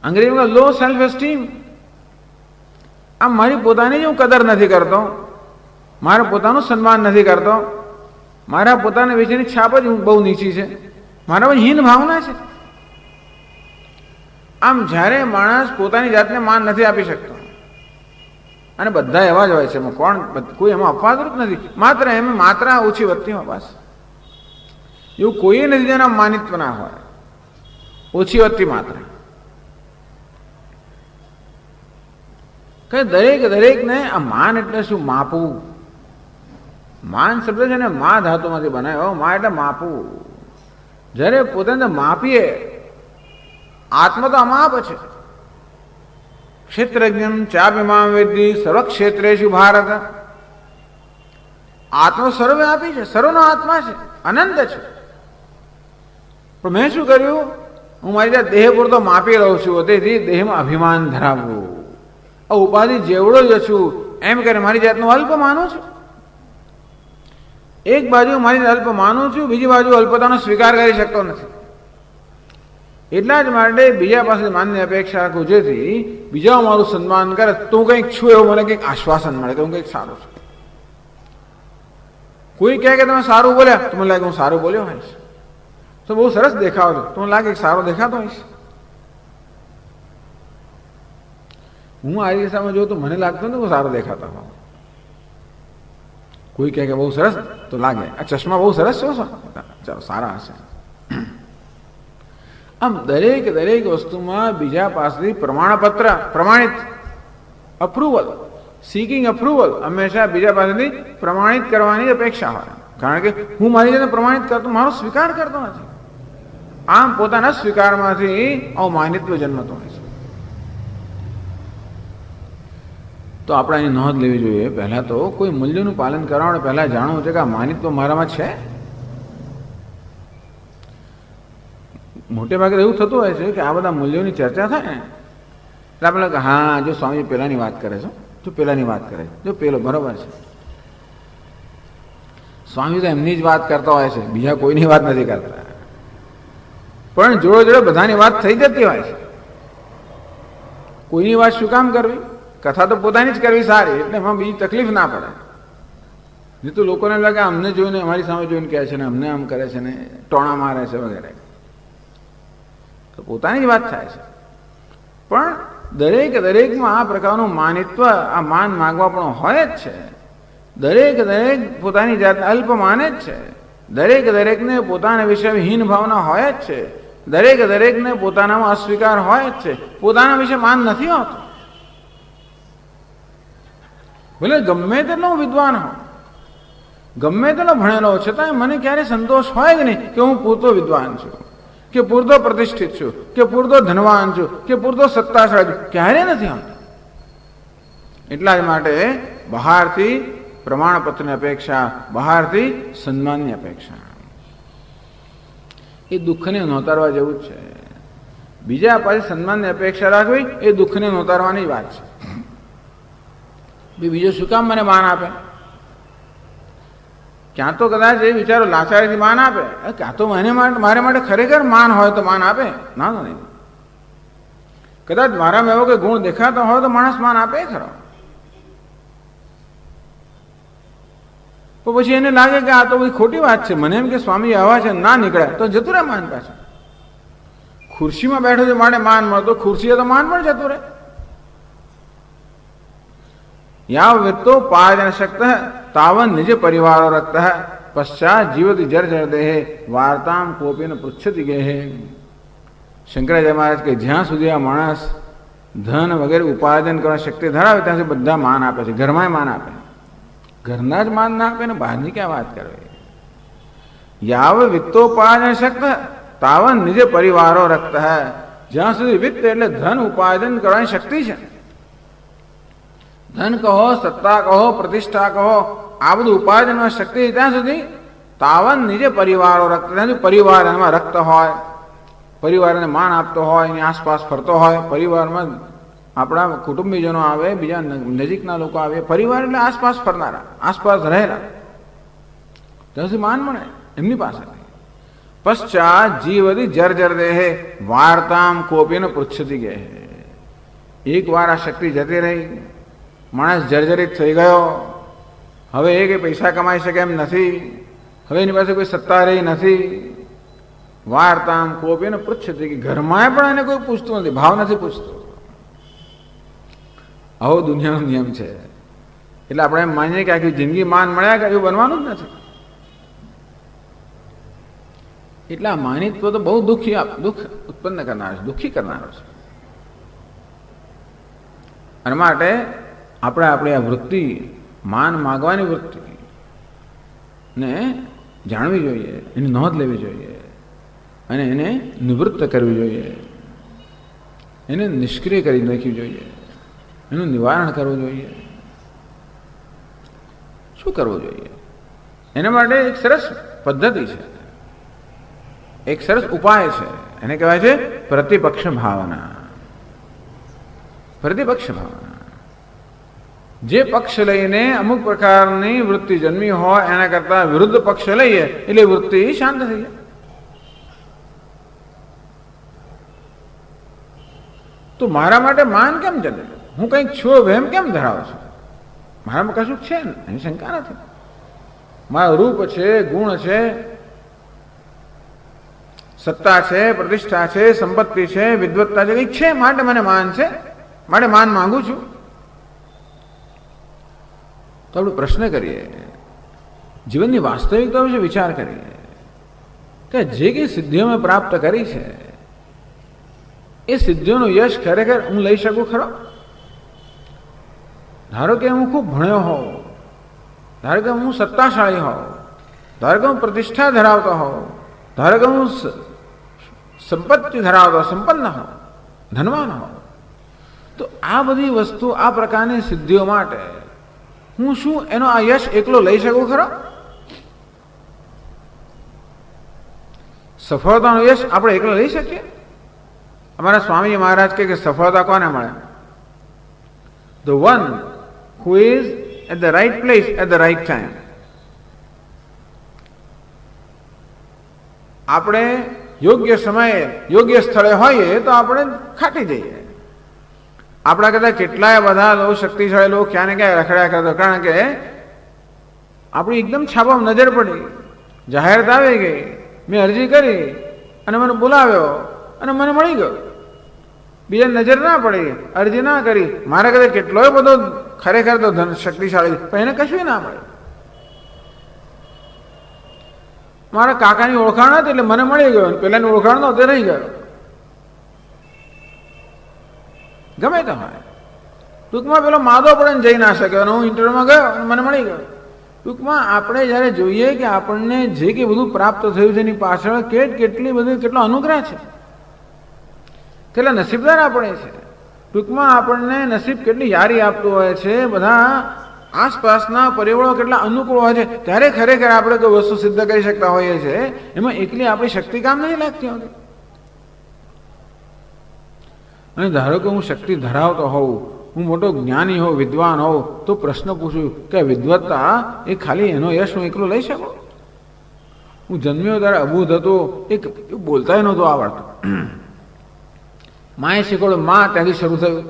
અંગ્રેજીમાં લો સેલ્ફ એસ્ટીમ. આમ મારી પોતાની જ હું કદર નથી કરતો, મારા પોતાનું સન્માન નથી કરતો, મારા પોતાના વિશેની છાપ જ બહુ નીચી છે, મારા હીન ભાવના છે. આમ જ્યારે માણસ પોતાની જાતને માન નથી આપી શકતો, અને બધા એવા જ હોય છે, એમાં કોણ કોઈ એમાં અપવાદરૂપ નથી, માત્ર એમાં માત્રા ઓછી વધતી હોય બસ. એવું કોઈ નથી જેના માનિત્વ ના હોય, ઓછી વધતી માત્રા. કે દરેકને આ માન એટલે શું? માપવું. માન શબ્દ છે ને મા ધાતુમાંથી બનાવ્યો. મા એટલે માપવું. જ્યારે પોતાને માપીએ, આત્મા તો અમાપ છે. ક્ષેત્રજ્ઞમ ચાપિમામ વેદ્ધિ સર્વક્ષેત્રેષુ ભારત. આત્મા સર્વવ્યાપી છે, સર્વનો આત્મા છે, અનંત છે. પણ મેં શું કર્યું? હું મારી જાત દેહ પૂરતો માપી રહું છું, તેથી દેહમાં અભિમાન ધરાવવું. ઉપાધિ જેવડો જ છું એમ કરે મારી જાતનું અલ્પ માનું છું. એક બાજુ મારી અલ્પ માનું છું, બીજી બાજુ અલ્પતાનો સ્વીકાર કરી શકતો નથી. એટલા જ માટે બીજા પાસે માનની અપેક્ષા રાખું, જેથી બીજા મારું સન્માન કરે તો હું કંઈક છું એવું મને કંઈક આશ્વાસન મળે કે હું કંઈક સારું છું. કોઈ કહે કે તમે સારું બોલ્યા તો મને લાગે હું સારું બોલ્યો હોઈશ. તો બહુ સરસ દેખાવ છો તો મને લાગે સારો દેખાતો હોઈશ. હું આ દિશામાં જોઉં તો મને લાગતું ને હું સારો દેખાતો હોઉં. કોઈ કહે કે બહુ સરસ તો લાગે આ ચશ્મા બહુ સરસ છે, ચાલો સારા હશે. આમ દરેક વસ્તુમાં બીજા પાસેથી પ્રમાણપત્ર, પ્રમાણિત, અપ્રુવલ, સીકિંગ અપ્રુવલ, હંમેશા બીજા પાસેથી પ્રમાણિત કરવાની અપેક્ષા હોય. કારણ કે હું મારી જાતને પ્રમાણિત કરતો, મારો સ્વીકાર કરતો નથી. આમ પોતાના સ્વીકારમાંથી અવમાનિત્વ જન્મતો હોય છે. તો આપણે એની નોંધ લેવી જોઈએ. પહેલાં તો કોઈ મૂલ્યનું પાલન કરવા પહેલાં જાણવું છે કે આ માનિત્વ મારામાં છે. મોટે ભાગે એવું થતું હોય છે કે આ બધા મૂલ્યોની ચર્ચા થાય ને એટલે આપણે કે હા જો સ્વામી પેલાની વાત કરે છે, જો પેલાની વાત કરે છે, જો પેલો બરોબર છે. સ્વામી તો એમની જ વાત કરતા હોય છે, બીજા કોઈની વાત નથી કરતા. પણ જોડે બધાની વાત થઈ જતી હોય છે. કોઈની વાત શું કામ કરવી? કથા તો પોતાની જ કરવી સારી, એટલે એમાં બીજી તકલીફ ના પડે. નહીં તો લોકોને લાગે અમને જોઈને, અમારી સામે જોઈને કહે છે ને અમને આમ કરે છે ને ટોણા મારે છે વગેરે. તો પોતાની જ વાત થાય છે. પણ દરેકમાં આ પ્રકારનું માનિત્વ, આ માન માગવા પણ હોય જ છે. દરેક પોતાની જાતને અલ્પ માને જ છે. દરેકને પોતાના વિશે હીન ભાવના હોય જ છે. દરેકને પોતાનામાં અસ્વીકાર હોય જ છે. પોતાના વિશે માન નથી હોતું. ભલે ગમે તેટલો વિદ્વાન હો, ગમે તેટલો ભણેલો છતાં મને ક્યારે સંતોષ હોય જ નહીં કે હું પૂરતો વિદ્વાન છું, કે પૂરતો પ્રતિષ્ઠિત છું, કે પૂરતો ધનવાન છું, કે પૂરતો સત્તાશાળી છું. ક્યારે નથી આવતો. એટલા જ માટે બહારથી પ્રમાણપત્રની અપેક્ષા, બહારથી સન્માનની અપેક્ષા, એ દુઃખને નોતારવા જેવું જ છે. બીજા પાસે સન્માનની અપેક્ષા રાખવી એ દુઃખને નોતારવાની વાત છે. બીજો શું કામ મને માન આપે? ક્યાં તો કદાચ એ વિચારો લાચારીથી માન આપે, ક્યાં તો મારે માટે ખરેખર માન હોય તો માન આપે. ના નહીં, કદાચ મારામાં એવો કોઈ ગુણ દેખાતો હોય તો માણસ માન આપે ખરો. તો પછી એને લાગે કે આ તો બધી ખોટી વાત છે, મને એમ કે સ્વામી આવા છે, ના નીકળે તો જતું રહે માન પાછું. ખુરશીમાં બેઠો છે માટે માન મળતો, ખુરશીએ તો માન પણ જતું રહે. યા વિત્તો પાયન શક્ત તાવન નિજ પરિવારો રક્ત પશ્ચાત જીવતી જર્જર દેહે વાર્તામ કોપીને પૃચ્છતી ગેહે. શંકરાચાર્ય મહારાજ કે જ્યાં સુધી આ માણસ ધન વગેરે ઉપાર્જન કરવાની શક્તિ ધરાવે ત્યાં સુધી બધા માન આપે છે. ઘરમાં માન આપે, ઘરના જ માન ના આપે ને બહારની ક્યાં વાત કરવી. યાવ વિત્તોપાર્જન શક્ત તાવન નિજ પરિવારો રક્ત જ્યાં સુધી વિત્ત એટલે ધન ઉપાર્જન કરવાની શક્તિ છે, ધન કહો, સત્તા કહો, પ્રતિષ્ઠા કહો, આ બધું ઉપાર્જનમાં શક્તિ ત્યાં સુધી તાવન નીચે પરિવારો રક્ત, ત્યાં સુધી પરિવાર એમાં રક્ત હોય, પરિવારને માન આપતો હોય, એની આસપાસ ફરતો હોય, પરિવારમાં આપણા કુટુંબીજનો આવે, બીજા નજીકના લોકો આવે, પરિવાર એટલે આસપાસ ફરનારા, આસપાસ રહેલા, ત્યાં સુધી માન મળે એમની પાસે. પશ્ચાત જીવતી જર્જર દેહે વાર્તામ કોપીને પૃચ્છતી ગયે. એક વાર આ શક્તિ જતી રહી, માણસ જર્જરિત થઈ ગયો, હવે એ કંઈ પૈસા કમાઈ શકે એમ નથી, હવે એની પાસે કોઈ સત્તા રહી નથી. વાર્તામ કોપીને પૃચ્છતી, કે ઘરમાં પણ એને કોઈ પૂછતું નથી, ભાવ નથી પૂછતો. આવો દુનિયાનો નિયમ છે. એટલે આપણે એમ માનીએ કે આખી જિંદગી માન મળ્યા કે એવું બનવાનું જ નથી. એટલે આ માનિત્વ તો બહુ દુઃખ ઉત્પન્ન કરનાર છે, દુઃખી કરનારો છે. અને માટે આપણે આપણી આ વૃત્તિ, માન માગવાની વૃત્તિ ને જાણવી જોઈએ, એની નોંધ લેવી જોઈએ અને એને નિવૃત્ત કરવી જોઈએ, એને નિષ્ક્રિય કરી નાખવી જોઈએ, એનું નિવારણ કરવું જોઈએ. શું કરવું જોઈએ? એના માટે એક સરસ પદ્ધતિ છે, એક સરસ ઉપાય છે, એને કહેવાય છે પ્રતિપક્ષ ભાવના. પ્રતિપક્ષ ભાવના, જે પક્ષ લઈને અમુક પ્રકારની વૃત્તિ જન્મી હોય એના કરતા વિરુદ્ધ પક્ષ લઈએ એટલે વૃત્તિ શાંત થઈ જાય. તો મારા માટે માન કેમ જન્મે? હું કંઈક છું એમ કેમ ધરાવું છું? મારામાં કશું છે ને, એની શંકા નથી. મારું રૂપ છે, ગુણ છે, સત્તા છે, પ્રતિષ્ઠા છે, સંપત્તિ છે, વિદ્વત્તા છે, કંઈક છે, માટે મને માન છે, માટે માન માંગુ છું. તો આપણે પ્રશ્ન કરીએ, જીવનની વાસ્તવિકતા વિશે વિચાર કરીએ કે જે કંઈ સિદ્ધિઓ મેં પ્રાપ્ત કરી છે એ સિદ્ધિઓનું યશ ખરેખર હું લઈ શકું ખરો? ધારો કે હું ખૂબ ભણ્યો હોઉં, ધારો કે હું સત્તાશાળી હોઉં, ધારો કે હું પ્રતિષ્ઠા ધરાવતો હોઉં, ધારો કે હું સંપત્તિ ધરાવતો, સંપન્ન હોઉં, ધનવાન હોઉં, તો આ બધી વસ્તુ, આ પ્રકારની સિદ્ધિઓ માટે હું શું એનો આ યશ એકલો લઈ શકું ખરો? સફળતાનો યશ આપણે એકલો લઈ શકીએ? અમારા સ્વામી મહારાજ કે સફળતા કોને મળે? The one who is at the right place at the right time. આપણે યોગ્ય સમયે યોગ્ય સ્થળે હોઈએ તો આપણે ખાટી જઈએ. આપણા કરતા કેટલાય બધા લોકો, શક્તિશાળી લોકો ક્યાં ને ક્યાં રખડ્યા કરતો, કારણ કે આપણી એકદમ છાપામાં નજર પડી, જાહેરાત આવી ગઈ, મેં અરજી કરી અને મને બોલાવ્યો અને મને મળી ગયો. બીજા નજર ના પડી, અરજી ના કરી, મારા કરતા કેટલોય બધો ખરેખર તો ધન શક્તિશાળી, પણ એને કશું ના મળે. મારા કાકાની ઓળખાણ હતી એટલે મને મળી ગયો, પેલાની ઓળખાણ નહોતી, રહી ગયો. ગમે તો હોય. ટૂંકમાં પેલો માદો પડે જઈ ના શક્યો અને હું ઇન્ટરવ્યુમાં ગયો અને મને મળી ગયો. ટૂંકમાં આપણે જ્યારે જોઈએ કે આપણને જે કંઈ બધું પ્રાપ્ત થયું છે એની પાછળ કેટલી બધી, કેટલો અનુગ્રહ છે, કેટલા નસીબદાર આપણે છે. ટૂંકમાં આપણને નસીબ કેટલી યારી આપતું હોય છે, બધા આસપાસના પરિબળો કેટલા અનુકૂળ હોય છે, ત્યારે ખરેખર આપણે કોઈ વસ્તુ સિદ્ધ કરી શકતા હોઈએ છીએ. એમાં એકલી આપણી શક્તિ કામ નહીં લાગતી હોતી. અને ધારો કે હું શક્તિ ધરાવતો હોઉં, હું મોટો જ્ઞાની હોઉં, વિદ્વાન હોઉં, તો પ્રશ્ન પૂછું કે વિદ્વત્તા એ ખાલી એનો યશ હું એકલો લઈ શકું? હું જન્મ્યો ત્યારે અબૂધ હતો, એક બોલતાય નહોતો આવડતું. માએ શીખવાડ્યું, માં ત્યાંથી શરૂ થયું.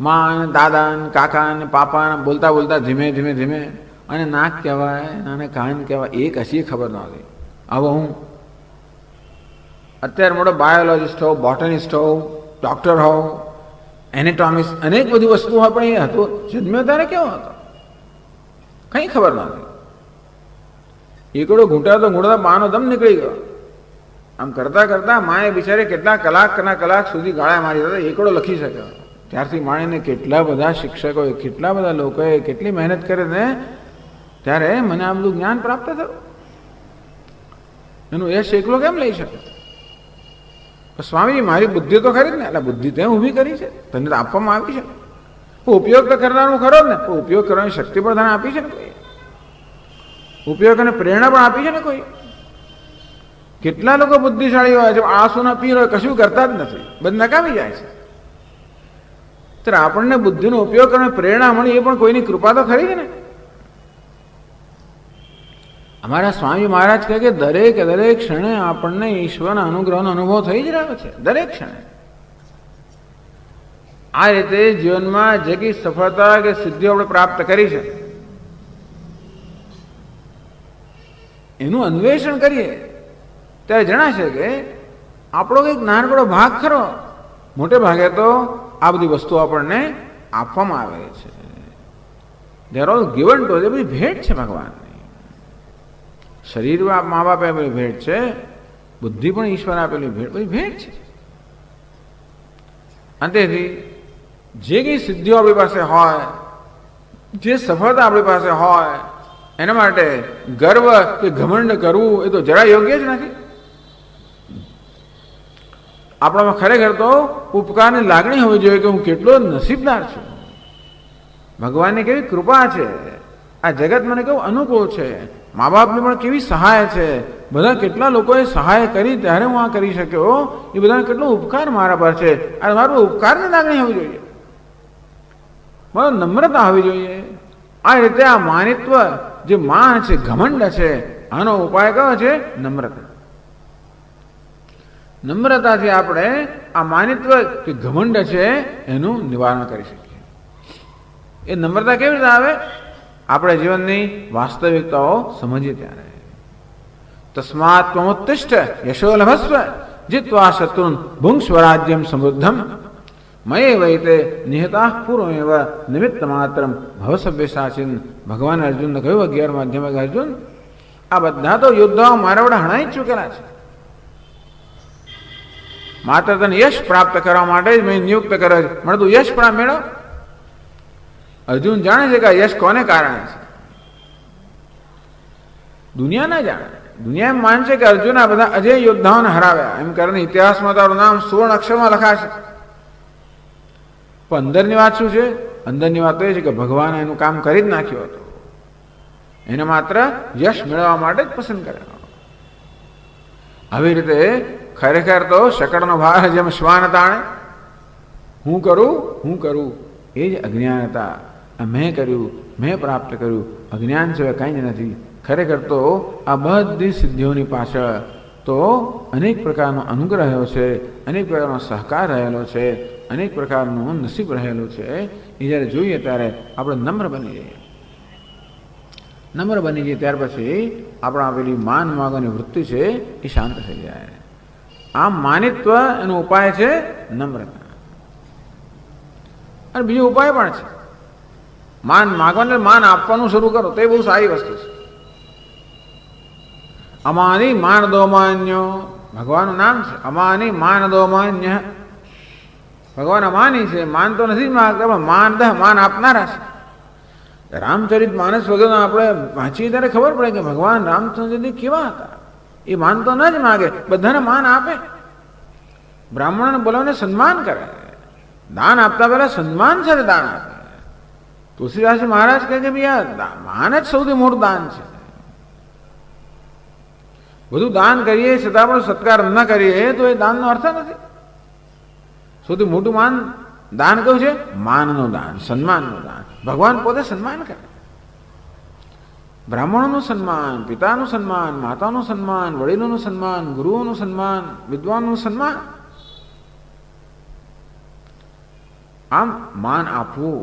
માં, દાદા, કાકા ને પાપા બોલતા બોલતા ધીમે ધીમે ધીમે, અને નાક કહેવાય અને કાન કહેવાય એ કશી ખબર નહોતી. હવે હું અત્યારે મોટો બાયોલોજિસ્ટ હોઉં, બોટનિસ્ટ હોઉં, ડૉક્ટર હોઉં, એનેટોમિસ્ટ, અનેક બધી વસ્તુ હોય, પણ એ હતો જન્મ્યો ત્યારે કેવો હતો કંઈ ખબર નહોતી. એકડો ઘૂંટાતો ઘૂંટાતા માનો દમ નીકળી ગયો. આમ કરતા કરતા માએ બિચારી કેટલા કલાક સુધી ગાળા મારી હતા, એકડો લખી શક્યો. ત્યારથી માણીને કેટલા બધા શિક્ષકોએ, કેટલા બધા લોકોએ કેટલી મહેનત કરીને ત્યારે મને આ બધું જ્ઞાન પ્રાપ્ત થયું. એનું યશ એકલો કેમ લઈ શકે? સ્વામીજી મારી બુદ્ધિ તો ખરી જ ને, એટલે બુદ્ધિ તે ઊભી કરી છે, તને તો આપવામાં આવી છે, ઉપયોગ તો કરવાનું ખરો ને, ઉપયોગ કરવાની શક્તિ પણ તને આપી છે ને કોઈ, ઉપયોગ અને પ્રેરણા પણ આપી છે ને કોઈ. કેટલા લોકો બુદ્ધિશાળી હોય છે, આંસુના પીર હોય, કશું કરતા જ નથી, બધું નકામી જાય છે. ત્યારે આપણને બુદ્ધિનો ઉપયોગ કરવાની પ્રેરણા મળી, એ પણ કોઈની કૃપા તો ખરી છે ને. અમારા સ્વામી મહારાજ કહે કે દરેક દરેક ક્ષણે આપણને ઈશ્વરના અનુગ્રહનો અનુભવ થઈ જ રહ્યો છે, દરેક ક્ષણે. આ રીતે જીવનમાં જે કઈ સફળતા કે સિદ્ધિઓ આપણે પ્રાપ્ત કરી છે એનું અન્વેષણ કરીએ ત્યારે જણાશે કે આપણો કંઈક નાનકડો ભાગ ખરો, મોટે ભાગે તો આ બધી વસ્તુઓ આપણને આપવામાં આવે છે. ધેર ઓલ ગિવન ટુ, એ બધી ભેટ છે ભગવાનની. શરીર મા બાપે આપેલી ભેટ છે, બુદ્ધિ પણ ઈશ્વર આપેલી ભેટ, બધી ભેટ છે. અને તેથી જે કંઈ સિદ્ધિઓ આપણી પાસે હોય, જે સફળતા આપણી પાસે હોય, એના માટે ગર્વ કે ઘમંડ કરવું એ તો જરા યોગ્ય જ નથી. આપણામાં ખરેખર તો ઉપકારની લાગણી હોવી જોઈએ કે હું કેટલો નસીબદાર છું, ભગવાનની કેવી કૃપા છે, આ જગત મને કેવું અનુકૂળ છે, મા બાપની પણ કેવી સહાય છે, બધા કેટલા લોકોએ સહાય કરી ત્યારે હું આ કરી શક્યો, એ બધાને કેટલો ઉપકાર મારા પર છે. આ મારું ઉપકારની લાગણી હોવી જોઈએ, મારો નમ્રતા હોવી જોઈએ. આ રીતે આ માનિત્વ જે માન છે, ઘમંડ છે, આનો ઉપાય કયો છે? નમ્રતા. નમ્રતાથી આપણે આ માનિત્વ કે ઘમંડ છે એનું નિવારણ કરી શકીએ. એ નમ્રતા કેવી રીતે આવે? આપણે જીવનની વાસ્તવિકતાઓ સમજીએ ત્યારે. તસ્માત ત્વમુત્તિષ્ઠ યશો લભસ્વ જીત્વા શત્રુન ભુંક્ સ્વરાજ્યમ સમૃદ્ધમ મયે વૈતે નિહતાઃ પૂર્વમેવ નિમિત્ત માત્રમ ભવસવ્યસાચિન. ભગવાન અર્જુનને કહ્યું 11મા અધ્યાયમાં, અર્જુન આ બધા તો યોદ્ધાઓ મારા વડે હણાઈ જ ચૂકેલા છે, માત્ર તને યશ પ્રાપ્ત કરવા માટે જ મેં નિયુક્ત કર્યો છે, મને તું યશ પણ મેળવ. અર્જુન જાણે છે કે આ યશ કોને કારણે છે, દુનિયા ના જાણે. દુનિયા એમ માનશે કે અર્જુન આ બધા અજય યોદ્ધાઓને હરાવ્યા, એમ કરીને ઇતિહાસમાં તારું નામ સુવર્ણ અક્ષરમાં લખાશે. પણ અંદરની વાત શું છે? અંદરની વાત તો એ છે કે ભગવાને એનું કામ કરી જ નાખ્યું હતું, એને માત્ર યશ મેળવવા માટે જ પસંદ કર્યો. આવી રીતે ખરેખર તો શકળનો ભાર જેમ શ્વાન તાણે, હું કરું એ જ અજ્ઞાનતા. મેં કર્યું, મેં પ્રાપ્ત કર્યું, અજ્ઞાન સિવાય કંઈ જ નથી. ખરેખર તો આ બધી સિદ્ધિઓની પાછળ તો અનેક પ્રકારનો અનુગ્રહ રહ્યો છે, અનેક પ્રકારનો સહકાર રહેલો છે, અનેક પ્રકારનું નસીબ રહેલું છે. એ જ્યારે જોઈએ ત્યારે આપણે નમ્ર બની જઈએ. નમ્ર બની જઈએ ત્યાર પછી આપણા પેલી માન માગવાની વૃત્તિ છે એ શાંત થઈ જાય. આમ માનિત્વ એનો ઉપાય છે નમ્રતા. અને બીજો ઉપાય પણ છે, માન માગવાને માન આપવાનું શરૂ કરો તો એ બહુ સારી વસ્તુ છે. અમાની માન દો માન્યો, ભગવાનનું નામ છે અમાની માન દો માન્ય. ભગવાન અમાની છે, માન તો નથી માગતા, પણ માન આપનારા છે. રામચરિત માનસ વગર આપણે વાંચીએ ત્યારે ખબર પડે કે ભગવાન રામચંદ્રજી કેવા હતા. એ માન તો ન જ માગે, બધાને માન આપે, બ્રાહ્મણોને બોલાવીને સન્માન કરે, દાન આપતા પહેલા સન્માન સાથે દાન આપે. તુલસીદાસ મહારાજ કહે કે ભાઈ માન જ સૌથી મોટું દાન છે. બધું દાન કરીએ છતાં પણ સત્કાર ન કરીએ તો એ દાનનો અર્થ નથી. સૌથી મોટું દાન કયું છે? માનનું દાન, સન્માનનું દાન. ભગવાન પોતે સન્માન કરે, બ્રાહ્મણોનું સન્માન, પિતાનું સન્માન, માતાનું સન્માન, વડીલોનું સન્માન, ગુરુઓનું સન્માન, વિદ્વાનનું સન્માન. આમ માન આપવું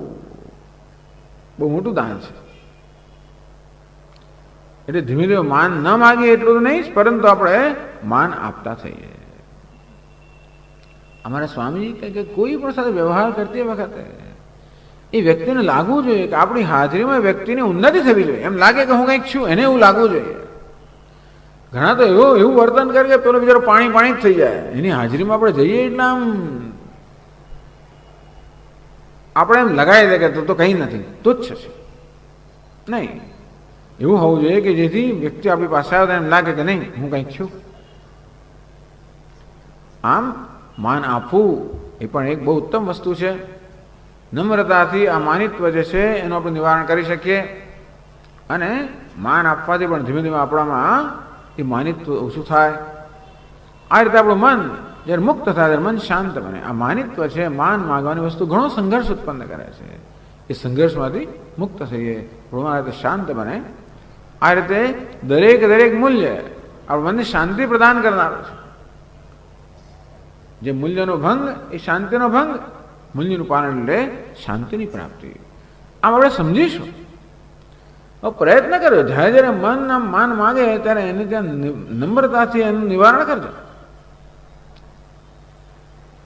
બહુ મોટું દાન છે. એટલે ધીમે ધીમે માન ન માગીએ એટલું તો નહીં જ, પરંતુ આપણે માન આપતા થઈએ. અમારા સ્વામીજી કહે કે કોઈ પણ સાથે વ્યવહાર કરતી વખતે એ વ્યક્તિને લાગવું જોઈએ કે આપણી હાજરીમાં વ્યક્તિની ઉન્નતિ થવી જોઈએ. એમ લાગે કે હું કંઈક છું, એને એવું લાગવું જોઈએ. ઘણા તો એવું વર્તન કરે કે પેલો બિચારો પાણી જ થઈ જાય. એની હાજરીમાં આપણે જઈએ એટલે આમ આપણે એમ લગાવી દે કે તો કંઈ નથી, તુચ્છ છે. નહીં, એવું હોવું જોઈએ કે જેથી વ્યક્તિ આપણી પાસે આવે એમ લાગે કે નહીં હું કંઈક છું. આમ માન આપવું એ પણ એક બહુ ઉત્તમ વસ્તુ છે. નમ્રતાથી આ માનિત્વ જે છે એનું આપણે નિવારણ કરી શકીએ અને માન આપવાથી પણ ધીમે ધીમે આપણામાં એ માનિત્વ ઓછું થાય. આ રીતે આપણું મન જ્યારે મુક્ત થાય ત્યારે મન શાંત બને. આ માનિત્વ છે, માન માગવાની વસ્તુ ઘણો સંઘર્ષ ઉત્પન્ન કરે છે. એ સંઘર્ષમાંથી મુક્ત થઈએ, આપણું આ રીતે શાંત બને. આ રીતે દરેક મૂલ્ય આપણા મનને શાંતિ પ્રદાન કરનારું છે. જે મૂલ્યનો ભંગ એ શાંતિનો ભંગ, મૂલ્યનું પાલન એટલે શાંતિની પ્રાપ્તિ. આમ આપણે સમજીશું. પ્રયત્ન કર્યો, જ્યારે જ્યારે મન આમ માન માગે ત્યારે એને ત્યાં નમ્રતાથી એનું નિવારણ કરજો.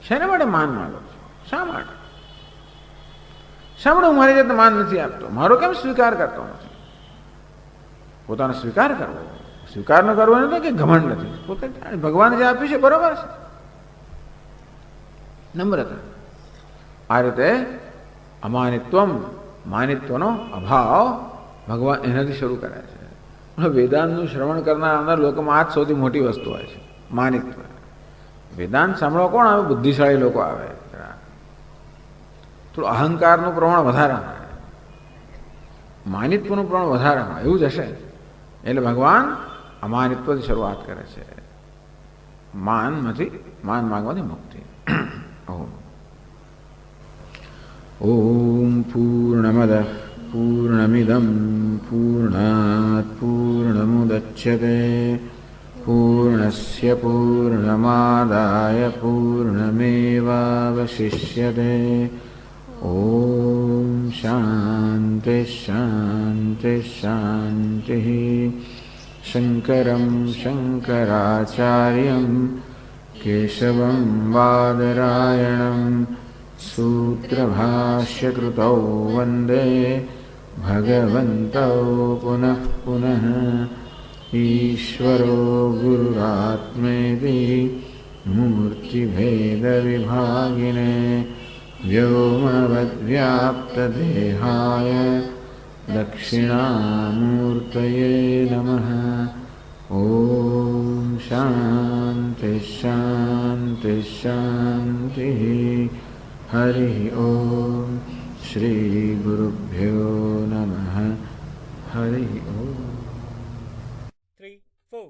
શેના માટે માન માગો છો? શા માટે? શા માટે હું મારી જાતને માન નથી આપતો? મારો કેમ સ્વીકાર કરતો નથી? પોતાનો સ્વીકાર કરવો, સ્વીકાર ન કરવો નથી કે ઘમંડ નથી. પોતે ભગવાન જે આપ્યું છે બરોબર છે. નમ્રતા. આ રીતે અમાનિત્વમ, માનિત્વનો અભાવ ભગવાન એનાથી શરૂ કરે છે. વેદાંતનું શ્રવણ કરનાર લોકોમાં આ જ સૌથી મોટી વસ્તુ હોય છે, માનિત્વ. વેદાંત સાંભળવા કોણ આવે? બુદ્ધિશાળી લોકો આવે. થોડું અહંકારનું પ્રમાણ વધારે હોય, માનિત્વનું પ્રમાણ વધારે હોય, એવું જ હશે. એટલે ભગવાન અમાનિત્વથી શરૂઆત કરે છે. માનમાંથી, માન માંગવાની મુક્તિ. ઓમ પૂર્ણમદ પૂર્ણમિદમ પૂર્ણાત પૂર્ણમુદચ્યતે પૂર્ણસ્ય પૂર્ણમાદાય પૂર્ણમેવાવશિષ્યતે. ઓમ શાંતિ શાંતિ શાંતિ. શંકરં શંકરાચાર્યં કેશવં બાદરાયણં સૂત્રભાષ્યકૃતૌ વંદે ભગવन्तौ પુનઃ પુનઃ. ઈશ્વરો ગુરુરાત્મેતિ મૂર્તિભેદવિભાગિને વ્યોમવદ્વ્યાપ્તદેહાય દક્ષિણામૂર્તયે નમઃ. ઓમ શાંતિ શાંતિ શાંતિ. હરિ ઓમ. શ્રી ગુરુભ્યો નમઃ. હરિ ઓમ. 3, 4.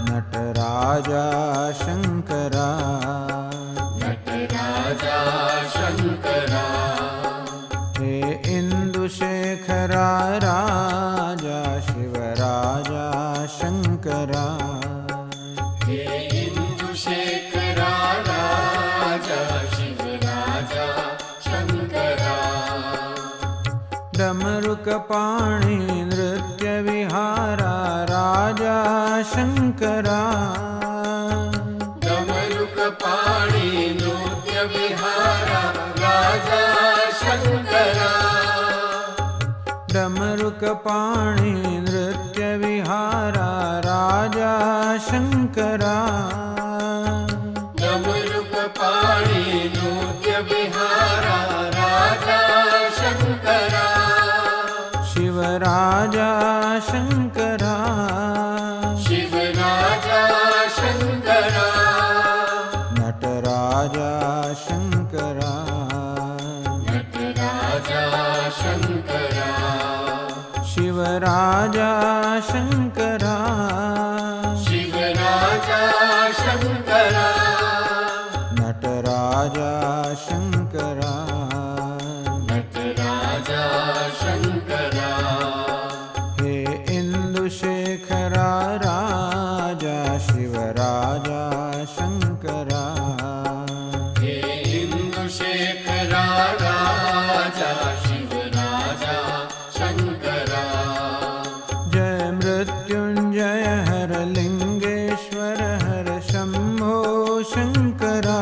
નટરાજા શંકરા. डमरुकपाणि नृत्यविहारा राजा शङ्करा डमरुकपाणि नृत्यविहारा राजा शङ्करा डमरुकपाणि नृत्यविहारा राजा शङ्करा डमरुकपाणि नृत्यविहारा राजा शङ्करा शिवराजा शङ्करा शिवराजा शङ्करा नटराजा शङ्करा नटराजा शङ्करा शिवराजा शङ्करा शिवराजा शङ्करा नटराजा शङ्करा नटराजा शङ्करा हे इन्दुशेखरा राजा शिवराजा शङ्करा हे इन्दुशेखरा राजा शिवराजा शङ्करा जय मृत्युञ्जय हर लिङ्गेश्वर हर शम्भो शङ्करा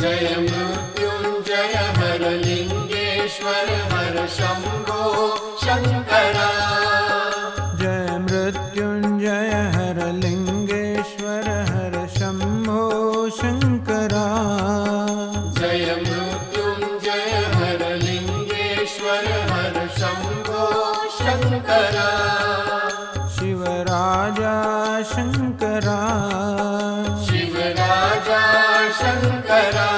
जय मृत्युञ्जय हर लिङ्गेश्वर हर शम्भो शङ्करा जय मृत्युञ्जय हर लिङ्गेश्वर हर शम्भो शङ्करा जय मृत्युञ्जय हर लिङ्गेश्वर हर शम्भो शङ्करा शिवराजा शङ्करा शिवराजा शङ्करा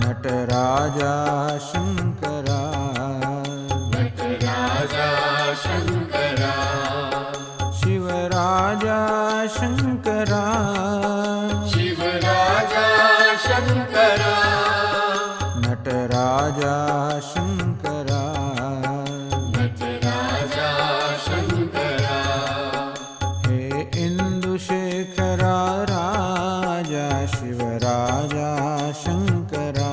नटराजा शङ्करा नटराजा शङ्करा शिवराजा शङ्करा शिवराजा शङ्करा नटराजा शङ्करा नटराजा शङ्करा हे इन्दुशेखरा राजा शिवराजा शङ्करा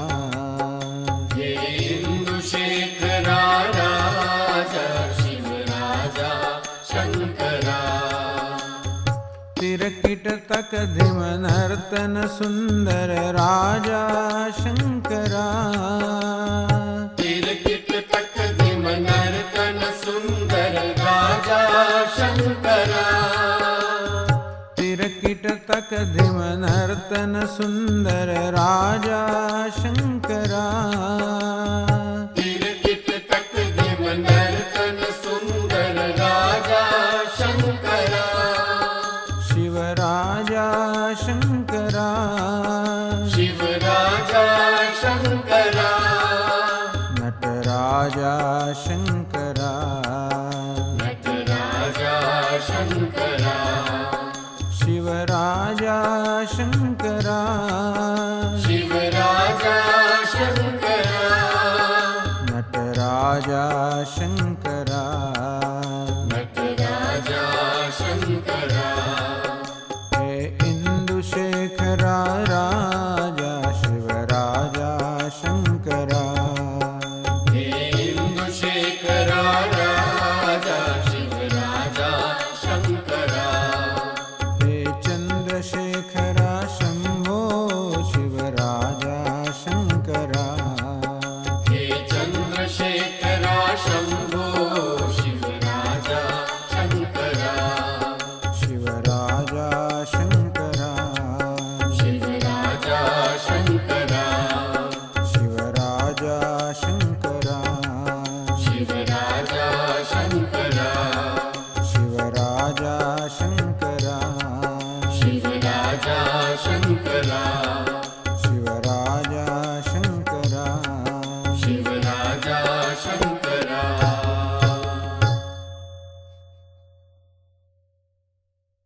हे इन्दुशेखरा राजा शिवराजा शङ्करा तिरकिट तक धिम नर्तन सुन्दर राजा शङ्करा तिरकिट तक धिम नर्तन सुन्दर राजा शङ्करा तिरकिट तक धिम नर्तन सुन्दर राजा शङ्करा तिरकिट तक धिम नर्तन सुन्दर राजा शङ्करा शिवराजा शङ्करा शिवराजा शङ्करा नटराजा शङ्करा नटराजा शङ्करा शिवराजा शङ्करा शिवराजा शङ्करा नटराजा शङ्करा नटराजा शङ्करा हे इन्दुशेखरा राजा शिवराजा शङ्करा हे इन्दुशेखरा राजा शिवराजा शङ्करा हे चन्द्रशेखरा शम्भो शिवराजा शङ्करा हे चन्द्रशेखरा शम्भो शिवराजा शङ्करा शिवराजा शङ्करा शिवराजा शङ्करा शिवराजा शङ्करा